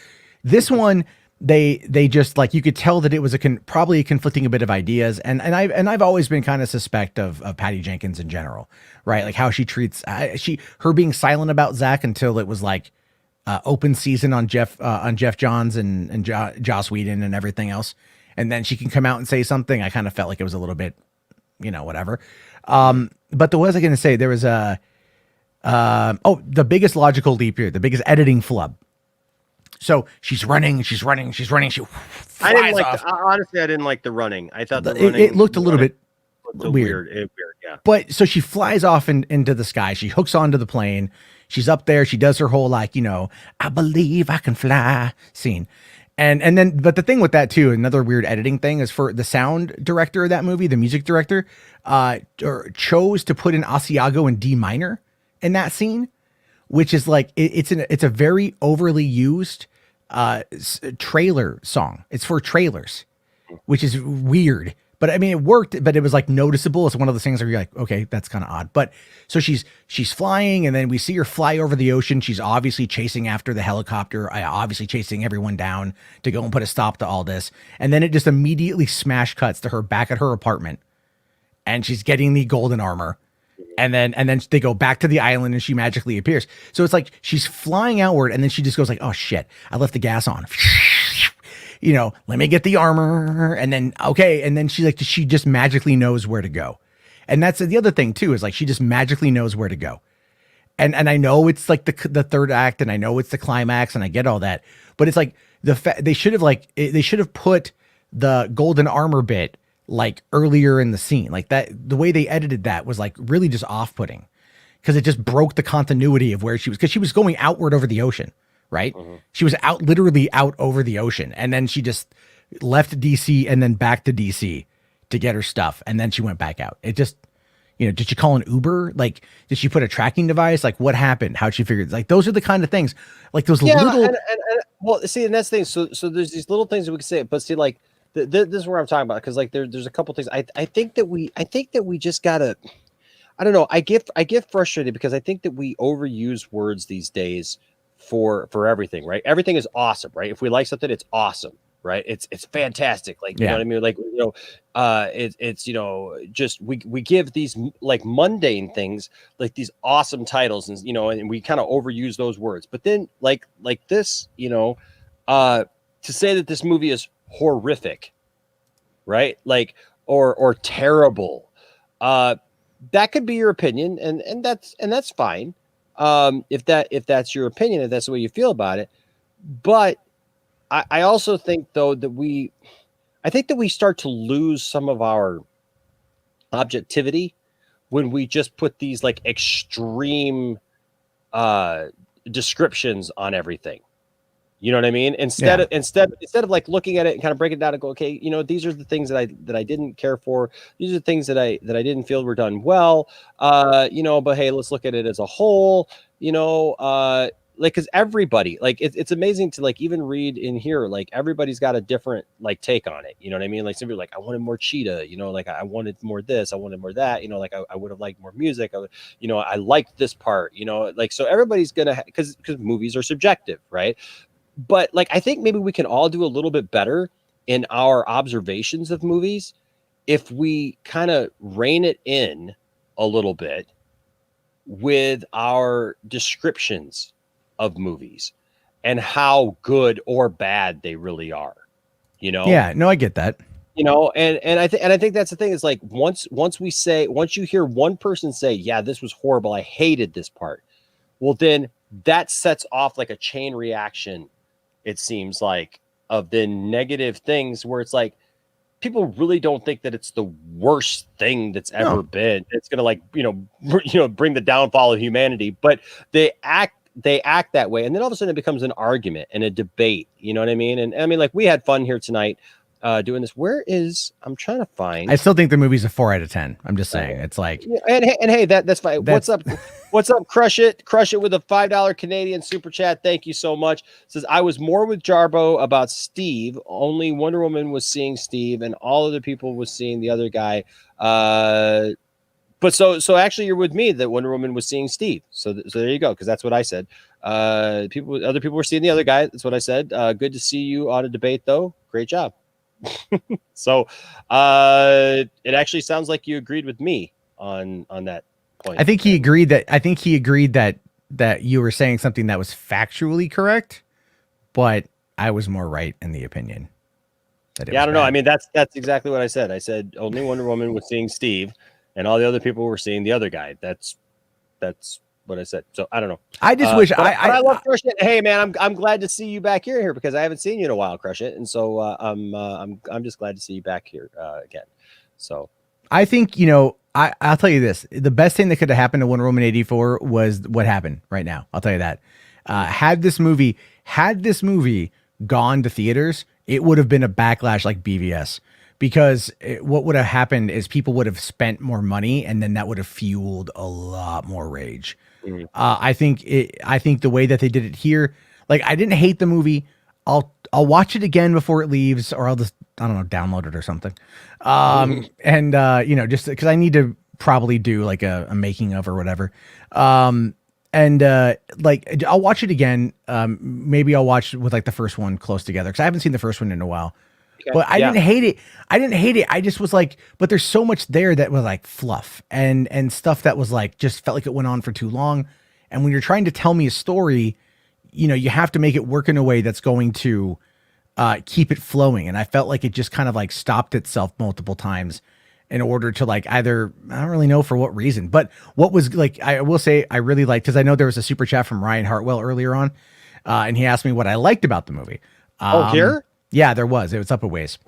This one, they just like, you could tell that it was probably conflicting a bit of ideas. And I've always been kind of suspect of Patty Jenkins in general, right? Like how she treats her being silent about Zach until it was like open season on Jeff Johns and Joss Whedon and everything else. And then she can come out and say something. I kind of felt like it was a little bit, you know, whatever. But what was I going to say? There was the biggest logical leap here, the biggest editing flub. So she's running. She flies off. Honestly, I didn't like the running. I thought it looked a little bit weird. Yeah. But so she flies off into the sky. She hooks onto the plane. She's up there. She does her whole like, you know, I believe I can fly scene. And then, but the thing with that too, another weird editing thing is for the sound director of that movie, the music director, chose to put an Asiago in D minor in that scene, which is like it's a very overly used trailer song. It's for trailers, which is weird. But I mean, it worked, but it was like noticeable. It's one of those things where you're like, okay, that's kind of odd. But so she's flying, and then we see her fly over the ocean. She's obviously chasing after the helicopter, obviously chasing everyone down to go and put a stop to all this. And then it just immediately smash cuts to her back at her apartment, and she's getting the golden armor. And then they go back to the island, and she magically appears. So it's like she's flying outward, and then she just goes like, oh shit, I left the gas on. You know, let me get the armor. And then, okay. And then she just magically knows where to go. And that's the other thing too, is like, she just magically knows where to go. And I know it's like the third act, and I know it's the climax, and I get all that, but it's like they should have put the golden armor bit like earlier in the scene. Like that, the way they edited that was like really just off-putting, because it just broke the continuity of where she was, because she was going outward over the ocean, right? Mm-hmm. She was literally out over the ocean, and then she just left DC and then back to DC to get her stuff, and then she went back out. It just, you know, did she call an Uber? Like, did she put a tracking device? Like, what happened? How'd she figure it? Like, those are the kind of things, like those little. Well, see, and that's the thing. So there's these little things that we can say, but see, like. This is where I'm talking about, because like there's a couple things. I think that we just gotta, I don't know. I get frustrated because I think that we overuse words these days for everything, right? Everything is awesome, right? If we like something, it's awesome, right? It's fantastic. Like, you know what I mean? Like, you know, it's, you know, just we give these like mundane things like these awesome titles, and, you know, and we kind of overuse those words. But then like this, you know, to say that this movie is horrific, right? Like, or terrible, that could be your opinion, and that's fine. If that's your opinion, if that's the way you feel about it. But I also think though that I think that we start to lose some of our objectivity when we just put these like extreme descriptions on everything. You know what I mean? Instead of like looking at it and kind of break it down and go, okay, you know, these are the things that I didn't care for. These are the things that I didn't feel were done well. You know, but hey, let's look at it as a whole. You know, like, because everybody, like, it's amazing to like even read in here, like everybody's got a different like take on it. You know what I mean? Like some people are like, I wanted more cheetah, you know, like I wanted more this, I wanted more that, you know, like I would have liked more music. You know, I liked this part, you know, like, so everybody's gonna, because movies are subjective, right? But like, I think maybe we can all do a little bit better in our observations of movies if we kind of rein it in a little bit with our descriptions of movies and how good or bad they really are, you know? Yeah, no, I get that. You know, and I think that's the thing is like once you hear one person say, yeah, this was horrible, I hated this part, well, then that sets off like a chain reaction, it seems like, of the negative things where it's like people really don't think that it's the worst thing that's ever been. It's gonna like, you know, bring the downfall of humanity, but they act that way, and then all of a sudden it becomes an argument and a debate. You know what I mean? And I mean, like, we had fun here tonight doing this. I'm trying to find. I still think the movie's a 4 out of 10. I'm just saying, it's like, and hey, that's fine. What's up? What's up? Crush it with a $5 Canadian super chat. Thank you so much. Says, I was more with Jarbo about Steve. Only Wonder Woman was seeing Steve, and all other people was seeing the other guy. But so actually, you're with me that Wonder Woman was seeing Steve. So there you go, because that's what I said. Other people were seeing the other guy. That's what I said. Good to see you on a debate, though. Great job. So it actually sounds like you agreed with me on that point. I think he agreed that you were saying something that was factually correct, but I was more right in the opinion. Yeah, I don't know. I mean, that's exactly what I said. I said only Wonder Woman was seeing Steve, and all the other people were seeing the other guy. That's what I said. So I don't know. I just wish I love Crush It. Hey man, I'm glad to see you back here because I haven't seen you in a while, Crush It, and so I'm just glad to see you back here again. So I think, you know, I'll tell you this: the best thing that could have happened to Wonder Woman 84 was what happened right now. I'll tell you that. Had this movie gone to theaters, it would have been a backlash like BVS. Because what would have happened is people would have spent more money, and then that would have fueled a lot more rage. Mm-hmm. I think the way that they did it here, like, I didn't hate the movie. I'll watch it again before it leaves, or I'll just, I don't know, download it or something. And you know, just because I need to probably do like a making of or whatever. Like, I'll watch it again. Maybe I'll watch with like the first one close together, because I haven't seen the first one in a while. Okay. But I didn't hate it. I just was like, but there's so much there that was like fluff and stuff that was like, just felt like it went on for too long. And when you're trying to tell me a story, you know, you have to make it work in a way that's going to keep it flowing. And I felt like it just kind of like stopped itself multiple times in order to like either, I don't really know for what reason, but what was like, I will say I really liked, because I know there was a super chat from Ryan Hartwell earlier on, and he asked me what I liked about the movie. Here? Yeah, there was. It was up a ways.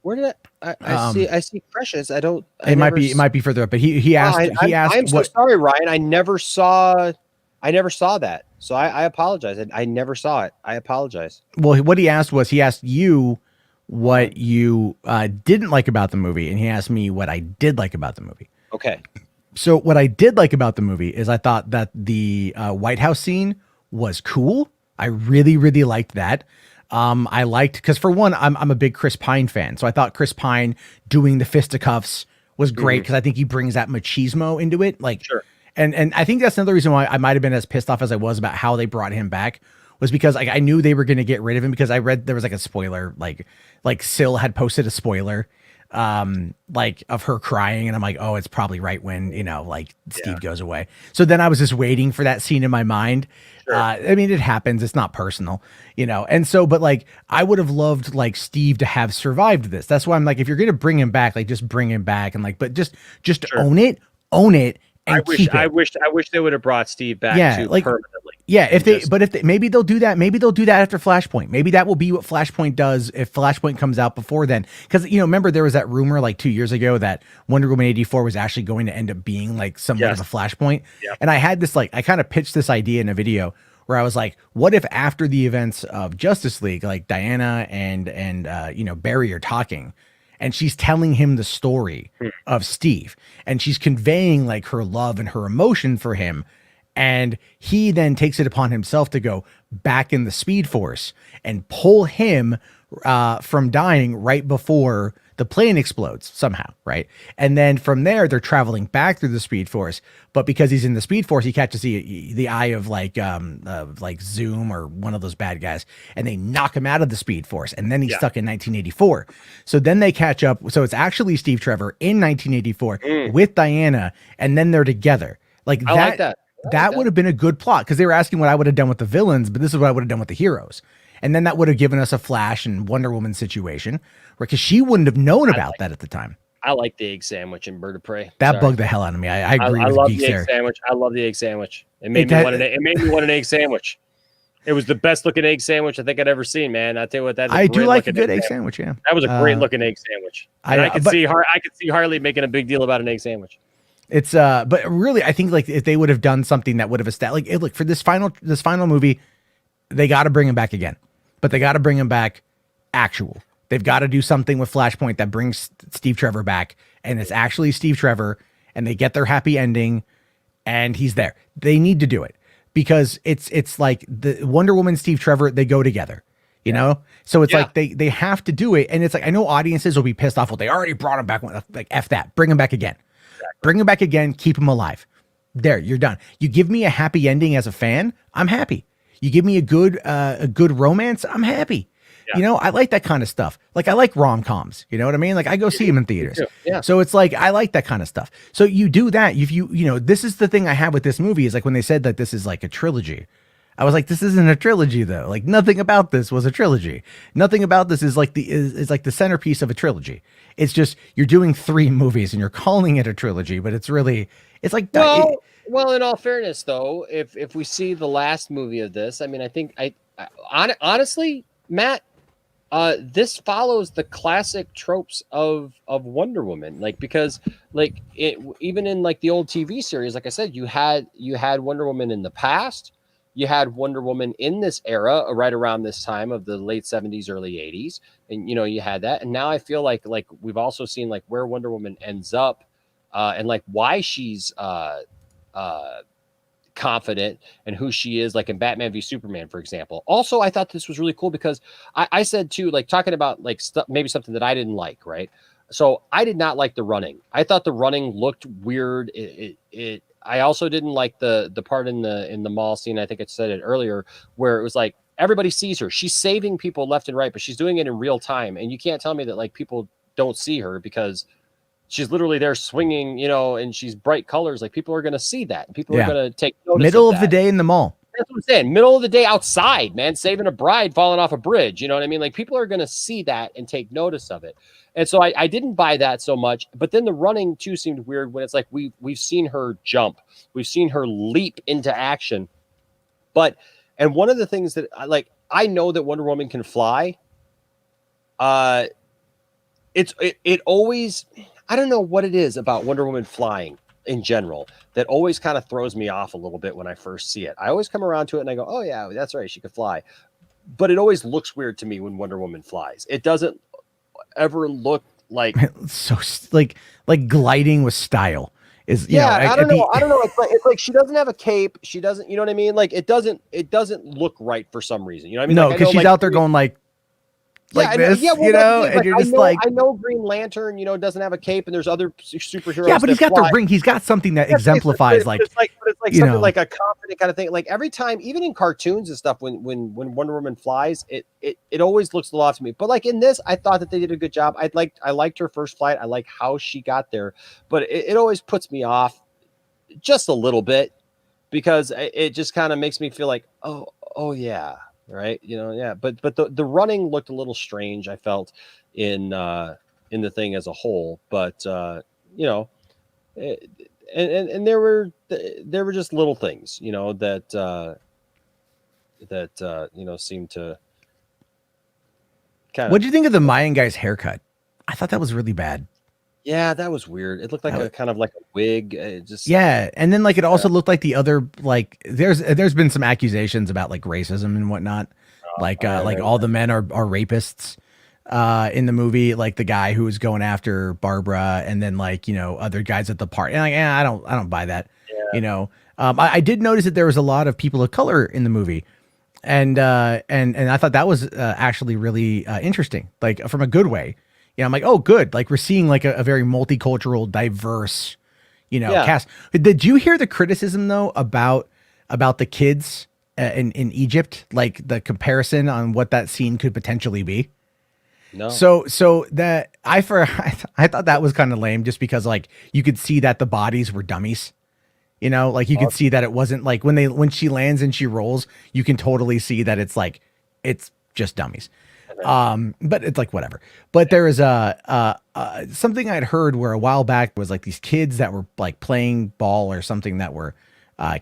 Where did I see Precious? It might be further up, but he asked. I'm so sorry, Ryan. I never saw that. So I apologize. I never saw it. I apologize. Well, what he asked was, he asked you what you didn't like about the movie, and he asked me what I did like about the movie. Okay. So what I did like about the movie is I thought that the White House scene was cool. I really, really liked that. I liked, because for one, I'm a big Chris Pine fan, so I thought Chris Pine doing the fisticuffs was great, because I think he brings that machismo into it. Like, sure. And I think that's another reason why I might have been as pissed off as I was about how they brought him back, was because like I knew they were going to get rid of him, because I read there was like a spoiler, like Syl had posted a spoiler, like of her crying, and I'm like, oh, it's probably right when, you know, like Steve goes away. So then I was just waiting for that scene in my mind. Sure. I mean, it happens. It's not personal, you know? And so, but like, I would have loved like Steve to have survived this. That's why I'm like, if you're going to bring him back, like just bring him back, and like, but just sure. own it. And I wish they would have brought Steve back like, permanently. Yeah, maybe they'll do that. Maybe they'll do that after Flashpoint. Maybe that will be what Flashpoint does if Flashpoint comes out before then. Because, you know, remember there was that rumor like 2 years ago that Wonder Woman 84 was actually going to end up being like somewhat of a Flashpoint. Yep. And I had this like, I kind of pitched this idea in a video where I was like, what if after the events of Justice League, like Diana and you know, Barry are talking, and she's telling him the story of Steve, and she's conveying like her love and her emotion for him. And he then takes it upon himself to go back in the Speed Force and pull him from dying right before the plane explodes somehow, right? And then from there, they're traveling back through the Speed Force. But because he's in the Speed Force, he catches the eye of like Zoom or one of those bad guys, and they knock him out of the Speed Force. And then he's stuck in 1984. So then they catch up. So it's actually Steve Trevor in 1984 with Diana, and then they're together. Like I like that. That would have been a good plot, because they were asking what I would have done with the villains, but this is what I would have done with the heroes. And then that would have given us a Flash and Wonder Woman situation, because she wouldn't have known about that at the time. I like the egg sandwich in Bird of Prey. That bugged the hell out of me. I agree with love geeks the egg there. sandwich. I love the egg sandwich. It made me want an egg sandwich. It was the best looking egg sandwich I think I'd ever seen, man. I tell you what, I do like a good egg sandwich. Yeah, that was a great looking egg sandwich. And I could see Harley making a big deal about an egg sandwich. It's but really, I think like if they would have done something that would have established, like, look, for this final movie, they got to bring him back again, but they got to bring him back actual. They've got to do something with Flashpoint that brings Steve Trevor back, and it's actually Steve Trevor, and they get their happy ending, and he's there. They need to do it, because it's like the Wonder Woman, Steve Trevor, they go together, you know? So it's like they have to do it. And it's like, I know audiences will be pissed off. Well, they already brought him back. Like, F that. Bring him back again. Exactly. Bring him back again. Keep him alive. There, you're done. You give me a happy ending as a fan, I'm happy. You give me a good romance, I'm happy. Yeah. You know, I like that kind of stuff. Like, I like rom-coms, you know what I mean? Like, I go see them in theaters. Yeah. So it's like, I like that kind of stuff. So you do that. If you know, this is the thing I have with this movie, is like when they said that this is like a trilogy, I was like, this isn't a trilogy though. Like, nothing about this was a trilogy. Nothing about this is like is like the centerpiece of a trilogy. It's just, you're doing 3 movies and you're calling it a trilogy, but it's really, it's like, well, in all fairness though, if we see the last movie of this, I mean, I think honestly, Matt, this follows the classic tropes of Wonder Woman, like, because like even in like the old TV series, like I said, you had Wonder Woman in the past, you had Wonder Woman in this era, right around this time of the late 70s, early 80s, and you know, you had that, and now I feel like we've also seen like where Wonder Woman ends up, and like why she's confident and who she is, like in Batman v Superman, for example. Also, I thought this was really cool because I said too, like talking about like maybe something that I didn't like, right? So I did not like the running. I thought the running looked weird. I also didn't like the part in the mall scene. I think I said it earlier, where it was like everybody sees her. She's saving people left and right, but she's doing it in real time. And you can't tell me that like people don't see her, because she's literally there swinging, you know, and she's bright colors. Like, people are going to see that. And people are going to take notice. Middle of the day in the mall. That's what I'm saying. Middle of the day outside, man, saving a bride falling off a bridge. You know what I mean? Like, people are going to see that and take notice of it. And so I didn't buy that so much. But then the running too seemed weird, when it's like we've seen her jump. We've seen her leap into action. And one of the things that I know that Wonder Woman can fly. It always, I don't know what it is about Wonder Woman flying in general that always kind of throws me off a little bit when I first see it. I always come around to it and I go, oh yeah, that's right, she could fly. But it always looks weird to me when Wonder Woman flies. It doesn't ever look like so like gliding with style is, you know, I don't know. It's like she doesn't have a cape. She doesn't, you know what I mean? Like, it doesn't look right for some reason. You know what I mean? No, because she's out there going like this, you know, and you're just I know Green Lantern, you know, doesn't have a cape, and there's other superheroes. Yeah, but he's got the ring. He's got something that exemplifies, like, it's like something like a confident kind of thing. Like, every time, even in cartoons and stuff, when Wonder Woman flies, it always looks a lot to me. But like in this, I thought that they did a good job. I liked her first flight. I like how she got there, but it always puts me off just a little bit, because it just kind of makes me feel like, oh yeah. Right. You know, yeah. But the running looked a little strange, I felt, in the thing as a whole. But you know, and there were just little things, you know, that you know, seemed to kind of. What'd you think of the Mayan guy's haircut? I thought that was really bad. Yeah, that was weird. It looked like a kind of like a wig. And then like it also looked like the other, like there's been some accusations about like racism and whatnot. Like all the men are rapists in the movie, like the guy who was going after Barbara, and then like, you know, other guys at the party. And like, I don't buy that. Yeah. You know, I did notice that there was a lot of people of color in the movie, and I thought that was actually really interesting, like from a good way. You know, I'm like, oh, good. Like we're seeing like a very multicultural, diverse, cast. Did you hear the criticism though about the kids in Egypt, like the comparison on what that scene could potentially be? No. So that I thought that was kind of lame, just because like you could see that the bodies were dummies. Like you could see that it wasn't like when she lands and she rolls, you can totally see that it's just dummies. But it's like whatever. But there is something I'd heard where a while back was like these kids that were like playing ball or something that were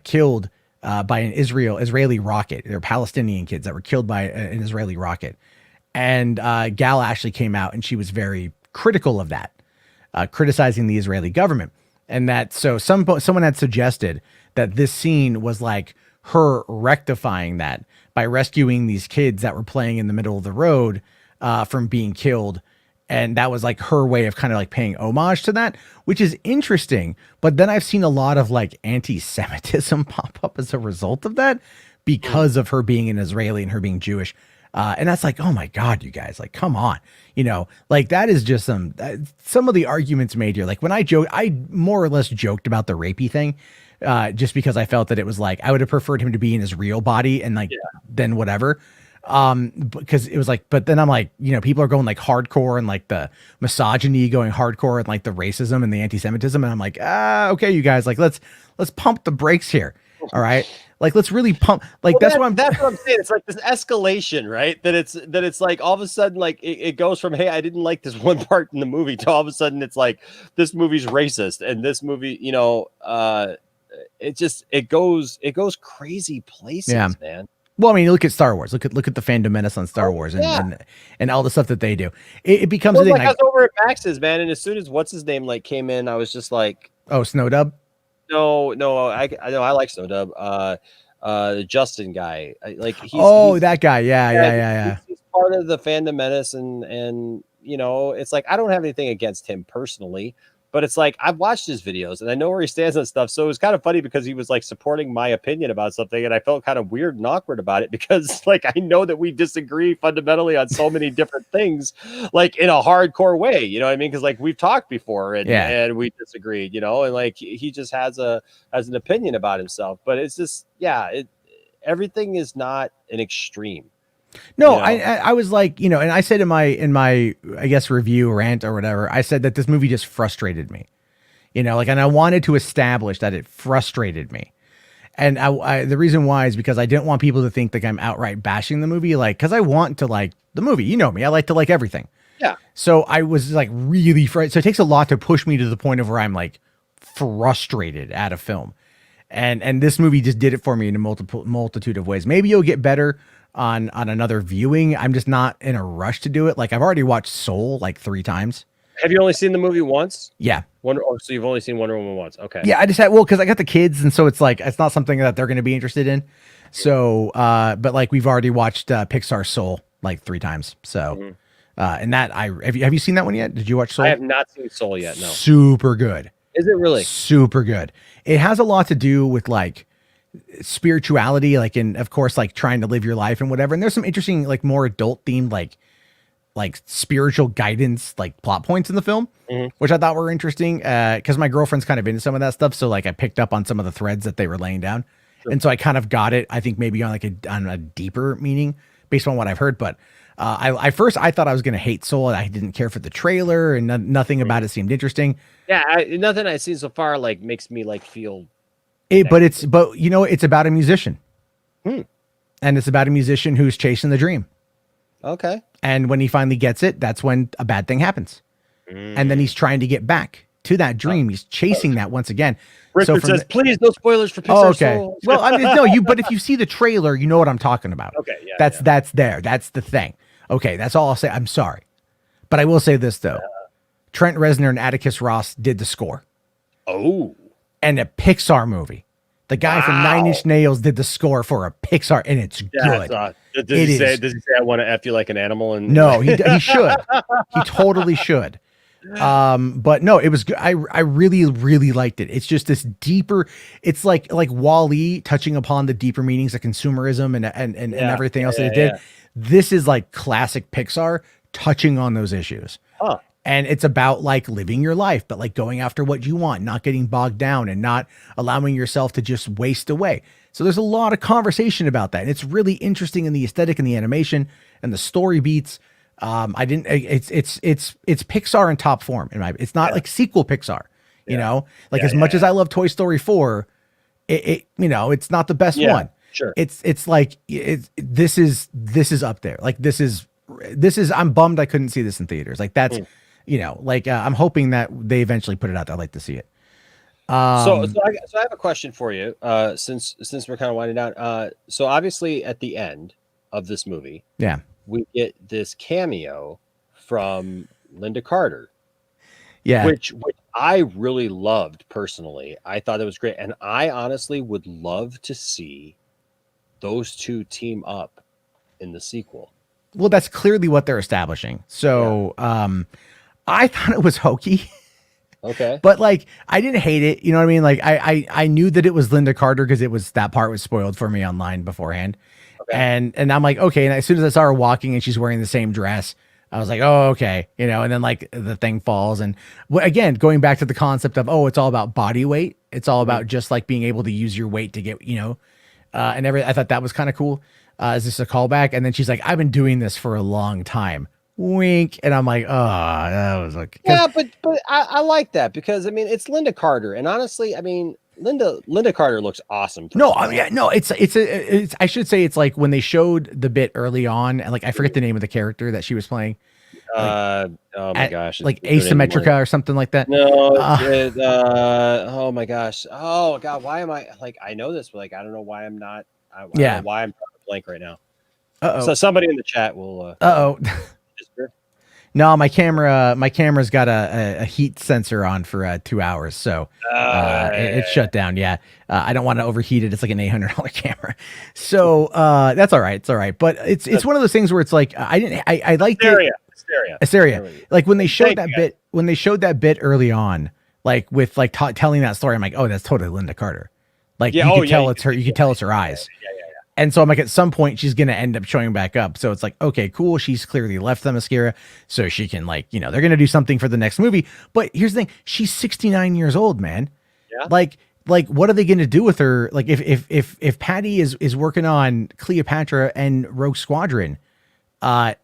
killed by an Israeli rocket. They're Palestinian kids that were killed by an Israeli rocket. And Gal actually came out and she was very critical of that, criticizing the Israeli government. And that, so someone had suggested that this scene was like her rectifying that by rescuing these kids that were playing in the middle of the road from being killed. And that was like her way of kind of like paying homage to that, which is interesting. But then I've seen a lot of like anti-Semitism pop up as a result of that, because of her being an Israeli and her being Jewish. And that's like, oh my God, you guys, like, come on, like that is just some of the arguments made here. Like when I more or less joked about the rapey thing, just because I felt that it was like, I would have preferred him to be in his real body and like, then whatever. Because it was like, but then I'm like, people are going like hardcore and like the misogyny going hardcore and like the racism and the anti-Semitism. And I'm like, okay, you guys, like, let's pump the brakes here. All right. Like, let's really pump. Like, that's what I'm saying. It's like this escalation, right? That it's like all of a sudden, like it goes from, hey, I didn't like this one part in the movie, to all of a sudden it's like this movie's racist, and this movie, it goes crazy places, man. Well, I mean, look at Star Wars. Look at the fandom menace on Star Wars and all the stuff that they do. It becomes a thing. Like I was over at Max's, man, and as soon as what's his name like came in, I was just like, oh, Snowdub. No, I know I like Snowdub. The Justin guy, he's that guy, yeah. He's part of the fandom menace, and it's like I don't have anything against him personally, but it's like I've watched his videos and I know where he stands on stuff. So it was kind of funny because he was like supporting my opinion about something, and I felt kind of weird and awkward about it because like I know that we disagree fundamentally on so many different things, like in a hardcore way, you know what I mean? Because like we've talked before and we disagreed, and like he just has an opinion about himself, but it's just everything is not an extreme. No, I was like, and I said in my I guess review rant or whatever, I said that this movie just frustrated me, and I wanted to establish that it frustrated me. And I the reason why is because I didn't want people to think that I'm outright bashing the movie, like, because I want to like the movie, me, I like to like everything. Yeah. So I was like really frustrated. So it takes a lot to push me to the point of where I'm like frustrated at a film. And this movie just did it for me in a multitude of ways. Maybe you'll get better on another viewing. I'm just not in a rush to do it. Like I've already watched Soul like 3 times. Have you only seen the movie once? Yeah. So you've only seen Wonder Woman once. Okay. Yeah, I just had, because I got the kids, and so it's like it's not something that they're going to be interested in. So, but like we've already watched Pixar Soul like 3 times. So, and that have you seen that one yet? Did you watch Soul? I have not seen Soul yet. No. Super good. Is it really? Super good. It has a lot to do with like spirituality, like, and of course, like trying to live your life and whatever. And there's some interesting, like more adult themed, like spiritual guidance, like plot points in the film, which I thought were interesting. Cause my girlfriend's kind of into some of that stuff. So like I picked up on some of the threads that they were laying down. Sure. And so I kind of got it, I think maybe on like on a deeper meaning based on what I've heard. But I thought I was going to hate Soul. I didn't care for the trailer, and nothing about it seemed interesting. Yeah. Nothing I've seen so far, like makes me like feel but it's about a musician, and it's about a musician who's chasing the dream. Okay. And when he finally gets it, that's when a bad thing happens. And then he's trying to get back to that dream. He's chasing that once again. Richard says, please, no spoilers for Pixar Soul. Well, I mean, no, but if you see the trailer, you know what I'm talking about. Okay, yeah. That's there. That's the thing. Okay, that's all I'll say. I'm sorry. But I will say this, though. Trent Reznor and Atticus Ross did the score. Oh. And a Pixar movie. The guy from 9 Inch Nails did the score for a Pixar, and it's good. Does he say, I want to F you like an animal? And no, he should. He totally should. But no, it was good. I really really liked it. It's just this deeper. It's like Wall-E touching upon the deeper meanings of consumerism and Yeah, everything else that yeah, it yeah. did. This is like classic Pixar touching on those issues. Huh. And it's about like living your life, but like going after what you want, not getting bogged down and not allowing yourself to just waste away. So there's a lot of conversation about that. And it's really interesting in the aesthetic and the animation and the story beats. I didn't, it's Pixar in top form in my, it's not Yeah. like sequel Pixar, you Yeah. know, like Yeah, as yeah, much as yeah. I love Toy Story 4, you know, it's not the best Yeah, one. sure. It's like, this is up there. Like I'm bummed I couldn't see this in theaters. Like that's, Hmm. you know, like I'm hoping that they eventually put it out. I'd like to see it. So I have a question for you. Since we're kind of winding down. So obviously at the end of this movie, Yeah. we get this cameo from Linda Carter, Yeah. which I really loved personally. I thought it was great, and I honestly would love to see those two team up in the sequel. Well, that's clearly what they're establishing. So, I thought it was hokey. Okay. But like I didn't hate it, you know what I mean? Like I knew that it was Linda Carter because it was that part was spoiled for me online beforehand. Okay. And I'm like, okay. And as soon as I saw her walking and she's wearing the same dress, I was like, oh, okay. You know, and then like the thing falls. And again, going back to the concept of, oh, it's all about body weight. It's all about just like being able to use your weight to get, you know, and I thought that was kind of cool. Is this a callback? And then she's like, I've been doing this for a long time. Wink. And I'm like, oh, that was like, Yeah, but I like that because I mean it's Linda Carter, and honestly, I mean Linda Carter looks awesome. no, First of I all. mean, yeah, no, it's I should say it's like when they showed the bit early on, and like I forget the name of the character that she was playing, like Oh my gosh, like it's her name in asymmetrica or something like that. No, Uh, oh my gosh. Oh God, why am I like I know this, but like I don't know why I'm not. I don't yeah. know why I'm drawing a blank right now. Uh So somebody in the chat will. oh. Whisper. No, my camera's got a heat sensor on for 2 hours, so it's shut down. Yeah, I don't want to overheat it. It's like an $800 camera, so that's all right. It's all right. But it's one of those things where it's like I liked it. Hysteria. Hysteria. Like when they showed Thank that you, bit early on, like with like telling that story, I'm like, oh, that's totally Linda Carter. Like Yeah. you Oh could yeah. tell it's her. You could tell it's her eyes. And so I'm like, at some point, she's gonna end up showing back up. So it's like, okay, cool. She's clearly left the mascara, so she can like, you know, they're gonna do something for the next movie. But here's the thing: she's 69 years old, man. Yeah. Like, what are they gonna do with her? Like, if Patty is working on Cleopatra and Rogue Squadron,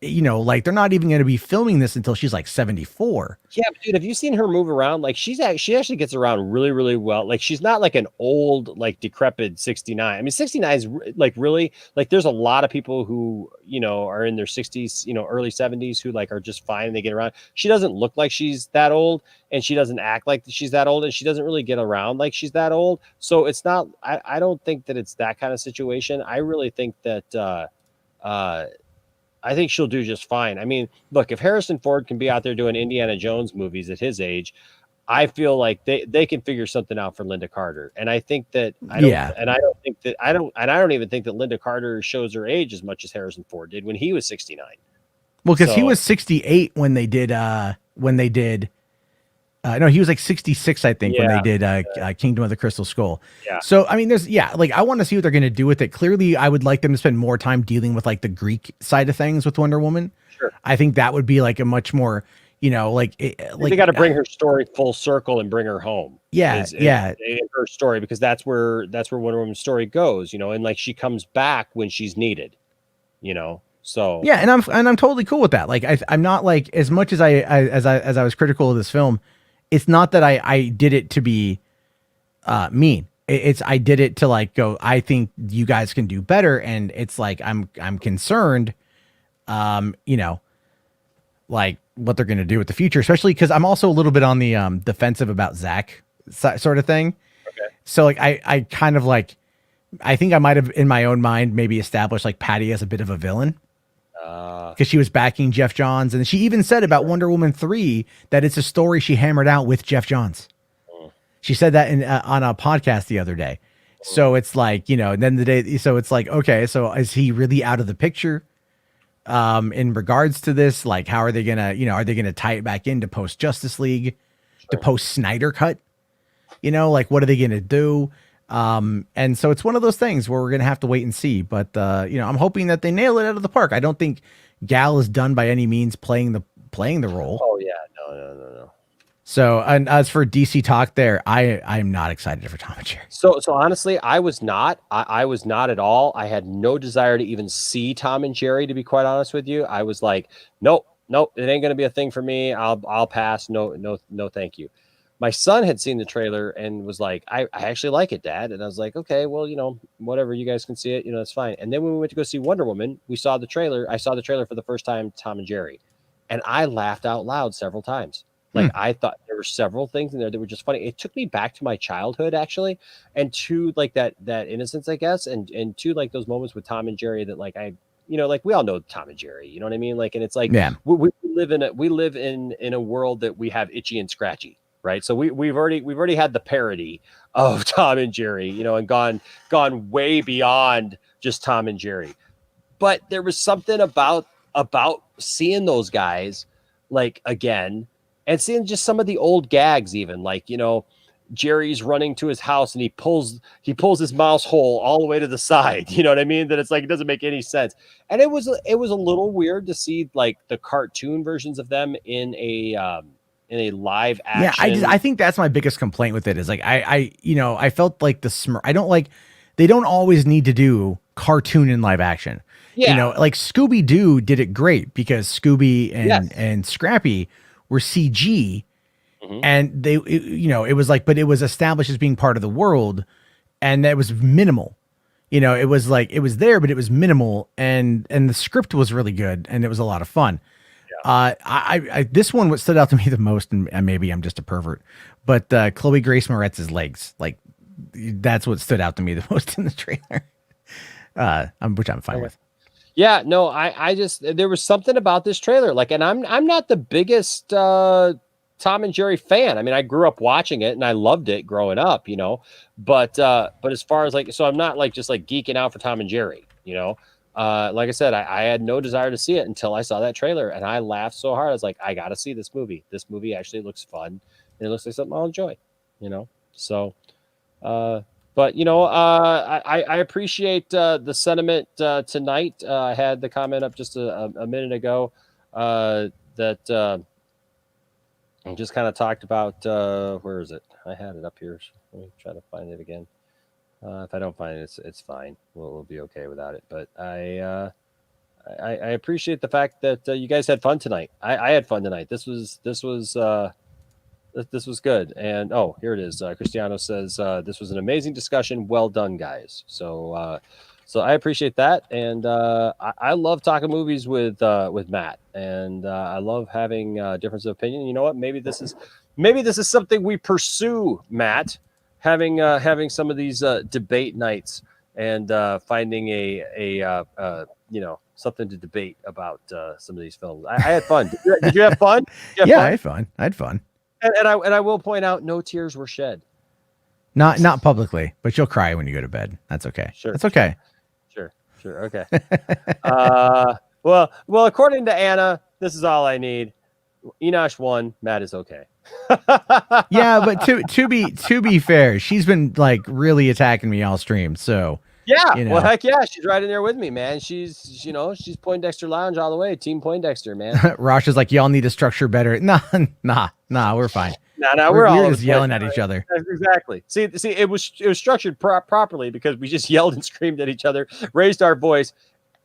you know, like they're not even gonna be filming this until she's like 74. Yeah, but dude, have you seen her move around? Like she actually gets around really, really well. Like she's not like an old, like decrepit 69. I mean, 69 is like really like there's a lot of people who, you know, are in their 60s, you know, early 70s who like are just fine and they get around. She doesn't look like she's that old and she doesn't act like she's that old and she doesn't really get around like she's that old. So it's not I don't think that it's that kind of situation. I really think that I think she'll do just fine. I mean, look, if Harrison Ford can be out there doing Indiana Jones movies at his age, I feel like they can figure something out for Linda Carter. And I think that I don't even think that Linda Carter shows her age as much as Harrison Ford did when he was 69. Well, because he So was 68 when they did no, he was like 66, I think, when they did Kingdom of the Crystal Skull. Yeah. So, I mean, like, I want to see what they're going to do with it. Clearly, I would like them to spend more time dealing with like the Greek side of things with Wonder Woman. Sure. I think that would be like a much more, you know, like they got to bring her story full circle and bring her home. Yeah. In her story, because that's where Wonder Woman's story goes, you know, and like she comes back when she's needed, you know. So yeah, and I'm totally cool with that. Like, I'm not like, as much as I was critical of this film, it's not that I did it to be mean. I did it to like go, I think you guys can do better. And it's like, I'm concerned, you know, like what they're going to do with the future, especially because I'm also a little bit on the defensive about Zach sort of thing. Okay. So like, I kind of like, I think I might have in my own mind maybe established like Patty as a bit of a villain. Because she was backing Jeff Johns, and she even said about Wonder Woman 3 that it's a story she hammered out with Jeff Johns. She said that on a podcast the other day. So it's like, you know, and then so it's like, okay, so is he really out of the picture? in regards to this? Like, how are they gonna, are they gonna tie it back into post Justice League, to Sure. post Snyder Cut? Like, what are they gonna do? And so it's one of those things where we're gonna have to wait and see. But I'm hoping that they nail it out of the park. I don't think Gal is done by any means playing the role. Oh yeah, no. So, and as for DC talk, I'm not excited for Tom and Jerry. So honestly, I was not. I was not at all. I had no desire to even see Tom and Jerry. To be quite honest with you, I was like, nope, it ain't gonna be a thing for me. I'll pass. No, thank you. My son had seen the trailer and was like, I actually like it, Dad. And I was like, okay, well, whatever, you guys can see it, that's fine. And then when we went to go see Wonder Woman, we saw the trailer. I saw the trailer for the first time, Tom and Jerry, and I laughed out loud several times. Like, I thought there were several things in there that were just funny. It took me back to my childhood, actually, and to like that innocence, I guess, and to like those moments with Tom and Jerry that like like we all know Tom and Jerry, you know what I mean? Like, and it's like Yeah. we live in a world that we have Itchy and Scratchy, right? So we've already had the parody of Tom and Jerry, and gone way beyond just Tom and Jerry. But there was something about seeing those guys like again, and seeing just some of the old gags, even like Jerry's running to his house and he pulls his mouse hole all the way to the side. You know what I mean? That it's like it doesn't make any sense. And it was a little weird to see like the cartoon versions of them in a live action. Yeah, I think that's my biggest complaint with it is like I felt like I don't like, they don't always need to do cartoon in live action. Yeah. Like Scooby Doo did it great because Scooby and Scrappy were CG, and it was like, but it was established as being part of the world, and that was minimal. It was like it was there, but it was minimal, and the script was really good, and it was a lot of fun. I this one what stood out to me the most, and maybe I'm just a pervert, but Chloe Grace Moretz's legs, like that's what stood out to me the most in the trailer. Which I'm fine with. Yeah, no, I just there was something about this trailer, like, and I'm not the biggest Tom and Jerry fan. I mean, I grew up watching it and I loved it growing up, but as far as like, so I'm not like just like geeking out for Tom and Jerry, like I said, I had no desire to see it until I saw that trailer, and I laughed so hard. I was like, I got to see this movie. This movie actually looks fun, and it looks like something I'll enjoy, so. But I appreciate the sentiment tonight. I had the comment up just a minute ago that I just kind of talked about. Where is it? I had it up here. Let me try to find it again. If I don't find it, it's fine. We'll be okay without it. But I appreciate the fact that you guys had fun tonight. I had fun tonight. This was good. And here it is. Cristiano says this was an amazing discussion. Well done, guys. So I appreciate that, and I love talking movies with Matt, and I love having difference of opinion. You know what? Maybe this is something we pursue, Matt, having some of these debate nights and finding a something to debate about some of these films. I had fun. Did you have fun? Yeah, I had fun. And I will point out, no tears were shed. Not publicly, but you'll cry when you go to bed. That's okay. Sure. That's okay. Sure. Okay. Well, according to Anna, this is all I need. Enosh won. Matt is okay. Yeah, but to be fair, she's been like really attacking me all stream. So yeah, well, heck yeah, she's right in there with me, man. She's Poindexter Lounge all the way, Team Poindexter, man. Rosh is like, y'all need to structure better. Nah, we're fine. No, we're all just yelling at each other. Exactly. See, it was structured properly because we just yelled and screamed at each other, raised our voice,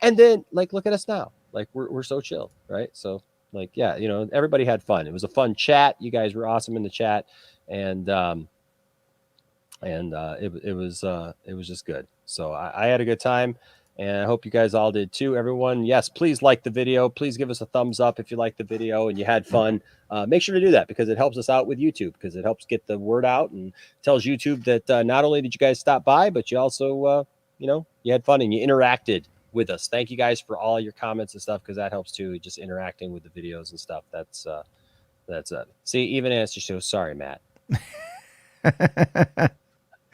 and then like look at us now, like we're so chill, right? So like yeah, everybody had fun. It was a fun chat. You guys were awesome in the chat, and it was just good. So I had a good time, and I hope you guys all did too. Everyone, yes, please like the video. Please give us a thumbs up if you liked the video and you had fun. Make sure to do that because it helps us out with YouTube, because it helps get the word out and tells YouTube that not only did you guys stop by, but you also, you had fun and you interacted with us. Thank you guys for all your comments and stuff, because that helps too. Just interacting with the videos and stuff. That's it. See, even Answer shows. Sorry, Matt.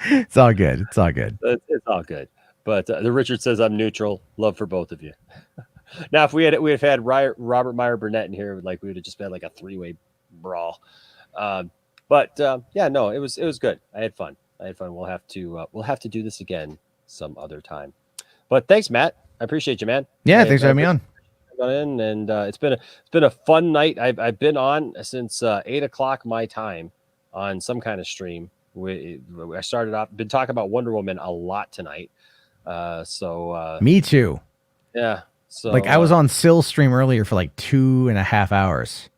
It's all good. It's all good. It's all good. But the Richard says I'm neutral. Love for both of you. Now, if we have had Robert Meyer Burnett in here, like we would have just been like a three-way brawl. Yeah, no, it was good. I had fun. We'll have to do this again some other time. But thanks, Matt. I appreciate you, man. Yeah, thanks for having me on. In, and it's been a fun night. I've been on since 8 o'clock my time on some kind of stream. I started off been talking about Wonder Woman a lot tonight. Me too. Yeah. So like I was on Sill's stream earlier for like 2.5 hours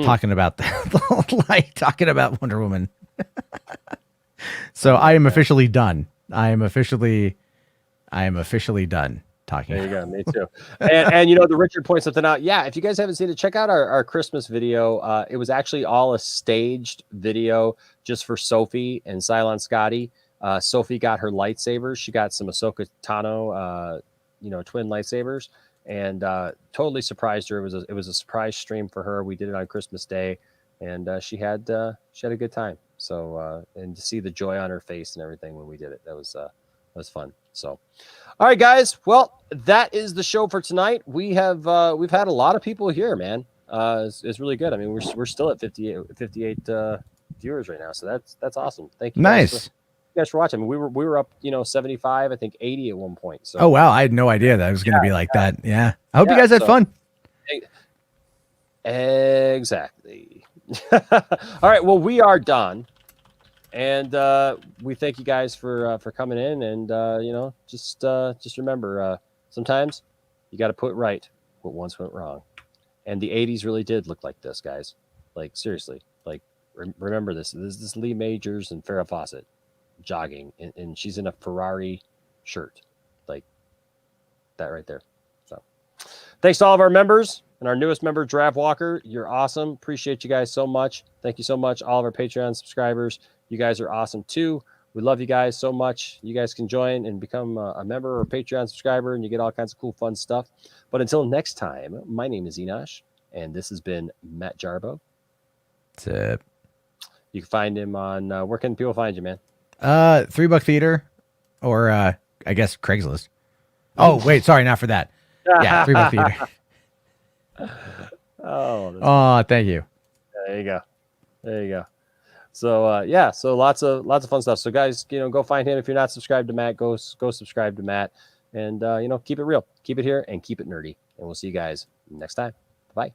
talking about that, like talking about Wonder Woman. So I am officially done. I am officially done talking. There you go. Me too. And the Richard points something out. Yeah, if you guys haven't seen it, check out our Christmas video. It was actually all a staged video just for Sophie and Cylon Scotty. Sophie got her lightsabers. She got some Ahsoka Tano, twin lightsabers, and totally surprised her. It was a surprise stream for her. We did it on Christmas Day, and she had a good time. So and to see the joy on her face and everything when we did it, that was fun. So, all right, guys. Well, that is the show for tonight. We've had a lot of people here, man. It's really good. I mean, we're still at 58 viewers right now, so that's awesome. Thank you. Nice. Guys for watching. We were up, 75, I think 80 at one point. So oh wow, I had no idea that it was going to be like that. Yeah, I hope you guys had fun. Exactly. All right, well, we are done, and we thank you guys for coming in, and just remember, sometimes you got to put right what once went wrong, and the 80s really did look like this, guys. Like seriously, like remember this. This is Lee Majors and Farrah Fawcett jogging, and she's in a Ferrari shirt, like that right there. So thanks to all of our members and our newest member, Draft Walker. You're awesome. Appreciate you guys so much. Thank you so much, all of our Patreon subscribers. You guys are awesome too. We love you guys so much. You guys can join and become a member or a Patreon subscriber, and you get all kinds of cool fun stuff. But until next time, my name is Enosh, and this has been Matt Jarbo. That's it. You can find him on where can people find you, man? $3 Theater, or I guess Craigslist. Oh wait, sorry, not for that. Yeah, $3 Theater. Oh, thank you. There you go. So so lots of fun stuff. So guys, go find him. If you're not subscribed to Matt, go subscribe to Matt, and keep it real, keep it here, and keep it nerdy. And we'll see you guys next time. Bye.